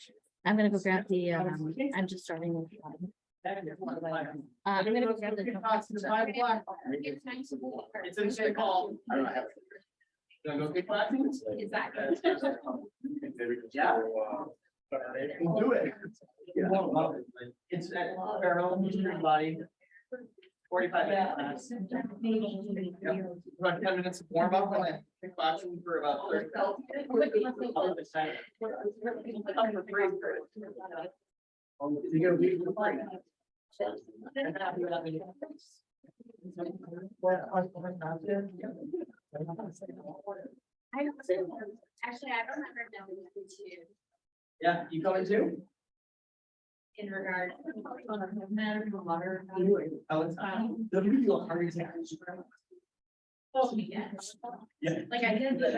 I'm gonna go grab the, I'm just starting. with, I'm gonna go grab the. It's in the call. I don't have. Exactly. Yeah. We'll do it. It's at Farrell, everybody. 45 minutes. About 10 minutes of warm up and then kickboxing for about 30. You gotta leave the party. Actually, I remember knowing you too, Yeah, you coming too? in regard. Oh, it's the video hurry. Yeah. Like I did the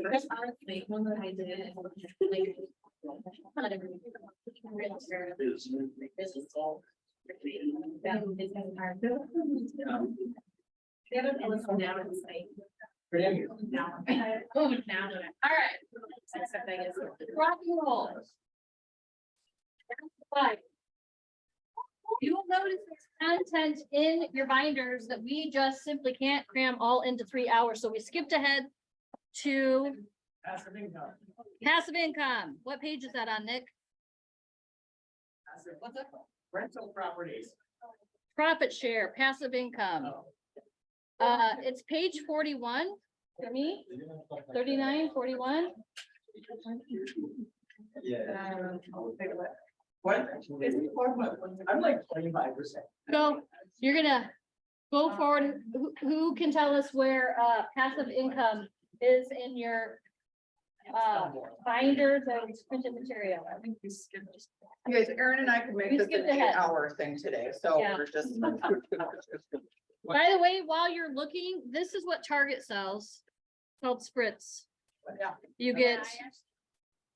first honestly, one that I did, like. The other thing was now it's like. Now. Oh, now. All right. Except I guess. Rock and roll. Five. You will notice there's content in your binders that we just simply can't cram all into 3 hours, so we skipped ahead to Passive income. passive income. What page is that on, Nick? What's that called? Rental properties. Profit share, passive income. It's page 41 for me, 39, 41. Yeah. What? I'm like 25%. So you're gonna go forward. Who can tell us where passive income is in your binders and printed material? I think we skipped. You guys, Erin and I could We make this skipped an ahead. 8-hour thing today, so Yeah. we're just. By the way, while you're looking, this is what Target sells, called Spritz. Yeah. You get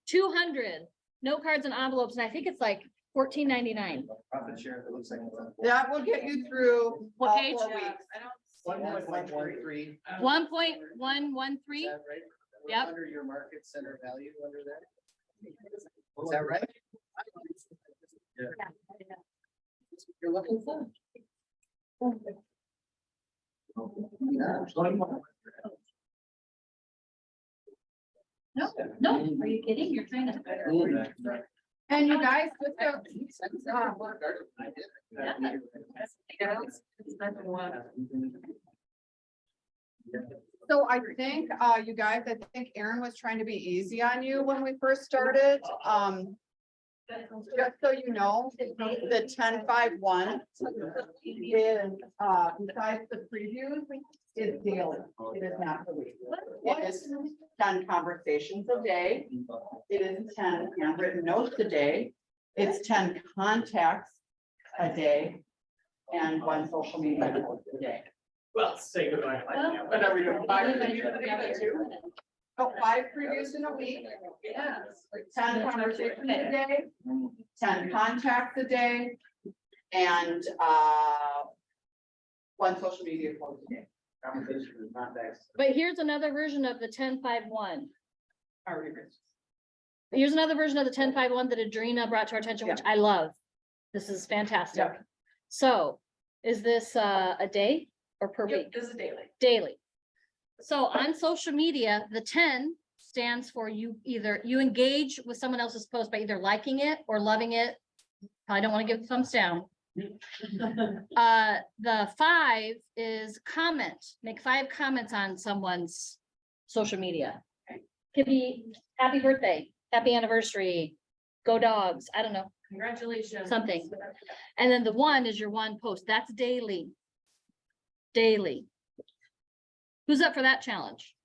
200 note cards and envelopes, and I think it's like $14.99. Profit share, it looks like. That will get you through What all page? 4 weeks. 1.113. 1.113. Is that right? Yep. Under your market center value under there? Is that right? You're looking for. No, no, are you kidding? You're trying to. And you guys, just so I think, you guys, I think Erin was trying to be easy on you when we first started. Just so you know, the 10.5.1 is, besides the previews, is daily. It is not the week. It is 10 conversations a day. It is 10 handwritten notes a day. It's 10 contacts a day. And 1 social media post a day. Well, say goodbye. But are we doing 5 previews in a week too? Oh, 5 previews in a week. Yes. 10 conversations a day, 10 contacts a day, and 1 social media post a day. Conversation is not that. But here's another version of the 10.5.1. Already written. Here's another version of the 10.5.1 that Adrena brought to our attention, which I love. This is fantastic. Yeah. So is this a day or per week? This is daily. Daily. So on social media, the 10 stands for you engage with someone else's post by either liking it or loving it. I don't want to give the thumbs down. The 5 is comment, make 5 comments on someone's social media. Could be happy birthday, happy anniversary, go dogs, I don't know, Congratulations. something. And then the 1 is your 1 post, that's daily. Daily. Who's up for that challenge?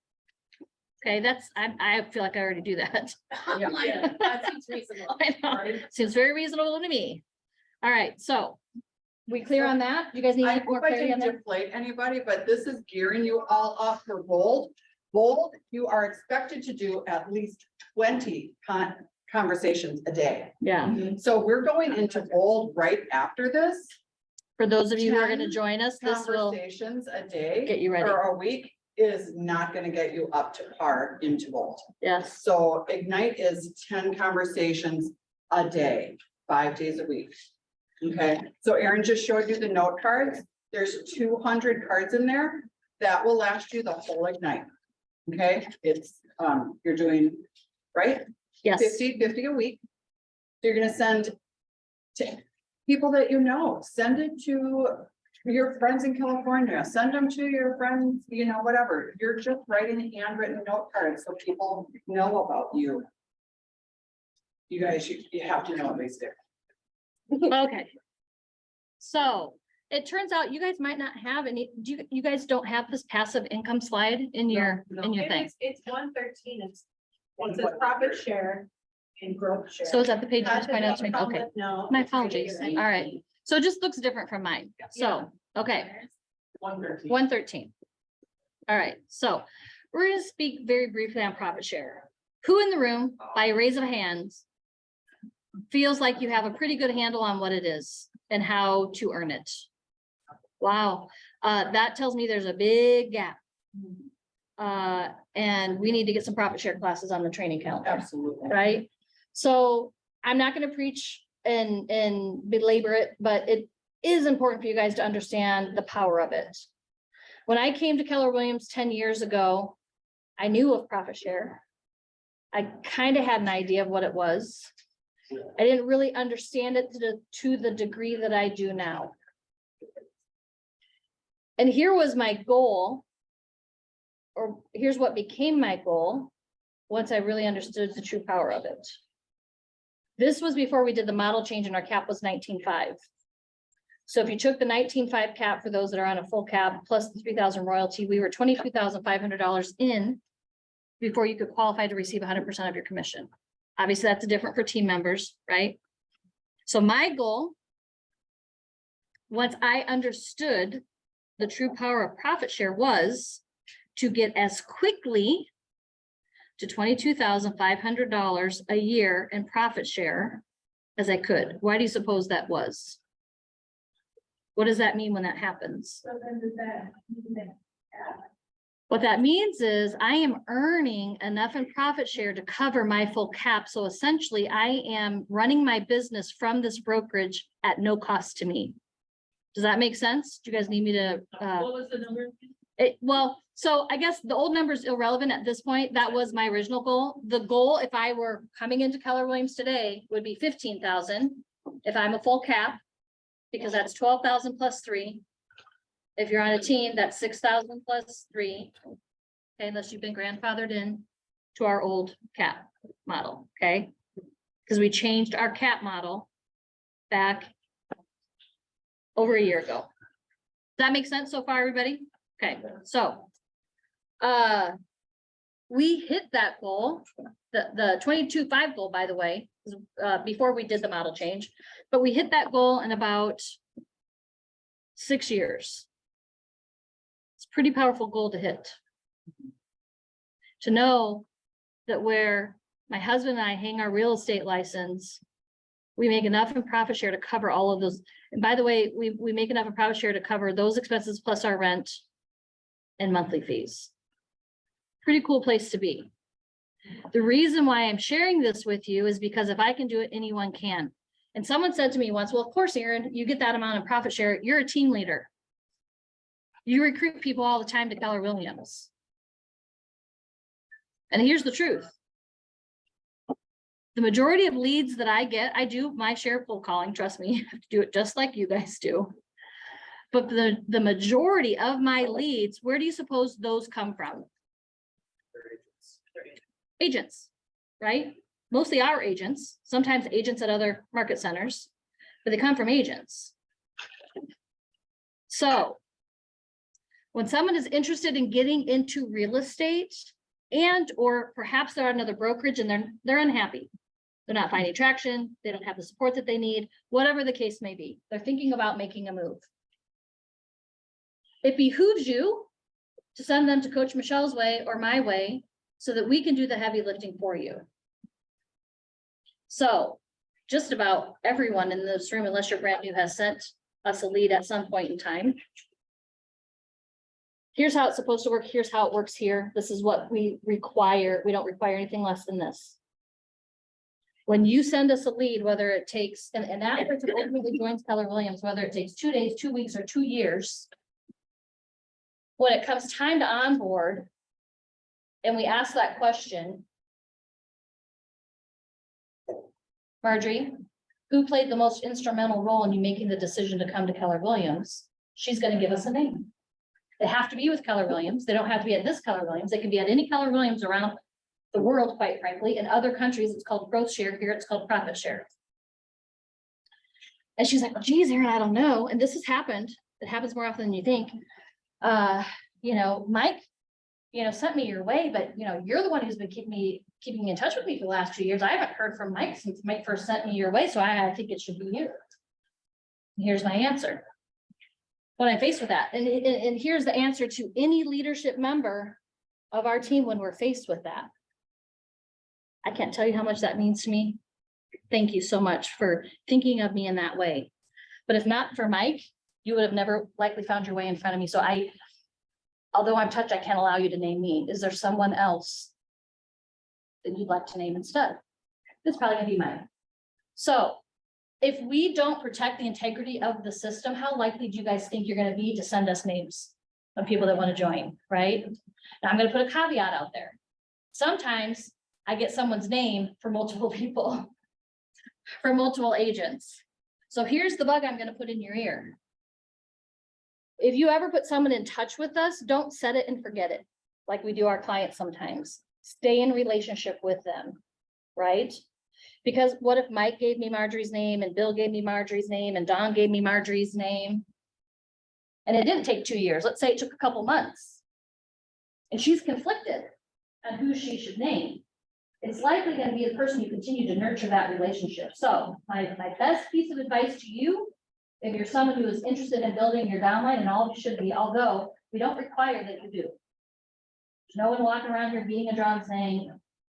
Okay, I feel like I already do that. Yeah, that seems reasonable. I know. Seems very reasonable to me. All right, so we clear on that? You guys need I any more hope I clarity on didn't that? deflate anybody, but this is gearing you all up for bold. Bold, you are expected to do at least 20 conversations a day. Yeah, So we're going into bold right after this. for those of you who are gonna 10 join us, this will Conversations a day. get you ready. Or a week is not gonna get you up to par into bold. Yes, So Ignite is 10 conversations a day, 5 days a week. Okay, so Erin just showed you the note cards. There's 200 cards in there. That will last you the whole Ignite. Okay, it's, you're doing, right? yes. 50 a week. So you're gonna send to people that you know, send it to your friends in California, send them to your friends, you know, whatever. You're just writing handwritten note cards so people know about you. You guys, you have to know at least there. Okay. So it turns out you guys might not have any, you guys don't have this passive income slide in your thing. It's 113, it's a profit share and growth share. So is that the page you just pointed out to me? Okay, No. my apologies. All right. So it just looks different from mine. So, okay, 113. 113. All right, so we're gonna speak very briefly on profit share. Who in the room, by a raise of hands, feels like you have a pretty good handle on what it is and how to earn it? Wow, that tells me there's a big gap. And we need to get some profit share classes on the training calendar. Absolutely. Right? So I'm not gonna preach and belabor it, but it is important for you guys to understand the power of it. When I came to Keller Williams 10 years ago, I knew of profit share. I kind of had an idea of what it was. I didn't really understand it to the degree that I do now. And here was my goal, or here's what became my goal once I really understood the true power of it. This was before we did the model change and our cap was 19.5. So if you took the 19.5 cap for those that are on a full cap plus the 3,000 royalty, we were $22,500 in before you could qualify to receive 100% of your commission. Obviously, that's different for team members, right? So my goal, once I understood the true power of profit share, was to get as quickly to $22,500 a year in profit share as I could. Why do you suppose that was? What does that mean when that happens? What that means is I am earning enough in profit share to cover my full cap. So essentially I am running my business from this brokerage at no cost to me. Does that make sense? Do you guys need me to? What was the number? Well, so I guess the old number is irrelevant at this point. That was my original goal. The goal, if I were coming into Keller Williams today, would be 15,000. If I'm a full cap, because that's 12,000 plus 3. If you're on a team, that's 6,000 plus 3. Okay, unless you've been grandfathered in to our old cap model, okay? Because we changed our cap model back over a year ago. Does that make sense so far, everybody? Okay, so we hit that goal, the 22.5 goal, by the way, before we did the model change, but we hit that goal in about 6 years. It's a pretty powerful goal to hit. To know that where my husband and I hang our real estate license, we make enough in profit share to cover all of those. And by the way, we make enough in profit share to cover those expenses plus our rent and monthly fees. Pretty cool place to be. The reason why I'm sharing this with you is because if I can do it, anyone can. And someone said to me once, well, of course, Erin, you get that amount of profit share. You're a team leader. You recruit people all the time to Keller Williams. And here's the truth. The majority of leads that I get, I do my share of cold calling, trust me, I have to do it just like you guys do. But the majority of my leads, where do you suppose those come from? Agents, right? Mostly our agents, sometimes agents at other market centers, but they come from agents. So when someone is interested in getting into real estate, and or perhaps they're at another brokerage and they're unhappy. They're not finding traction, they don't have the support that they need, whatever the case may be. They're thinking about making a move. It behooves you to send them to Coach Michelle's way or my way so that we can do the heavy lifting for you. So just about everyone in this room, unless you're brand new, has sent us a lead at some point in time. Here's how it's supposed to work. Here's how it works here. This is what we require. We don't require anything less than this. When you send us a lead, whether it takes, and that person ultimately joins Keller Williams, whether it takes 2 days, 2 weeks, or 2 years. When it comes time to onboard, and we ask that question, Marjorie, who played the most instrumental role in you making the decision to come to Keller Williams? She's gonna give us a name. They have to be with Keller Williams. They don't have to be at this Keller Williams. They can be at any Keller Williams around the world, quite frankly. In other countries, it's called growth share. Here, it's called profit share. And she's like, well, geez, Erin, I don't know. And this has happened. It happens more often than you think. You know, Mike, you know, sent me your way, but you know, you're the one who's been keeping in touch with me for the last 2 years. I haven't heard from Mike since Mike first sent me your way, so I think it should be you. Here's my answer. When I'm faced with that, and here's the answer to any leadership member of our team when we're faced with that. I can't tell you how much that means to me. Thank you so much for thinking of me in that way. But if not for Mike, you would have never likely found your way in front of me. So although I'm touched, I can't allow you to name me. Is there someone else that you'd like to name instead? It's probably gonna be mine. So if we don't protect the integrity of the system, how likely do you guys think you're gonna be to send us names of people that want to join, right? Now I'm gonna put a caveat out there. Sometimes I get someone's name for multiple people, for multiple agents. So here's the bug I'm gonna put in your ear. If you ever put someone in touch with us, don't set it and forget it, like we do our clients sometimes. Stay in relationship with them, right? Because what if Mike gave me Marjorie's name and Bill gave me Marjorie's name and Don gave me Marjorie's name? And it didn't take 2 years. Let's say it took a couple months. And she's conflicted on who she should name. It's likely going to be the person you continue to nurture that relationship. So my best piece of advice to you, if you're someone who is interested in building your downline, and all of you should be, although we don't require that you do. There's no one walking around here being a drum saying,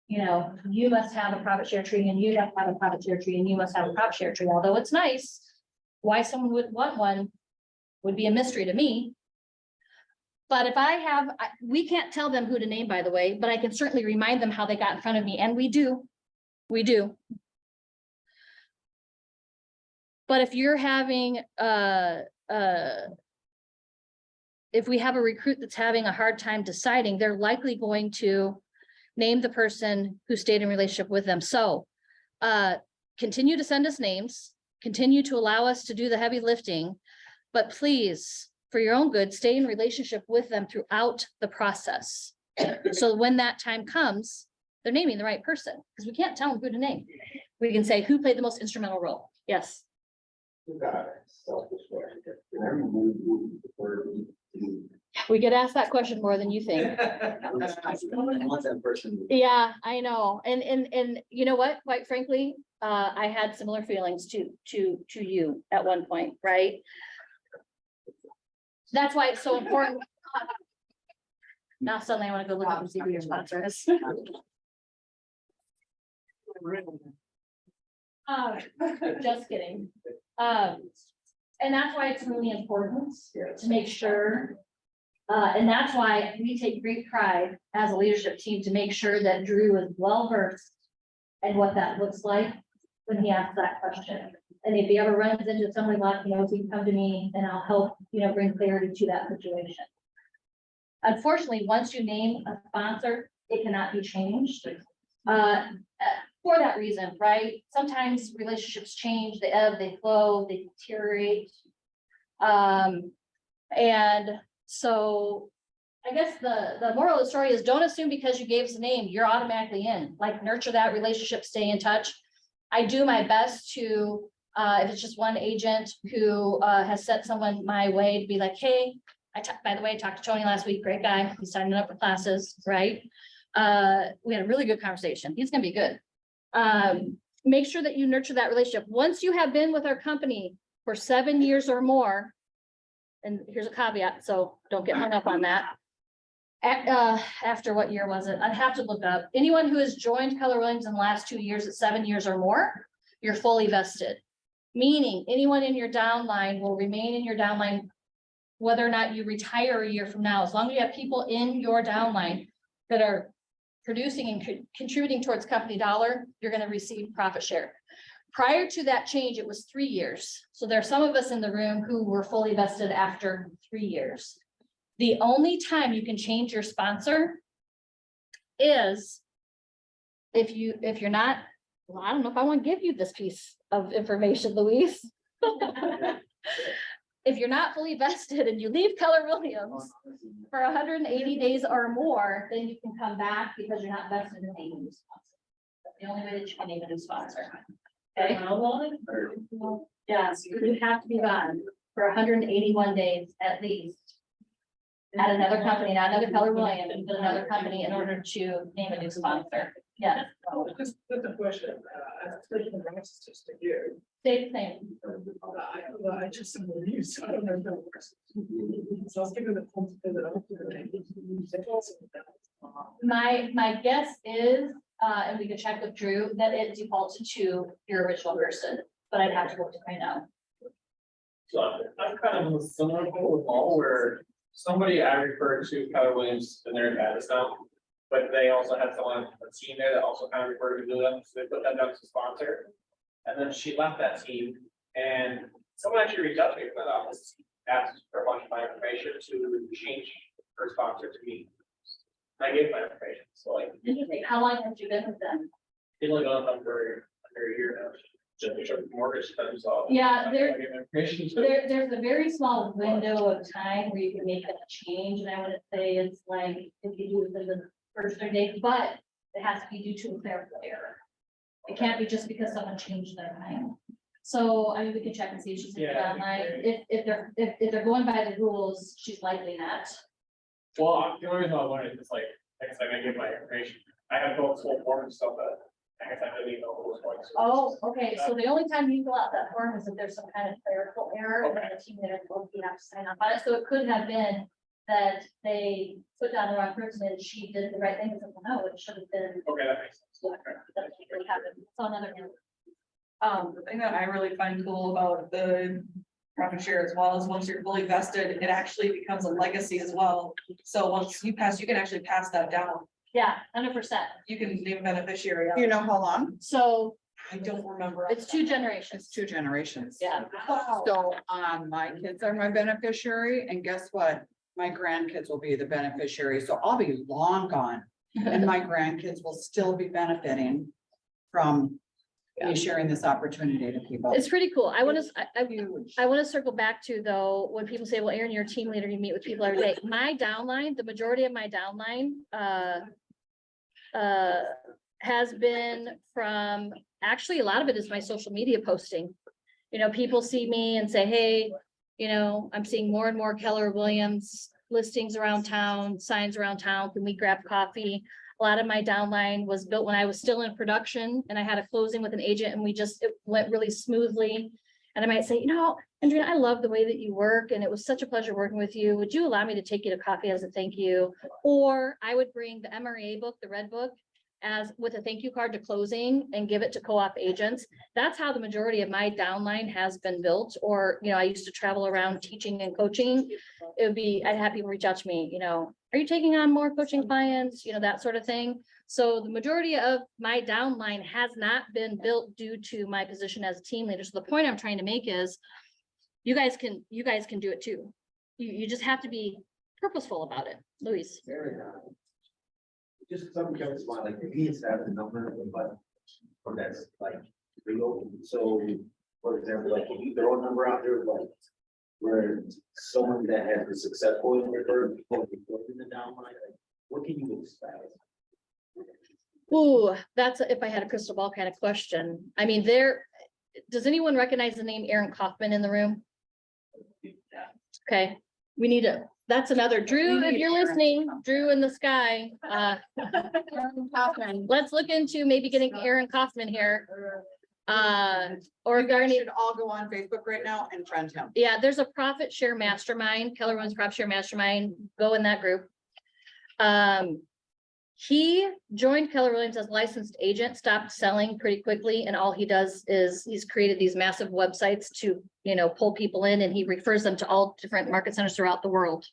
you know, you must have a profit share tree and you have to have a profit share tree and you must have a profit share tree. Although it's nice, why someone would want one would be a mystery to me. But if we can't tell them who to name, by the way, but I can certainly remind them how they got in front of me, and we do. But if you're having, if we have a recruit that's having a hard time deciding, they're likely going to name the person who stayed in relationship with them. So continue to send us names, continue to allow us to do the heavy lifting, but please, for your own good, stay in relationship with them throughout the process. So when that time comes, they're naming the right person, because we can't tell them who to name. We can say who played the most instrumental role. Yes. We get asked that question more than you think. Yeah, I know. And you know what, quite frankly, I had similar feelings to you at one point, right? That's why it's so important. Now suddenly I want to go look up and see who your sponsor is. Just kidding. And that's why it's really important to make sure. And that's why we take great pride as a leadership team to make sure that Drew is well versed in what that looks like when he asks that question. And if he ever runs into somebody like, you know, he can come to me and I'll help, you know, bring clarity to that situation. Unfortunately, once you name a sponsor, it cannot be changed. For that reason, right? Sometimes relationships change, they ebb, they flow, they deteriorate. And so I guess the moral of the story is don't assume because you gave us a name, you're automatically in. Like, nurture that relationship, stay in touch. I do my best to, if it's just one agent who has sent someone my way, to be like, hey, by the way, I talked to Tony last week, great guy, he's signing up for classes, right? We had a really good conversation. He's gonna be good. Make sure that you nurture that relationship. Once you have been with our company for 7 years or more, and here's a caveat, so don't get hung up on that. After what year was it? I'd have to look up. Anyone who has joined Keller Williams in the last 2 years at 7 years or more, you're fully vested. Meaning anyone in your downline will remain in your downline whether or not you retire a year from now. As long as you have people in your downline that are producing and contributing towards company dollar, you're gonna receive profit share. Prior to that change, it was 3 years. So there are some of us in the room who were fully vested after 3 years. The only time you can change your sponsor is if you're not, well, I don't know if I want to give you this piece of information, Louise. If you're not fully vested and you leave Keller Williams for 180 days or more, then you can come back because you're not vested in a new sponsor. That's the only way that you can name a new sponsor. Okay? Yes, you have to be gone for 181 days at least. At another company, not another Keller Williams, but another company in order to name a new sponsor. Yes. Just a question, especially from Rochester to here. Stay the same. I just saw the news, so I don't know if that works. So I was given the phone to fill it out. My guess is, and we could check with Drew, that it defaulted to your original person, but I'd have to look to find out. So I'm kind of in a similar boat with all where somebody I referred to Keller Williams and they're in Madison. But they also had someone, a team there that also kind of referred to them, so they put that down as a sponsor. And then she left that team and someone actually reached out to me from that office, asked for a bunch of my information to change her sponsor to me. I gave my information, so like, Interesting. How long have you been with them? it's only gone on for under a year now. Just to show mortgage terms off. Yeah, I gave my information to- There's a very small window of time where you can make that change, and I would say it's like, if you do it within the first 30 days, but it has to be due to a clerical error. It can't be just because someone changed their mind. So, I mean, we can check and see if she's online. If they're going by the rules, she's likely not. Well, the only reason I wanted is like I guess I gotta give my information. I have built full form and stuff that I guess I didn't even know what was going. Oh, okay, so the only time you fill out that form is if there's some kind of clerical error, and then the team leader will be have to sign off on it, so it could have been that they put down the wrong person and she did the right thing, and said, well, no, it should have been. Okay, that makes sense. That really happened. So another. The thing that I really find cool about the profit share as well is once you're fully vested, it actually becomes a legacy as well. So once you pass, you can actually pass that down. Yeah, 100%. You can name a beneficiary. You know how long? So I don't remember. it's 2 generations. It's 2 generations. Yeah. So, my kids are my beneficiary, and guess what? My grandkids will be the beneficiary, so I'll be long gone. And my grandkids will still be benefiting from me sharing this opportunity to people. It's pretty cool. I want to circle back to though, when people say, well, Aaron, you're a team leader, you meet with people every day. My downline, the majority of my downline, has been from, actually, a lot of it is my social media posting. You know, people see me and say, hey, you know, I'm seeing more and more Keller Williams listings around town, signs around town. Can we grab coffee? A lot of my downline was built when I was still in production and I had a closing with an agent and it went really smoothly. And I might say, you know, Andrea, I love the way that you work and it was such a pleasure working with you. Would you allow me to take you to coffee as a thank you? Or I would bring the MRA book, the red book, as with a thank you card to closing and give it to co-op agents. That's how the majority of my downline has been built. Or, you know, I used to travel around teaching and coaching. I'd have people reach out to me, you know, are you taking on more coaching clients? You know, that sort of thing. So the majority of my downline has not been built due to my position as a team leader. So the point I'm trying to make is you guys can do it too. You just have to be purposeful about it. Louise. Just some comes to mind, like, he has had a number of, but, or that's like, real, so, for example, like, if you throw a number out there, like, where someone that has been successful in referred people in the downline, like, what can you expect? Ooh, that's if I had a crystal ball kind of question. I mean, does anyone recognize the name Aaron Kaufman in the room? Okay, We need to, that's another, Drew, We if need you're Aaron to listening, come. Drew in the sky, let's look into maybe getting Aaron Kaufman here. Or You guys Garney, should all go on Facebook right now and friend him. yeah, there's a profit share mastermind, Keller Williams Profit Share Mastermind, go in that group. He joined Keller Williams as licensed agent, stopped selling pretty quickly, and all he does is he's created these massive websites to, you know, pull people in, and he refers them to all different market centers throughout the world.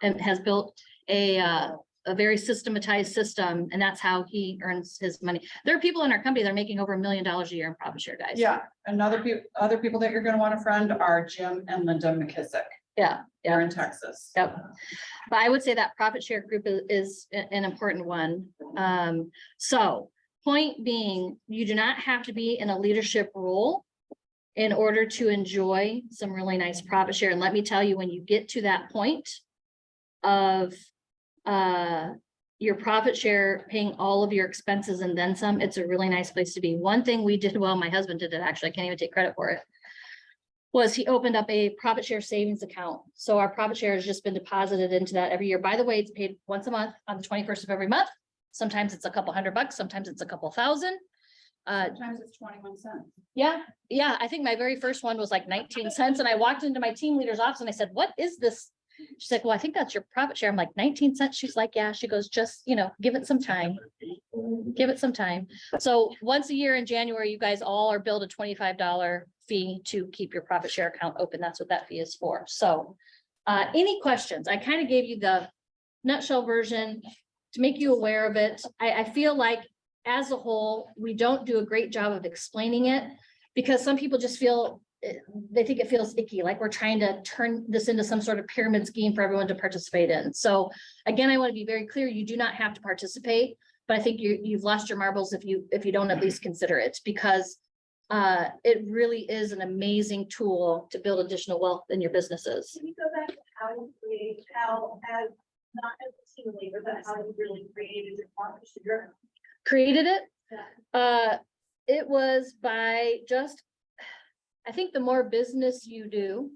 And has built a very systematized system, and that's how he earns his money. There are people in our company that are making over $1 million a year in profit share, guys. Yeah, another other people that you're gonna want to friend are Jim and Linda McKissick. Yeah, They're in Texas. yep. But I would say that profit share group is an important one. So point being, you do not have to be in a leadership role in order to enjoy some really nice profit share. And let me tell you, when you get to that point of your profit share paying all of your expenses and then some, it's a really nice place to be. One thing we did, well, my husband did it, actually, I can't even take credit for it, was he opened up a profit share savings account. So our profit share has just been deposited into that every year. By the way, it's paid once a month on the 21st of every month. Sometimes it's a couple $100, sometimes it's a couple thousand. Sometimes it's 21 cents. Yeah, I think my very first one was like 19 cents, and I walked into my team leader's office and I said, what is this? She's like, well, I think that's your profit share. I'm like, 19 cents. She's like, yeah. She goes, just, you know, give it some time. Give it some time. So once a year in January, you guys all are billed a $25 fee to keep your profit share account open. That's what that fee is for. So any questions? I kind of gave you the nutshell version to make you aware of it. I feel like as a whole, we don't do a great job of explaining it because some people just feel they think it feels icky, like we're trying to turn this into some sort of pyramid scheme for everyone to participate in. So again, I want to be very clear, you do not have to participate, but I think you've lost your marbles if you don't at least consider it, because it really is an amazing tool to build additional wealth in your businesses. Can you go back to how you create, how as, not as a team leader, but how you really created your partnership? Created it? It was by just, I think the more business you do,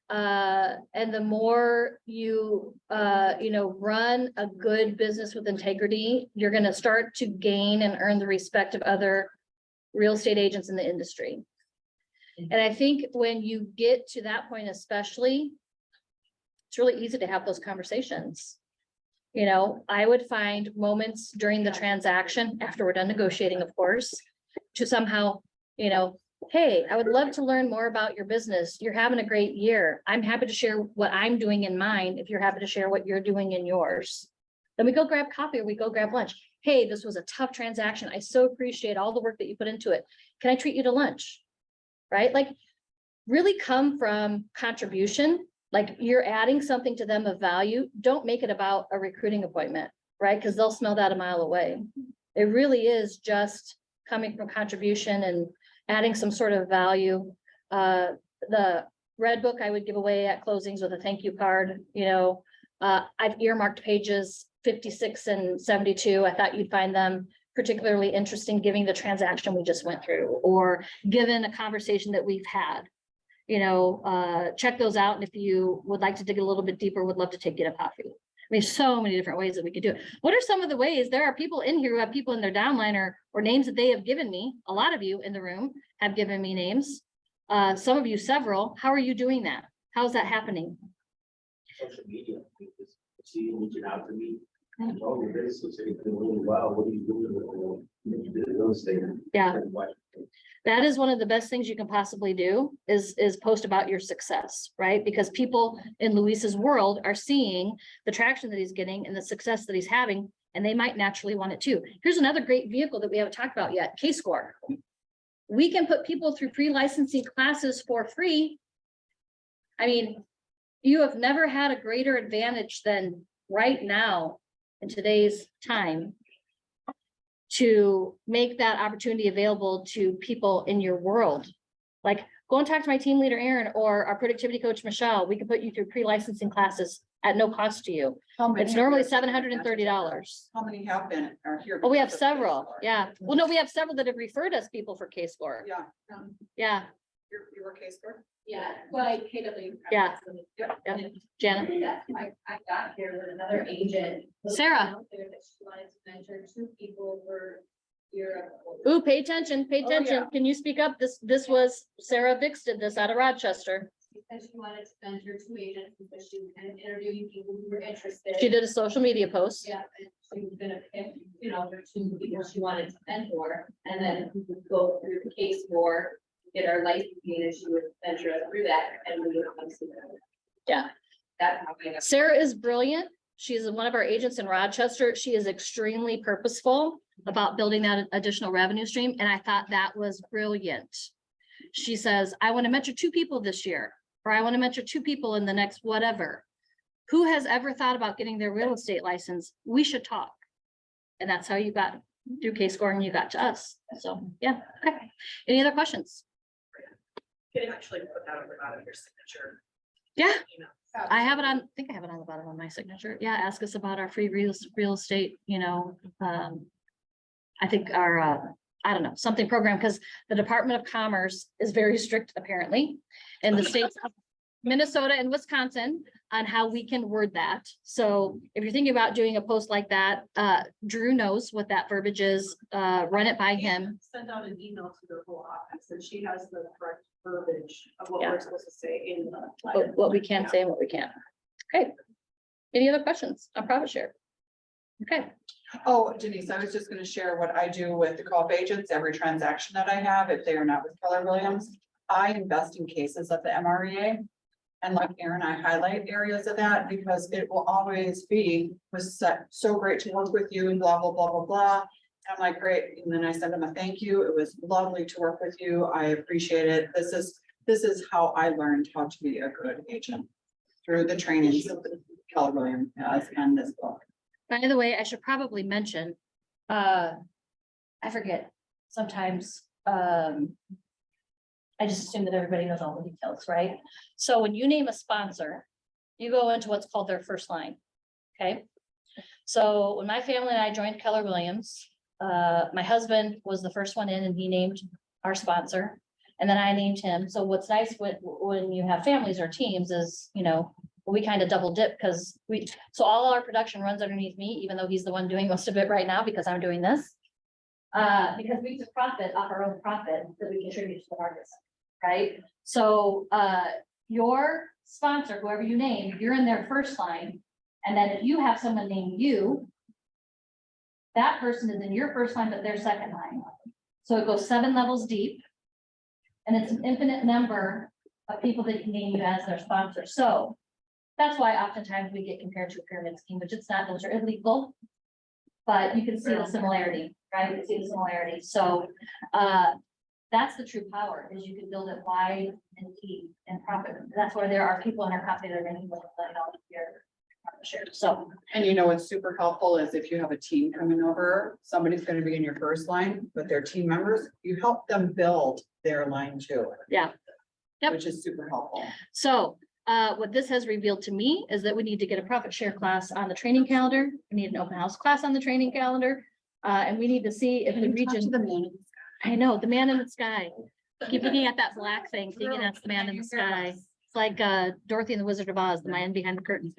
and the more you, run a good business with integrity, you're going to start to gain and earn the respect of other real estate agents in the industry. And I think when you get to that point, especially, it's really easy to have those conversations. You know, I would find moments during the transaction, after we're done negotiating, of course, to somehow, hey, I would love to learn more about your business. You're having a great year. I'm happy to share what I'm doing in mine, if you're happy to share what you're doing in yours. Then we go grab coffee or we go grab lunch. Hey, this was a tough transaction. I so appreciate all the work that you put into it. Can I treat you to lunch? Right? Like, really come from contribution. Like, you're adding something to them of value. Don't make it about a recruiting appointment, right? Because they'll smell that a mile away. It really is just coming from contribution and adding some sort of value. The red book I would give away at closings with a thank you card, I've earmarked pages 56 and 72. I thought you'd find them particularly interesting, given the transaction we just went through, or given a conversation that we've had. Check those out. And if you would like to dig a little bit deeper, would love to get a coffee. There's so many different ways that we could do it. What are some of the ways? There are people in here who have people in their downline or names that they have given me. A lot of you in the room have given me names. Some of you several. How are you doing that? How's that happening? Social media, just see you reaching out to me. Oh, your business is doing really well. What are you doing with real estate? Yeah. That is one of the best things you can possibly do is post about your success, right? Because people in Luis's world are seeing the traction that he's getting and the success that he's having, and they might naturally want it too. Here's another great vehicle that we haven't talked about yet, K-Score. We can put people through pre-licensing classes for free. I mean, you have never had a greater advantage than right now in today's time to make that opportunity available to people in your world. Like, go and talk to my team leader, Aaron, or our productivity coach, Michelle. We can put you through pre-licensing classes at no cost to you. It's normally $730. How many have been are here? Oh, we have because of several. K-Score? Yeah. Well, no, we have several that have referred us people for K-Score. Yeah. Yeah. You were K-Score? Yeah, well, KW. Yeah. Yep. Janet, That's why I got here with another agent. Sarah. Out there that she wanted to mentor 2 people for Europe. ooh, pay attention, pay Oh, attention. yeah. Can you speak up? This was Sarah Bix did this out of Rochester. She said she wanted to mentor 2 agents because she was kind of interviewing people who were interested. She did a social media post. Yeah, and she was gonna pick, you know, the 2 people she wanted to mentor, and then we would go through the case more, get our licensing, and she would mentor us through that, and we would come to them. Yeah. That's how we got. Sarah is brilliant. She's one of our agents in Rochester. She is extremely purposeful about building that additional revenue stream, and I thought that was brilliant. She says, I want to mentor 2 people this year, or I want to mentor 2 people in the next whatever. Who has ever thought about getting their real estate license? We should talk. And that's how you got through case scoring, you got to us. So, yeah, okay. Any other questions? Can you actually put that on the bottom of your signature? Yeah. You know. I have it on, I think I have it on the bottom of my signature. Yeah, ask us about our free real estate, you know, I think our, I don't know, something program, because the Department of Commerce is very strict apparently in the states of Minnesota and Wisconsin on how we can word that. So if you're thinking about doing a post like that, Drew knows what that verbiage is, run it by him. Send out an email to their whole office, and she has the correct verbiage of what Yeah. we're supposed to say in the. What we can say and what we can't. Okay. Any other questions on profit share? Okay, Oh, Denise, I was just gonna share what I do with the co-op agents, every transaction that I have, if they are not with Keller Williams. I invest in cases of the MREA. And like Aaron, I highlight areas of that because it will always be, was so great to work with you and blah, blah, blah, blah, blah. I'm like, great, and then I send them a thank you. It was lovely to work with you. I appreciate it. This is how I learned how to be a good agent. Through the trainings that Keller Williams has and this book. by the way, I should probably mention, I forget, sometimes, I just assume that everybody knows all the details, right? So when you name a sponsor, you go into what's called their first line, okay? So when my family and I joined Keller Williams, my husband was the first one in and he named our sponsor. And then I named him. So what's nice when you have families or teams is, you know, we kind of double dip because so all our production runs underneath me, even though he's the one doing most of it right now because I'm doing this. Because we just profit off our own profit that we contribute to the markets, right? So your sponsor, whoever you name, you're in their first line. And then if you have someone named you, that person is in your first line, but their second line. So it goes 7 levels deep. And it's an infinite number of people that can name you as their sponsor. So that's why oftentimes we get compared to a pyramid scheme, which it's not, those are illegal. But you can see the similarity, right? You can see the similarity. So that's the true power, is you can build it wide and deep and profit. That's why there are people in our company that are making $1 million a year. So, And you know, what's super helpful is if you have a team coming over, somebody's gonna be in your first line with their team members, you help them build their line too. yeah. Yep. Which is super helpful. So what this has revealed to me is that we need to get a profit share class on the training calendar. We need an open house class on the training calendar. And we need to see if the region. I know, the man in the sky. Keep looking at that black thing, thinking that's the man in the sky. It's like Dorothy and the Wizard of Oz, the man behind the curtain.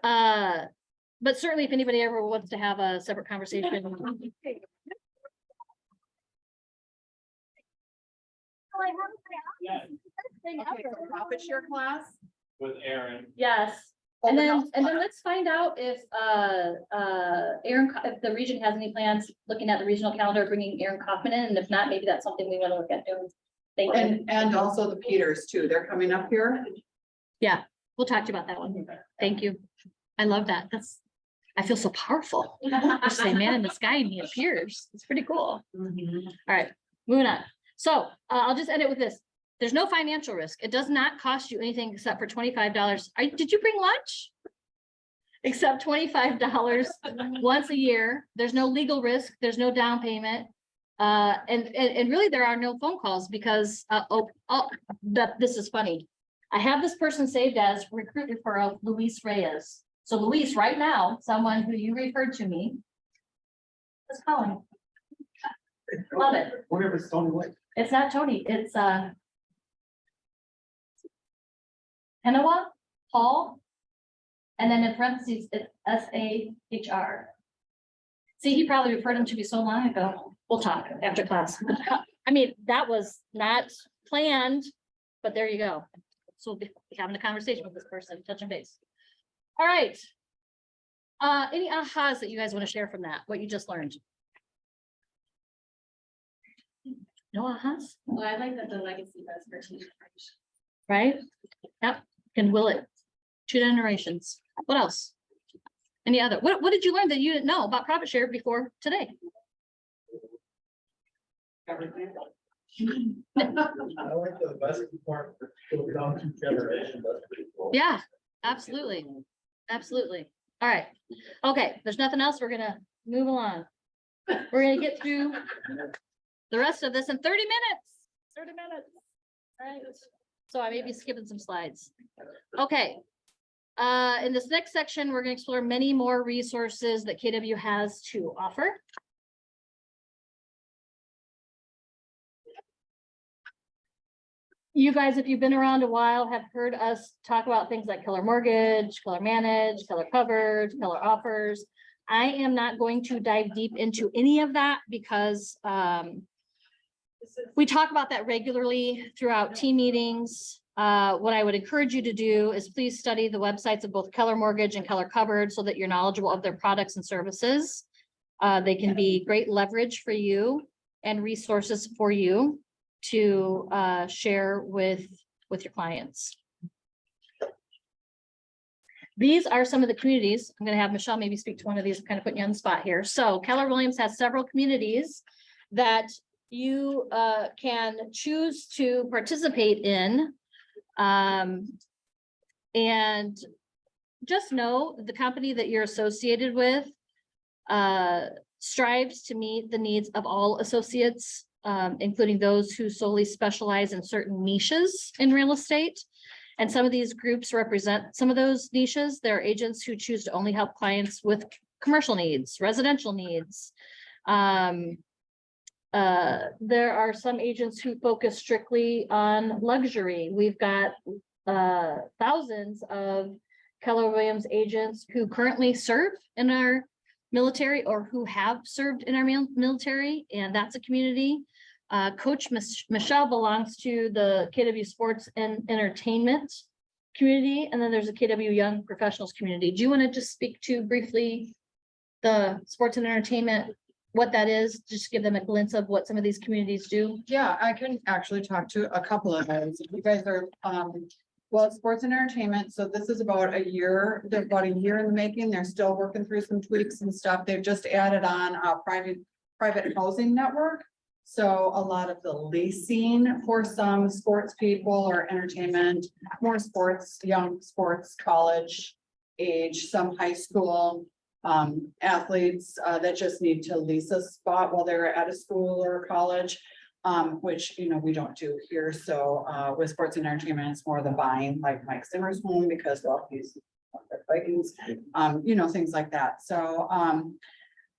But certainly if anybody ever wants to have a separate conversation. Profit share class. With Aaron. Yes, and then let's find out if Aaron, if the region has any plans, looking at the regional calendar, bringing Aaron Kaufman in, and if not, maybe that's something we want to look at doing. Thank you. And also the Peters too. They're coming up here. Yeah, we'll talk to you about that one. Thank you. I love that. I feel so powerful. I say man in the sky and he appears. It's pretty cool. All right, moving on. So I'll just end it with this. There's no financial risk. It does not cost you anything except for $25. Did you bring lunch? Except $25 once a year. There's no legal risk. There's no down payment. And really there are no phone calls because this is funny. I have this person saved as recruit referral, Luis Reyes. So Luis, right now, someone who you referred to me is calling. Love it. Whatever, it's Tony White. It's not Tony, it's Henawa, Hall. And then in parentheses, it's SAHR. See, he probably referred him to me so long ago. We'll talk after class. I mean, that was not planned, but there you go. So we'll be having a conversation with this person, touching base. All right. Any ahas that you guys want to share from that, what you just learned? No ahas, Well, I like that the legacy does for teachers. right? Yep, can will it. 2 generations. What else? Any other, what did you learn that you didn't know about profit share before today? Everything. I like the best part, go down to generation, that's pretty cool. Yeah, absolutely. Absolutely. All right. Okay, there's nothing else. We're gonna move along. We're gonna get through the rest of this in 30 minutes. 30 minutes. All right. So I may be skipping some slides. Okay. In this next section, we're gonna explore many more resources that KW has to offer. You guys, if you've been around a while, have heard us talk about things like Keller Mortgage, Keller Manage, Keller Covered, Keller Offers. I am not going to dive deep into any of that because we talk about that regularly throughout team meetings. What I would encourage you to do is please study the websites of both Keller Mortgage and Keller Covered so that you're knowledgeable of their products and services. They can be great leverage for you and resources for you to share with your clients. These are some of the communities. I'm going to have Michelle maybe speak to one of these, kind of putting you on the spot here. So Keller Williams has several communities that you can choose to participate in. And just know the company that you're associated with strives to meet the needs of all associates, including those who solely specialize in certain niches in real estate. And some of these groups represent some of those niches. There are agents who choose to only help clients with commercial needs, residential needs. There are some agents who focus strictly on luxury. We've got thousands of Keller Williams agents who currently serve in our military or who have served in our military, and that's a community. Coach Michelle belongs to the KW Sports and Entertainment community, and then there's a KW Young Professionals community. Do you want to just speak to briefly the sports and entertainment, what that is, just give them a glimpse of what some of these communities do? Yeah, I can actually talk to a couple of those. You guys are, well, it's sports and entertainment, so this is about a year, they're about a year in the making. They're still working through some tweaks and stuff. They've just added on a private housing network. So a lot of the leasing for some sports people or entertainment, more sports, young sports, college age, some high school athletes that just need to lease a spot while they're at a school or college, which, you know, we don't do here. So with sports and entertainment, it's more the buying, like Mike Zimmer's home, because, well, he's Vikings, you know, things like that. So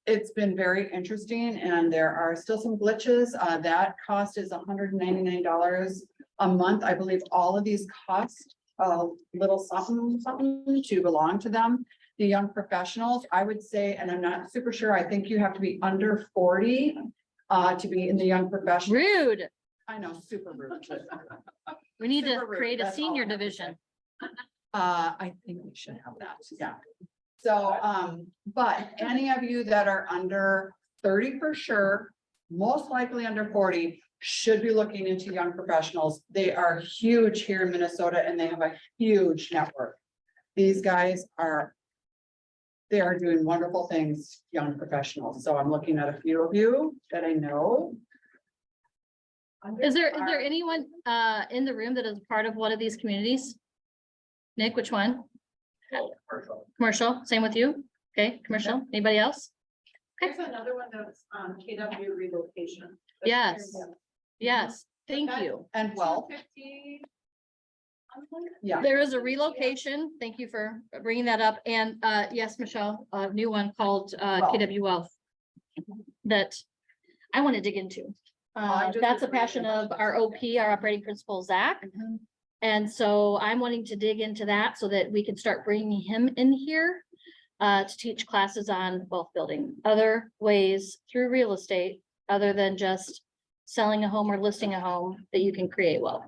it's been very interesting, and there are still some glitches. That cost is $199 a month. I believe all of these cost a little something to belong to them. The young professionals, I would say, and I'm not super sure, I think you have to be under 40 to be in the young professional. Rude. I know, super rude. We need to Super rude, create a that's all senior I have to say. division. I think we should have that, yeah. So, but any of you that are under 30 for sure, most likely under 40, should be looking into young professionals. They are huge here in Minnesota, and they have a huge network. These guys are, they are doing wonderful things, young professionals. So I'm looking at a few of you that I know. Is there anyone in the room that is part of one of these communities? Nick, which one? Commercial, same with you? Okay, commercial, anybody else? There's another one that's KW relocation. Yes, yes, thank you. And well, yeah. There is a relocation, thank you for bringing that up, and yes, Michelle, a new one called KW Wealth that I want to dig into. That's a passion of our OP, our operating principal, Zach. And so I'm wanting to dig into that so that we can start bringing him in here to teach classes on wealth building, other ways through real estate, other than just selling a home or listing a home that you can create wealth.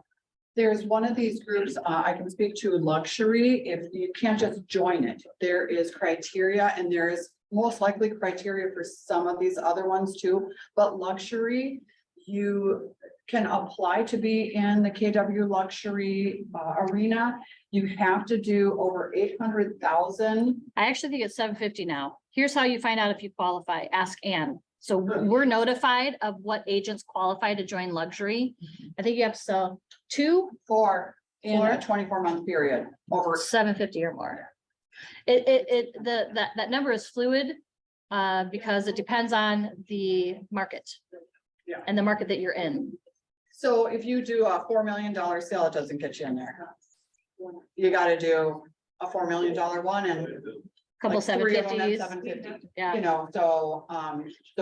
There's one of these groups, I can speak to luxury, if you can't just join it, there is criteria and there is most likely criteria for some of these other ones too, but luxury, you can apply to be in the KW luxury arena. You have to do over 800,000. I actually think it's 750 now. Here's how you find out if you qualify. Ask Ann. So we're notified of what agents qualify to join luxury. I think you have to sell 4 in Four? a 24-month period over. 750 or more. That number is fluid because it depends on the market. Yeah. And the market that you're in. So if you do a $4 million sale, it doesn't get you in there. You gotta do a $4 million one and Couple like 3 of them at 750s. 750. Yeah. You know, so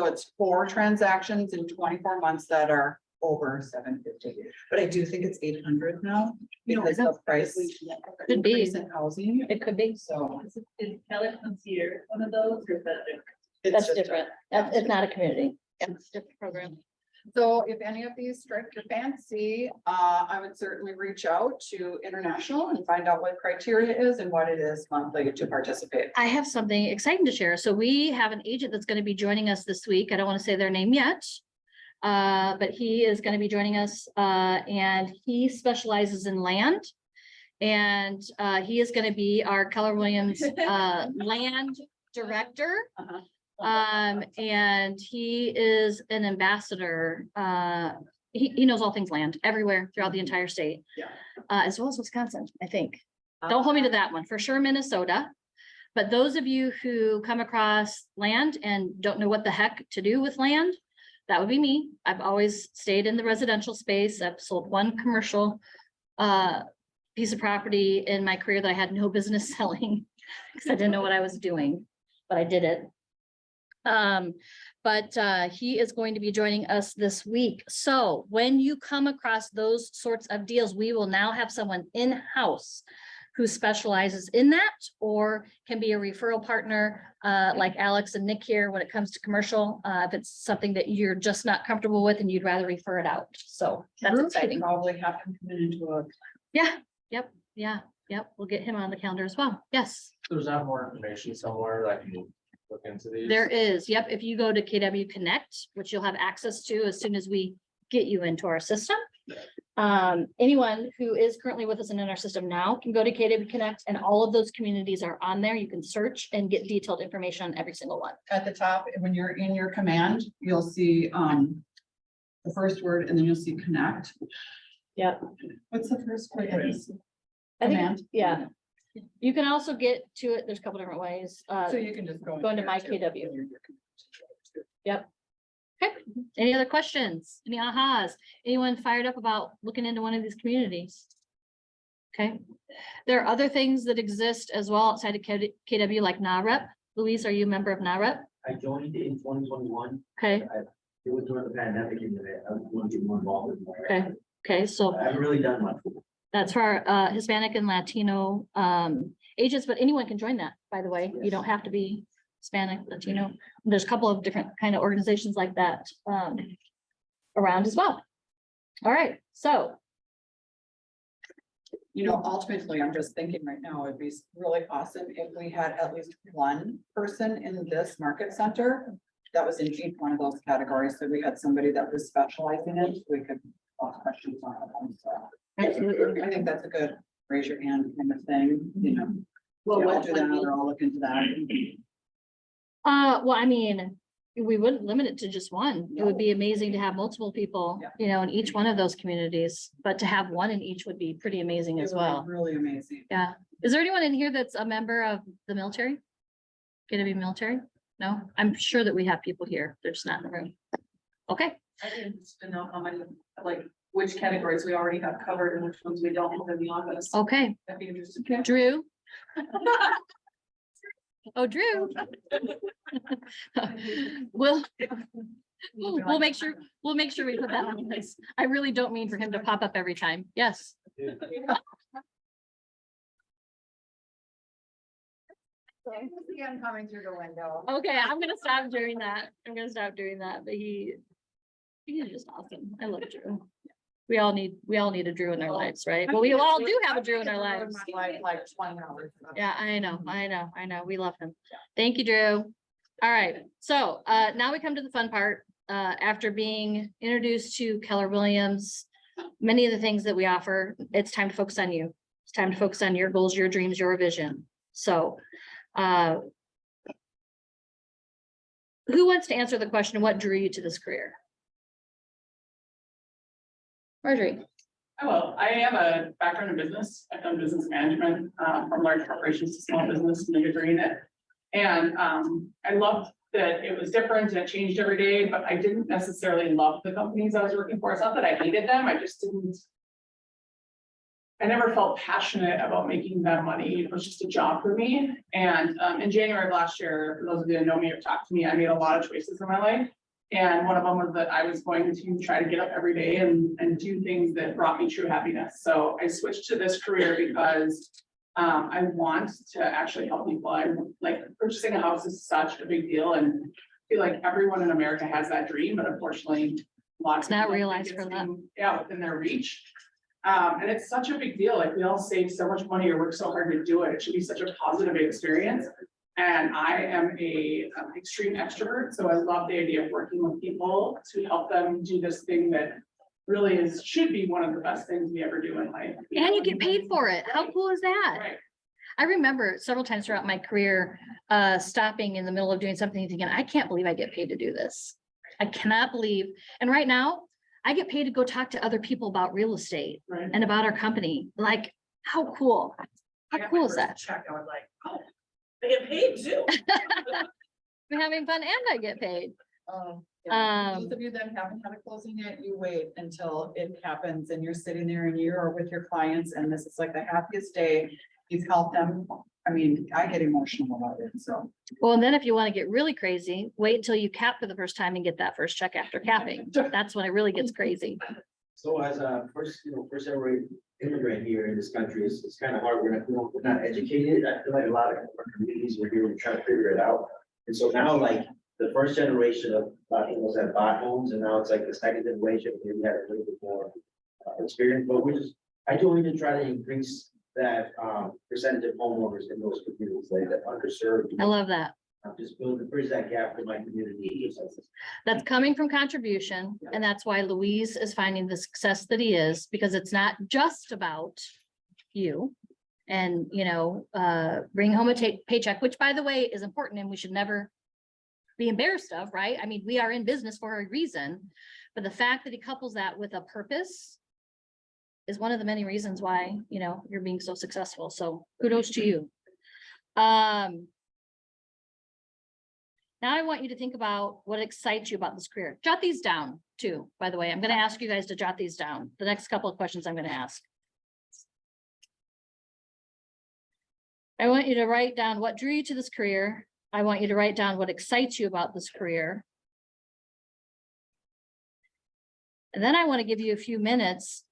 it's 4 transactions in 24 months that are over 750. But I do think it's 800 now because the price Could be. increase in housing. It could be. So Is Keller considered one of those or is that different? it's That's just- different. It's not a community. It's a different program. So if any of these strike your fancy, I would certainly reach out to International and find out what criteria is and what it is monthly to participate. I have something exciting to share. So we have an agent that's going to be joining us this week. I don't want to say their name yet. But he is going to be joining us and he specializes in land. And he is going to be our Keller Williams land director. Uh-huh. And he is an ambassador. He knows all things land everywhere throughout the entire state. Yeah. As well as Wisconsin, I think. Don't hold me to that one, for sure Minnesota. But those of you who come across land and don't know what the heck to do with land, that would be me. I've always stayed in the residential space. I've sold one commercial piece of property in my career that I had no business selling because I didn't know what I was doing, but I did it. But he is going to be joining us this week. So when you come across those sorts of deals, we will now have someone in-house who specializes in that or can be a referral partner, like Alex and Nick here when it comes to commercial, if it's something that you're just not comfortable with and you'd rather refer it out. So that's Drew should exciting. Probably have him come into a. Yeah, yep. We'll get him on the calendar as well. Yes, There's not more information somewhere that I can look into these. there is. Yep. If you go to KW Connect, which you'll have access to as soon as we get you into our system. Anyone who is currently with us and in our system now can go to KW Connect and all of those communities are on there. You can search and get detailed information on every single one. At the top, when you're in your command, you'll see the first word and then you'll see connect. Yep. What's the first word? I think, Command. yeah. You can also get to it. There's a couple different ways. So you can just go. Go into here my too. KW. Yep. Okay, any other questions? Any ahas? Anyone fired up about looking into one of these communities? Okay, there are other things that exist as well outside of KW like NAREP. Louise, are you a member of NAREP? I joined in 2021. Okay, It was during the pandemic and I want to get more involved with more. okay, so I haven't really done much. that's for Hispanic and Latino agents, but anyone can join that, by the way. You don't have to be Hispanic, Latino. There's a couple of different kind of organizations like that around as well. All right, so You know, ultimately, I'm just thinking right now, it'd be really awesome if we had at least one person in this market center that was in each one of those categories. So we had somebody that was specializing in it, we could ask questions on them. So absolutely. I think that's a good raise your hand kind of thing, you know. Well, Yeah, I'll what do that, would be- or I'll look into that. Well, I mean, we wouldn't limit it to just one. It would be amazing to have multiple people, Yeah. you know, in each one of those communities, but to have one in each would be pretty amazing as It would be well. Really amazing. Yeah. Is there anyone in here that's a member of the military? Gonna be military? No, I'm sure that we have people here. They're just not in the room. Okay, I didn't to know how many, like, which categories we already have covered and which ones we don't have in the office. okay. That'd be interesting. Drew? Oh, Drew. We'll make sure we put that on the list. I really don't mean for him to pop up every time. Yes. See him coming through the window. Okay, I'm gonna stop doing that. I'm gonna stop doing that, but he's just awesome. I love Drew. We all need a Drew in our lives, right? Well, we all do have a Drew in our lives. Like 20 hours. Yeah, I know. We love him. Thank you, Drew. All right, so now we come to the fun part. After being introduced to Keller Williams, many of the things that we offer, it's time to focus on you. It's time to focus on your goals, your dreams, your vision. So who wants to answer the question, what drew you to this career? Marjorie. Well, I have a background in business. I've done business management from large corporations to small business and a degree in it. And I loved that it was different and it changed every day, but I didn't necessarily love the companies I was working for. It's not that I hated them, I just didn't. I never felt passionate about making that money. It was just a job for me. And in January of last year, for those of you that know me or talked to me, I made a lot of choices in my life. And one of them was that I was going to try to get up every day and do things that brought me true happiness. So I switched to this career because I want to actually help people. I'm like, purchasing a house is such a big deal, and I feel like everyone in America has that dream, but unfortunately, It's not realized for them. Yeah, within their reach. And it's such a big deal. Like, we all save so much money or work so hard to do it. It should be such a positive experience. And I am a extreme extrovert, so I love the idea of working with people to help them do this thing that really should be one of the best things we ever do in life. And you get paid for it. How cool is that? Right. I remember several times throughout my career, stopping in the middle of doing something and thinking, I can't believe I get paid to do this. I cannot believe. And right now, I get paid to go talk to other people about real estate Right. and about our company. Like, how cool? How cool is that? Check, I was like, oh, they get paid too. I'm having fun and I get paid. Those of you that haven't had a closing yet, you wait until it happens and you're sitting there and you are with your clients and this is like the happiest day. You've helped them. I mean, I get emotional about it, so. Well, and then if you want to get really crazy, wait until you cap for the first time and get that first check after capping. That's when it really gets crazy. So as a first ever immigrant here in this country, it's kind of hard. We're not educated. I feel like a lot of our communities are here, we're trying to figure it out. And so now, like, the first generation of Latinos have bought homes, and now it's like the second generation, maybe had a little bit more experience, but I do need to try to increase that percentage of homeowners in those communities like that underserved. I love that. Just bridge that gap in my community. That's coming from contribution, and that's why Louise is finding the success that he is, because it's not just about you. And, bring home a paycheck, which, by the way, is important and we should never be embarrassed of, right? I mean, we are in business for a reason, but the fact that he couples that with a purpose is one of the many reasons why, you're being so successful. So kudos to you. Now I want you to think about what excites you about this career. Jot these down too, by the way. I'm going to ask you guys to jot these down. The next couple of questions I'm going to ask. I want you to write down what drew you to this career. I want you to write down what excites you about this career. And then I want to give you a few minutes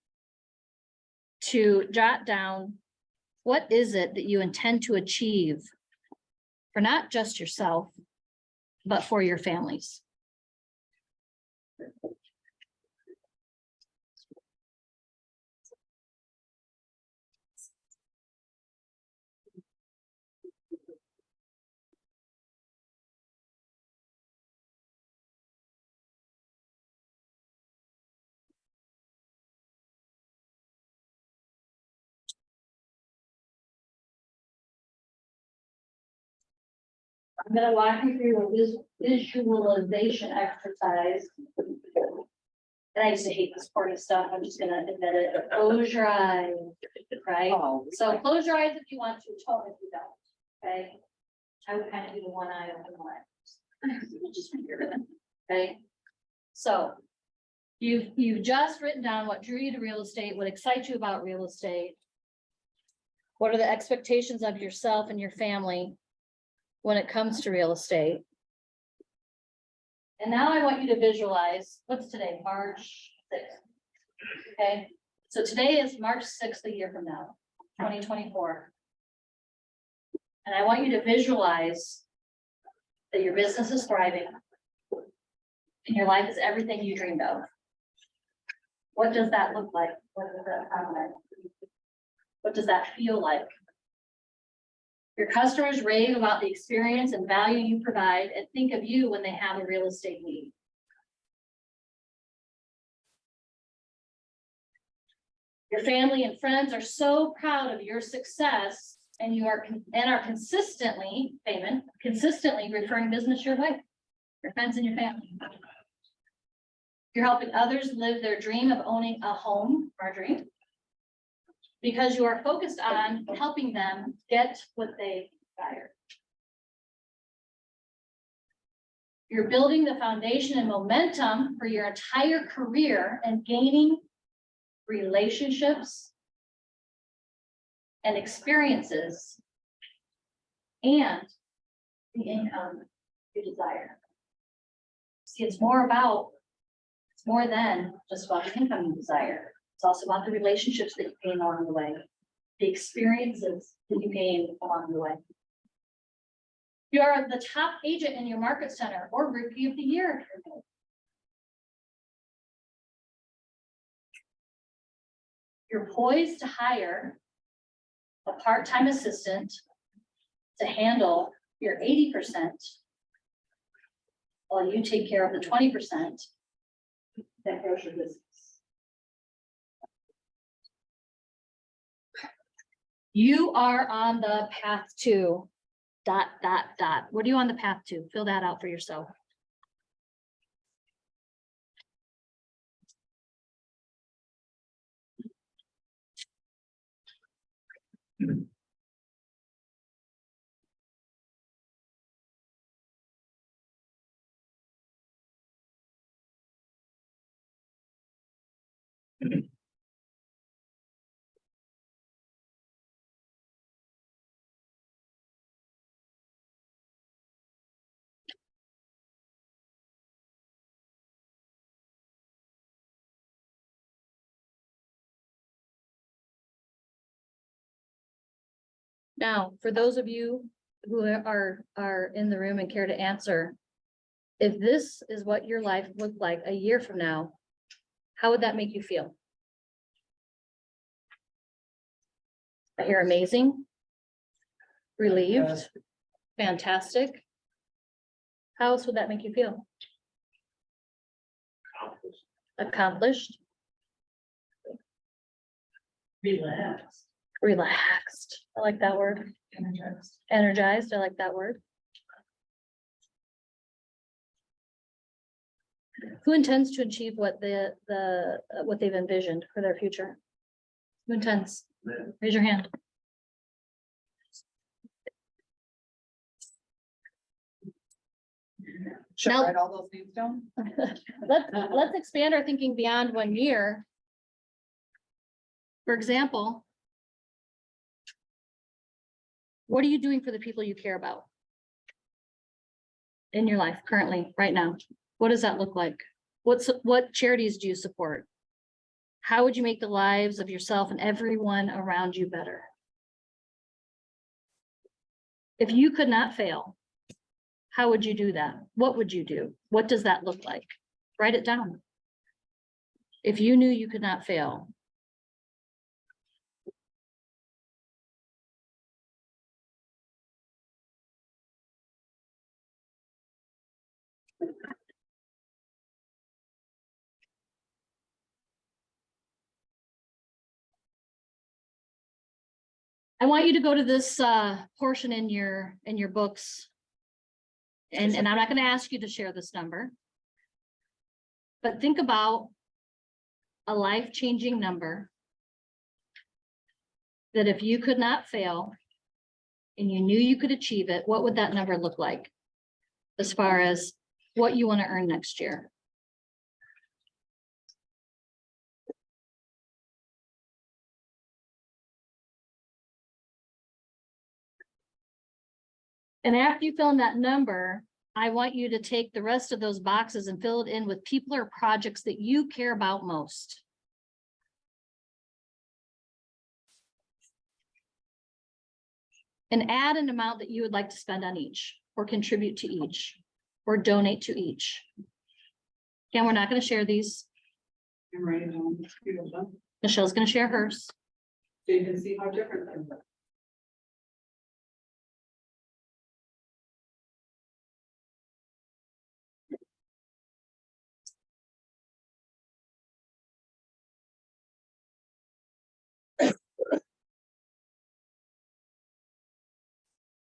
to jot down, what is it that you intend to achieve for not just yourself, but for your families? I'm gonna walk you through a visualization exercise. And I used to hate this corny stuff. I'm just gonna admit it. Close your eyes, right? So close your eyes if you want to, tone if you don't, okay? I would kind of do the one eye open one. Just figure it out, okay? So you've just written down what drew you to real estate, what excites you about real estate. What are the expectations of yourself and your family when it comes to real estate? And now I want you to visualize, what's today, March 6th? Okay, So today is March 6th, a year from now, 2024. And I want you to visualize that your business is thriving and your life is everything you dreamed of. What does that look like? What does that sound like? What does that feel like? Your customers rave about the experience and value you provide and think of you when they have a real estate need. Your family and friends are so proud of your success and you are consistently, Payman, consistently referring business your way, your friends and your family. You're helping others live their dream of owning a home, Marjorie, because you are focused on helping them get what they desire. You're building the foundation and momentum for your entire career and gaining relationships and experiences and the income you desire. See, it's more than just about the income you desire. It's also about the relationships that you gain along the way, the experiences that you gain along the way. You are the top agent in your market center or rookie of the year. You're poised to hire a part-time assistant to handle your 80% while you take care of the 20% that grows your business. You are on the path to ... What are you on the path to? Fill that out for yourself. Now, for those of you who are in the room and care to answer, if this is what your life looked like a year from now, how would that make you feel? I hear amazing, relieved, fantastic. How else would that make you feel? Accomplished, Relax. relaxed. I like that word. Energized. Energized. I like that word. Who intends to achieve what what they've envisioned for their future? Who intends? Raise your hand. Should I Now- write all those names down? Let's expand our thinking beyond 1 year. For example, what are you doing for the people you care about in your life currently, right now? What does that look like? What charities do you support? How would you make the lives of yourself and everyone around you better? If you could not fail, how would you do that? What would you do? What does that look like? Write it down. If you knew you could not fail. I want you to go to this portion in your books. And I'm not going to ask you to share this number. But think about a life-changing number that if you could not fail and you knew you could achieve it, what would that number look like? As far as what you want to earn next year? And after you fill in that number, I want you to take the rest of those boxes and fill it in with people or projects that you care about most. and add an amount that you would like to spend on each, or contribute to each, or donate to each. Again, we're not going to share these. I'm writing down, you know, so Michelle's going to share hers. you can see how different they are.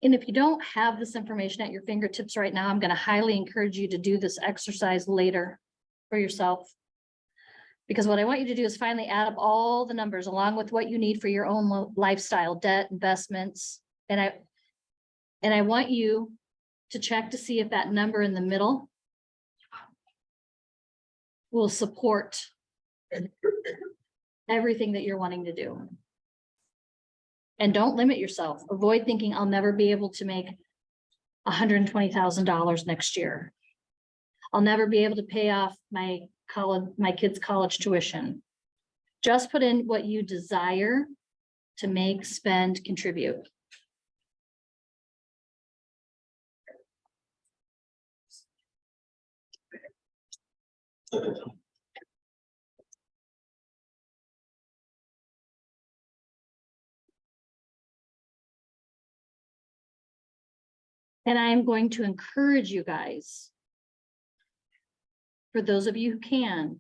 And if you don't have this information at your fingertips right now, I'm going to highly encourage you to do this exercise later for yourself. Because what I want you to do is finally add up all the numbers along with what you need for your own lifestyle, debt, investments. And I want you to check to see if that number in the middle will support everything that you're wanting to do. And don't limit yourself. Avoid thinking I'll never be able to make $120,000 next year. I'll never be able to pay off my kids' college tuition. Just put in what you desire to make, spend, contribute. And I am going to encourage you guys, for those of you who can,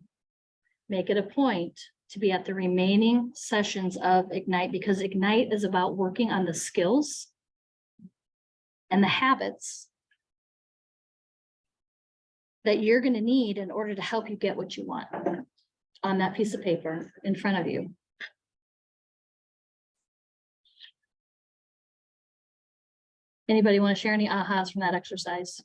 make it a point to be at the remaining sessions of Ignite, because Ignite is about working on the skills and the habits that you're going to need in order to help you get what you want on that piece of paper in front of you. Anybody want to share any ahas from that exercise?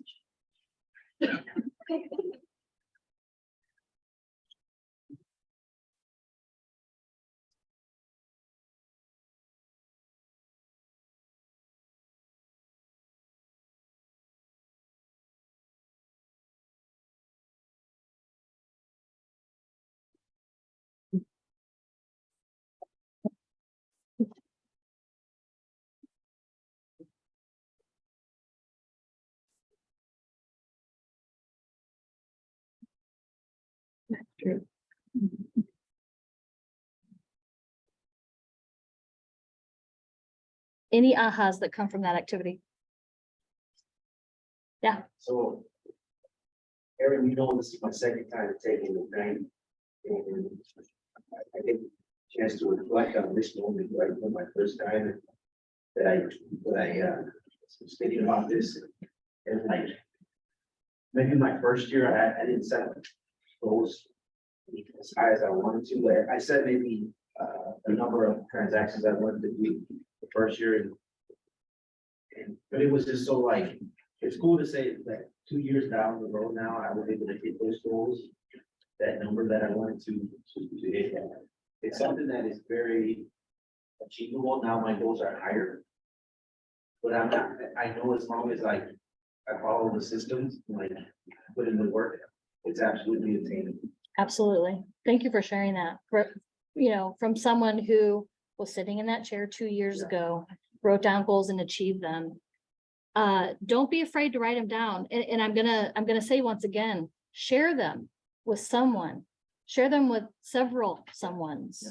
True. Any ahas that come from that activity? Yeah. So, Erin, you know, this is my second time taking the thing. And I get a chance to reflect on this moment, right, from my first time that I was thinking about this. And like, maybe my first year, I didn't set goals as high as I wanted to, but I said maybe the number of transactions I wanted to do the first year. But it was just so like, it's cool to say that 2 years down the road now, I was able to hit those goals, that number that I wanted to hit. It's something that is very achievable. Now my goals are higher. But I know as long as I follow the systems, like put in the work, it's absolutely attainable. Absolutely. Thank you for sharing that. From someone who was sitting in that chair 2 years ago, wrote down goals and achieved them. Don't be afraid to write them down. And I'm gonna say once again, share them with someone, share them with several someones.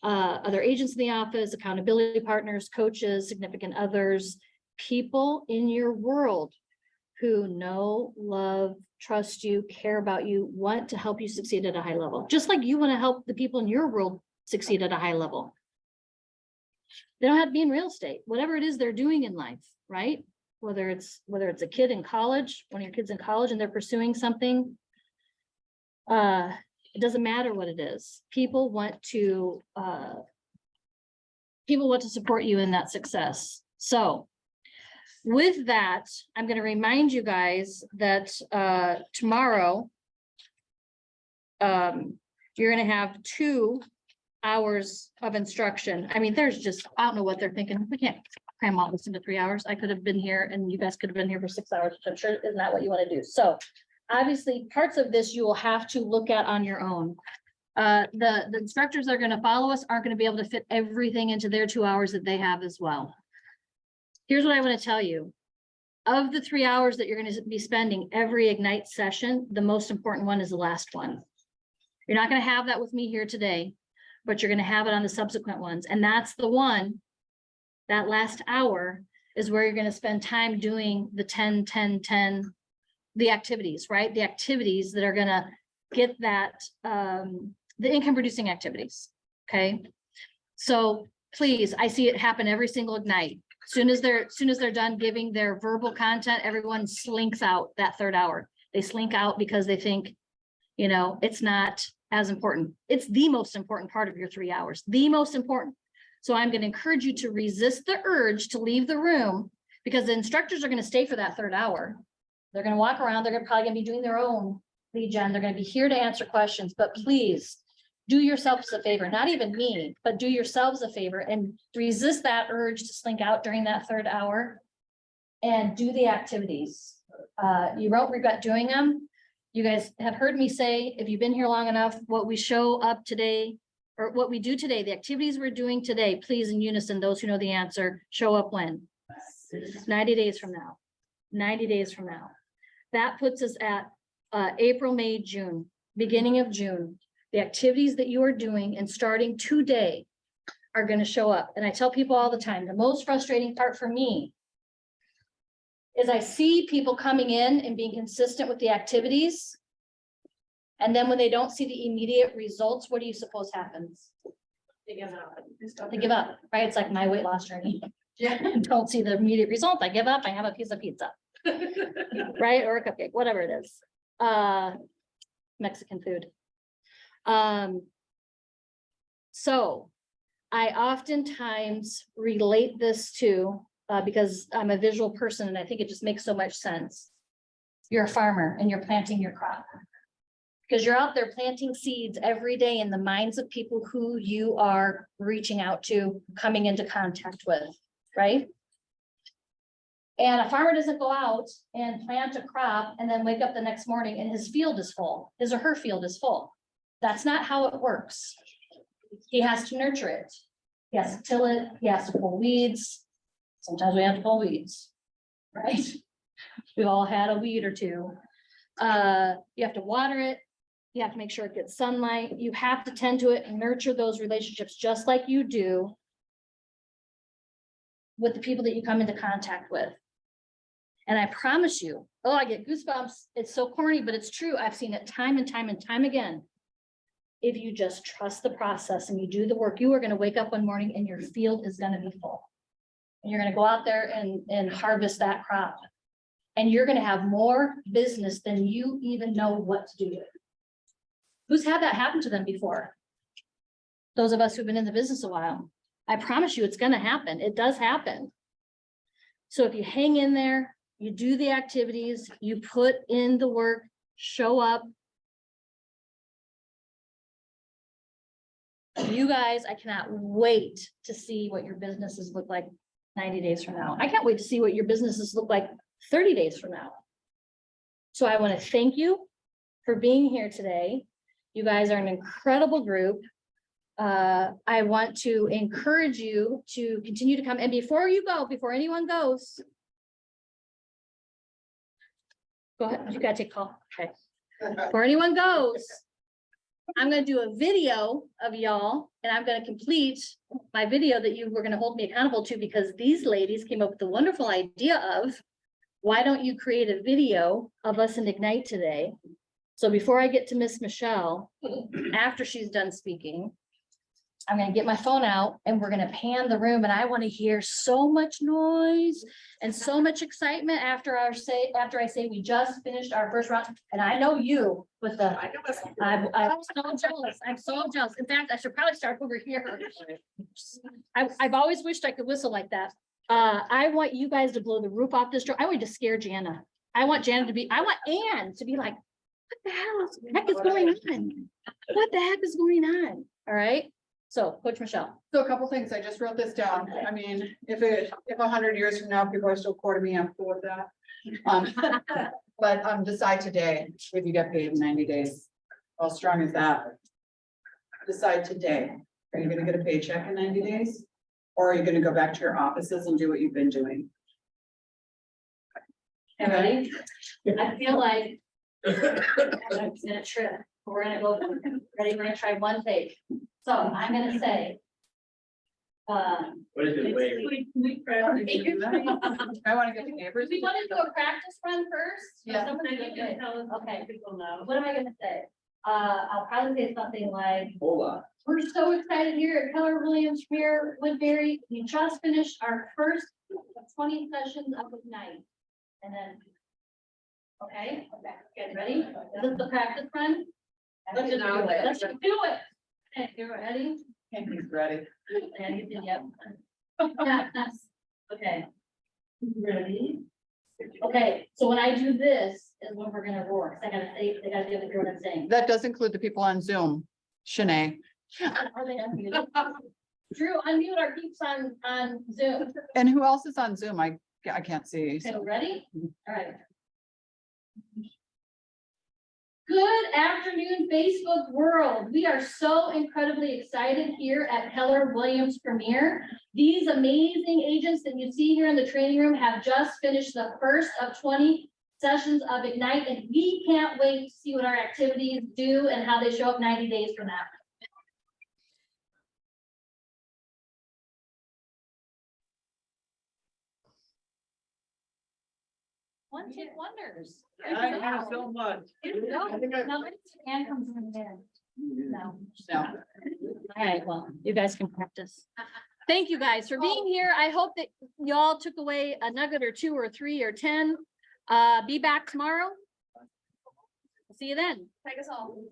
Other agents in the office, accountability partners, coaches, significant others, people in your world who know, love, trust you, care about you, want to help you succeed at a high level, just like you want to help the people in your world succeed at a high level. They don't have to be in real estate, whatever it is they're doing in life, right? Whether it's a kid in college, one of your kids in college, and they're pursuing something. It doesn't matter what it is. People want to support you in that success. So with that, I'm going to remind you guys that tomorrow you're going to have 2 hours of instruction. I mean, there's just, I don't know what they're thinking. We can't cram all this into 3 hours. I could have been here and you guys could have been here for 6 hours, which I'm sure isn't that what you want to do. So obviously parts of this you will have to look at on your own. The instructors that are going to follow us aren't going to be able to fit everything into their 2 hours that they have as well. Here's what I want to tell you. Of the 3 hours that you're going to be spending every Ignite session, the most important one is the last one. You're not going to have that with me here today, but you're going to have it on the subsequent ones. And that's the one, that last hour is where you're going to spend time doing the 10, 10, 10, the activities, right? The activities that are going to get that, the income producing activities. Okay. So please, I see it happen every single Ignite. Soon as they're done giving their verbal content, everyone slinks out that 3rd hour. They slink out because they think, you know, it's not as important. It's the most important part of your 3 hours, the most important. So I'm going to encourage you to resist the urge to leave the room, because the instructors are going to stay for that 3rd hour. They're going to walk around. They're probably going to be doing their own lead gen. They're going to be here to answer questions, but please do yourselves a favor, not even me, but do yourselves a favor and resist that urge to slink out during that 3rd hour and do the activities. You won't regret doing them. You guys have heard me say, if you've been here long enough, what we show up today, or what we do today, the activities we're doing today, please in unison, those who know the answer, show up when? 90 days from now. 90 days from now. That puts us at April, May, June, beginning of June. The activities that you are doing and starting today are going to show up. And I tell people all the time, the most frustrating part for me is I see people coming in and being consistent with the activities. And then when they don't see the immediate results, what do you suppose happens? They give up. They give up, right? It's like my weight loss journey. Yeah. Don't see the immediate result. I give up. I have a piece of pizza. Right? Or a cupcake, whatever it is. Mexican food. So I oftentimes relate this to, because I'm a visual person and I think it just makes so much sense. You're a farmer and you're planting your crop. Because you're out there planting seeds every day in the minds of people who you are reaching out to, coming into contact with, right? And a farmer doesn't go out and plant a crop and then wake up the next morning and his field is full, his or her field is full. That's not how it works. He has to nurture it. He has to till it. He has to pull weeds. Sometimes we have to pull weeds, right? We've all had a weed or two. You have to water it. You have to make sure it gets sunlight. You have to tend to it and nurture those relationships just like you do with the people that you come into contact with. And I promise you, oh, I get goosebumps. It's so corny, but it's true. I've seen it time and time and time again. If you just trust the process and you do the work, you are going to wake up one morning and your field is going to be full. And you're going to go out there and harvest that crop. And you're going to have more business than you even know what to do with. Who's had that happen to them before? Those of us who've been in the business a while. I promise you it's going to happen. It does happen. So if you hang in there, you do the activities, you put in the work, show up. You guys, I cannot wait to see what your businesses look like 90 days from now. I can't wait to see what your businesses look like 30 days from now. So I want to thank you for being here today. You guys are an incredible group. I want to encourage you to continue to come. And before you go, before anyone goes, go ahead. You gotta take a call. Okay. Before anyone goes, I'm going to do a video of y'all and I'm going to complete my video that you were going to hold me accountable to, because these ladies came up with the wonderful idea of, why don't you create a video of us in Ignite today? So before I get to Miss Michelle, after she's done speaking, I'm going to get my phone out and we're going to pan the room, and I want to hear so much noise and so much excitement after I say we just finished our first round. And I know you with the, I'm so jealous. I'm so jealous. In fact, I should probably start over here. I've always wished I could whistle like that. I want you guys to blow the roof off this door. I want to scare Jana. I want Ann to be like, what the heck is going on? What the heck is going on? All right. So Coach Michelle. So a couple things, I just wrote this down. I mean, if 100 years from now, people are still courting me, I'm cool with that. But decide today, if you get paid in 90 days, how strong is that? Decide today, are you gonna get a paycheck in 90 days? Or are you gonna go back to your offices and do what you've been doing? Okay, ready? I feel like it's in a trip. We're gonna go, ready, we're gonna try one take. So I'm gonna say. What is it, wait? I wanna get the neighbors. We want to do a practice run first? Yeah. Somebody get good. Okay, what am I gonna say? I'll probably say something like, Hola. we're so excited here at Keller Williams Premier Woodbury. We just finished our first 20 sessions of Ignite. And then. Okay, get ready? This is the practice run. Let's just do it. Let's just do it. Okay, you're ready? He's ready. And you did, yep. Okay. Ready? Okay, so when I do this is when we're gonna roar. 'Cause I gotta say, they gotta do what I'm saying. That does include the people on Zoom, Shanae. Are they unmuted? Drew, unmute our peeps on Zoom. And who else is on Zoom? I can't see. Okay, So. ready? All right. Good afternoon, Facebook world. We are so incredibly excited here at Keller Williams Premier. These amazing agents that you see here in the training room have just finished the first of 20 sessions of Ignite, and we can't wait to see what our activities do and how they show up 90 days from now. One hit wonders. I have so much. No, Ann comes in there. No. No. All right, well, you guys can practice. Thank you guys for being here. I hope that y'all took away a nugget or 2 or 3 or 10. Be back tomorrow. See you then. Take us home.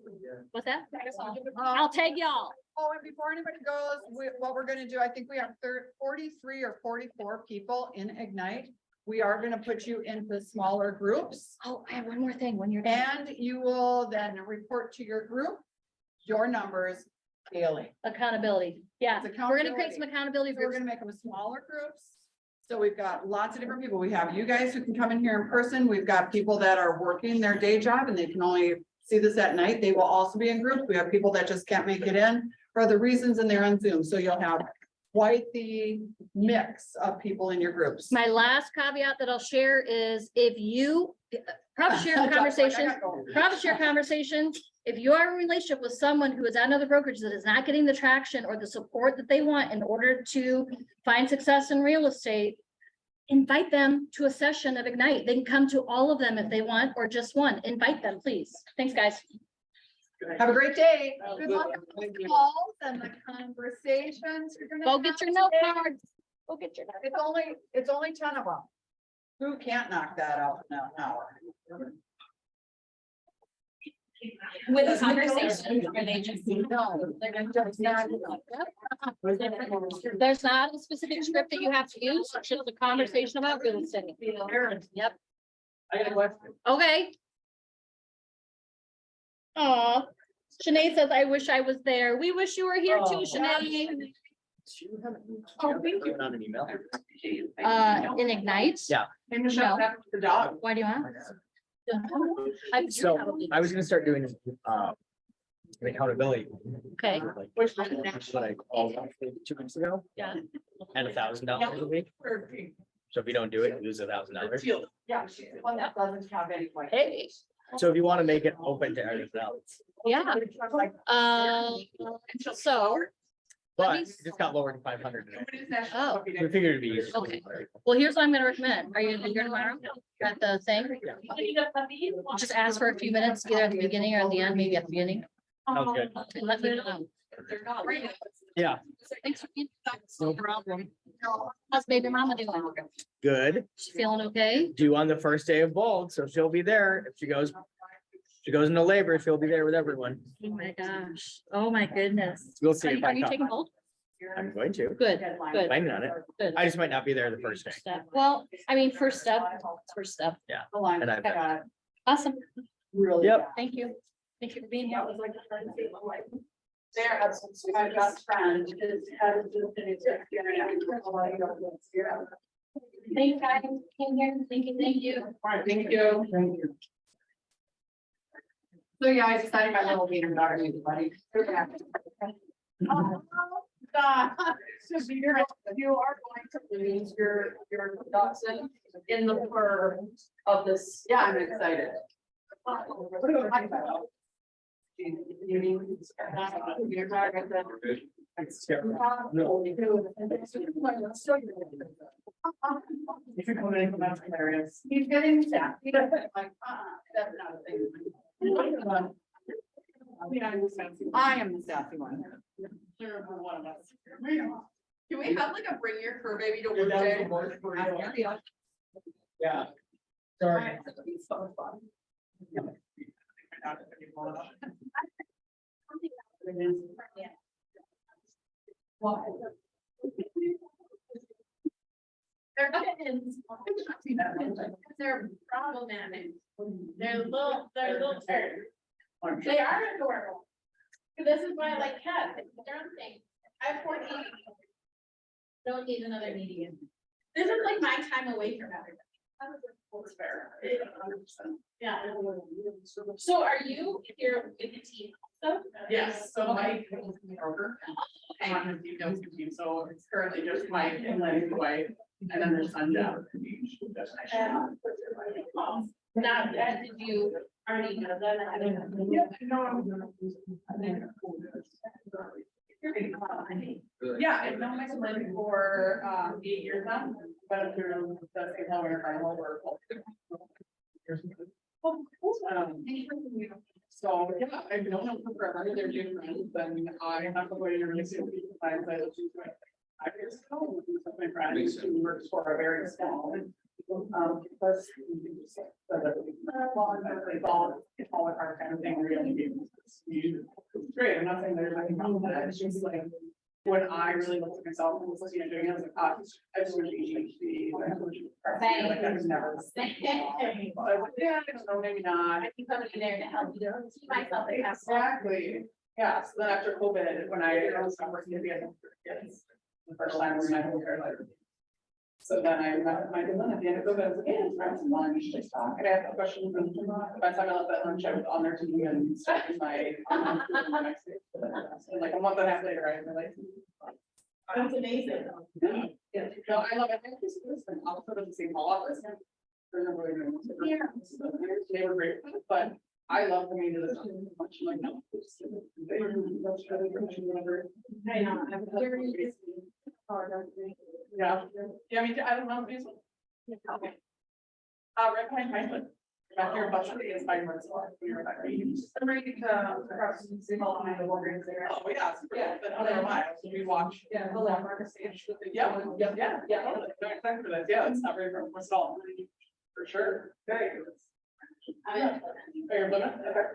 What's that? Take us home. I'll tag y'all. Oh, and before anybody goes, what we're gonna do, I think we have 43 or 44 people in Ignite. We are gonna put you into smaller groups. Oh, I have one more thing when you're done. And you will then report to your group, your numbers daily. Accountability. Yeah, It's we're gonna create accountability. some accountability We're groups. gonna make them smaller groups. So we've got lots of different people. We have you guys who can come in here in person. We've got people that are working their day job and they can only see this at night. They will also be in groups. We have people that just can't make it in for other reasons and they're on Zoom. So you'll have quite the mix of people in your groups. My last caveat that I'll share is if you, profit share conversation, profit share conversation. If you are in a relationship with someone who is at another brokerage that is not getting the traction or the support that they want in order to find success in real estate, invite them to a session of Ignite. They can come to all of them if they want, or just one. Invite them, please. Thanks, guys. Have a great day. Have a Good good luck one. with Thank the you. calls and the conversations. You're gonna Go have get your today. note cards. Go get your. It's only 10 of them. Who can't knock that out in an hour? With a conversation, or they just. No, they're gonna just not. There's not a specific script that you have to use. It's just a conversation about real estate. Yep. I got a question. Okay. Aw, Shanae says, I wish I was there. We wish you were here too, Shanae. Oh, thank you. On an email. In Ignite? Yeah. Hey, Michelle, that's the dog. Why do you want? So I was gonna start doing an accountability. Okay, Like, what I called 2 weeks ago. Yeah. And $1,000 a week. So if you don't do it, you lose $1,000. Yeah, she's the one that doesn't have any. hey, So if you want to make it open to everything else, yeah, so, but me- it just got lowered to 500 today. oh, We figured it'd be easier. Okay. well, here's what I'm gonna recommend. Are you here tomorrow at the thing? Just ask for a few minutes, either at the beginning or at the end, maybe at the beginning. Sounds good. And let me know. Yeah, Thanks for being. no problem. How's baby mama doing? Good. She feeling okay? Due on the first day of bold, so she'll be there. If she goes into labor, she'll be there with everyone. Oh my gosh. Oh my goodness. We'll see Are if you, are I you come. taking hold? I'm going to. Good, good, Planning on it. good. I just might not be there the first day. Step. Well, I mean, first step, And I've awesome. Really. Yep. Thank you. Thank you for being here. There, my best friend is had a. Thank you, guys. Came here. Thank you, thank you. All right, thank you. Thank you. So yeah, I decided my little meeting about everybody. So you are going to lose your Dotson in the fur of this. Yeah, I'm excited. If you're coming in from out areas. He's getting staff. He doesn't like, that's not a thing. I am the sassy one. You're one of us. Can we have like a bring your fur baby to work day? Yeah. Sorry. They're kittens. They're problematic. They're little turds. They are adorable. This is why I like cats. It's their own thing. I have 14. Don't need another medium. This is like my time away from everybody. Yeah. So are you here with the team? Also? Yes, so Mike is the broker. And he knows the team, so it's currently just Mike and Lenny's wife, and then there's son Jeff. Now, did you already know that? Yeah, I've known Mike and Lenny for 8 years now, but through the same time we're trying to work. So, yeah, I've known them for forever, they're dear friends, and I have to go to really see people find that she's doing. I just know my friend who works for a very small. Plus. It's all a hard kind of thing, really. It's great, I'm not saying there's nothing wrong with that, it's just like. When I really looked at myself and was looking at doing it, I was like, I just want to be PhD. Like, that was never. Yeah, I don't know, maybe not. I think somebody there to help you see myself. Exactly. Yeah, so then after COVID, when I stopped working at the end of kids, the first time we met her, like. So then I met with my Dylan at the end of COVID, I was like, yeah, let's grab some lunch, just talk. And I had questions, and by the time I left that lunch, I was on their team and started my. And like a month and a half later, I was like. That's amazing. Yeah, no, I love it. I think this is also the same hall office. Yeah. They were great, but I love coming to this much like, no. I know. Yeah, yeah, I mean, I don't know. Okay. Red Pine Pinewood. Back here, but it's 5 months. I'm ready to across the city hall behind the Walgreens there. Oh, yeah, yeah, but other miles, we watch. Yeah, the landmark stage. Yeah, yeah. No, exactly for that. Yeah, it's not very from West Hall. For sure. Very good. Yeah. Oh, you're living? Okay.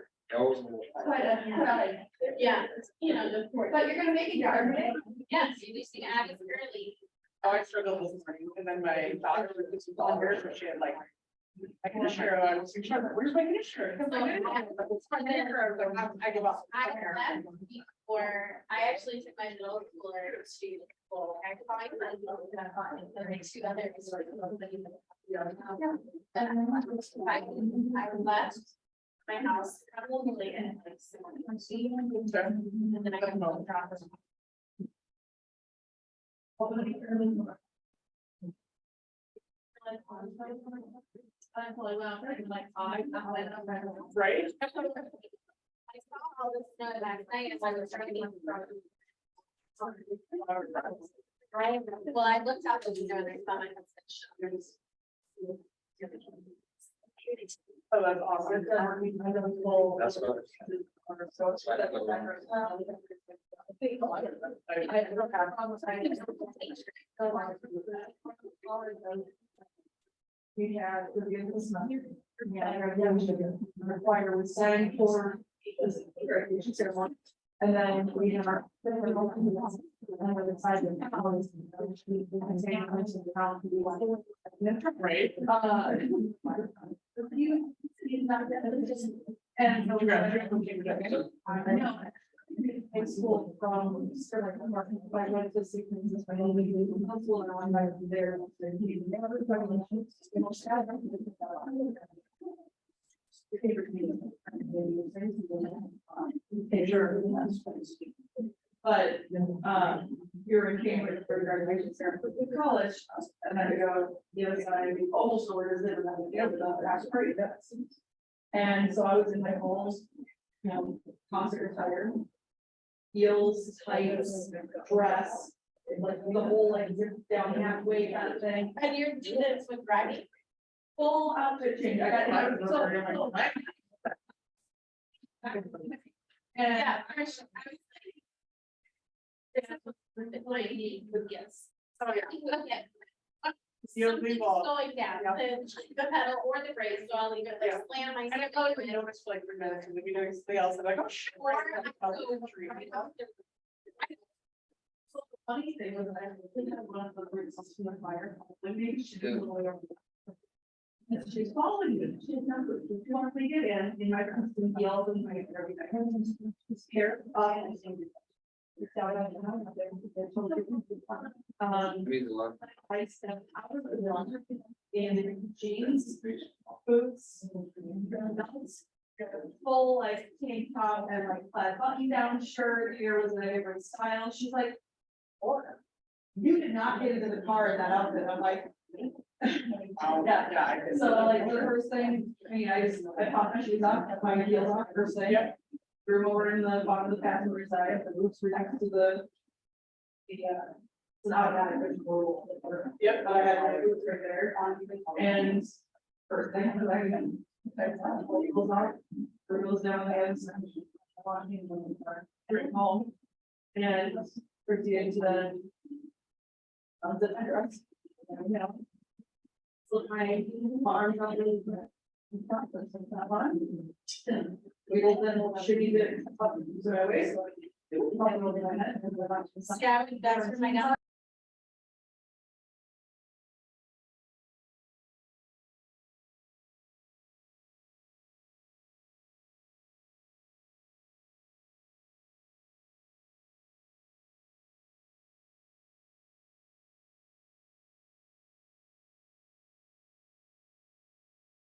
Yeah, you know, but you're gonna make it yard, right? Yes, you just need to add it early. Oh, I struggled this morning, and then my daughter was just all her, so she had like. My conditioner, I was like, where's my conditioner? Because I didn't have it. It's my conditioner. I was like, I give up. I left before, I actually took my middle schooler to school. I could find my and then 2 others. And I left my house probably at like 7:20. And then I got home. Right? I saw all this snow last night as I was driving from. Well, I looked out the window and I saw my husband. Oh, that's awesome. That's what. We had the beginning of this month. We had our require we signed for. And then we have our. Right. And so we graduated from Cambridge. I know. In school from Sterling, I went to sequences for school and I went there. Sure. But, here in Cambridge for graduation ceremony in college, and then to go the other side, almost where is it, and then the other, that's great, that's. And so I was in my whole, concert attire. Heels, tights, dress, like the whole like zip down halfway kind of thing. And you're doing this with Gravity. Full outfit change. I got. And Yeah, I was this is what you need with gifts. So yeah. You'll leave all. Going down, the pedal or the brake, so I'll leave it like slam my. And I probably would notice for like 3 minutes, and if you know something else, I'm like, oh, sure. So the funny thing was that I really had one of the groups from the fire, Wendy, she did a little over. And she's following you, she's number, she wants me to get in my custom yells and my everything. She's here, I stepped out of the lawn in jeans, boots, belts, full like tank top and like plaid button down shirt. Here was my favorite style. She's like, "Oh, you did not get into the car in that outfit." I'm like, yeah. So like the first thing, I popped my shoes off, my heels off, first thing. Threw them over in the bottom of the passenger side, the boots were next to the. It's an automatic. Yep. I had my boots right there, and first thing, I heels off, threw those down the hands. Home, and proceeded to the dress, slip my arms out the. Wiggled them, shimmied it up to my waist. Yeah, that's for my.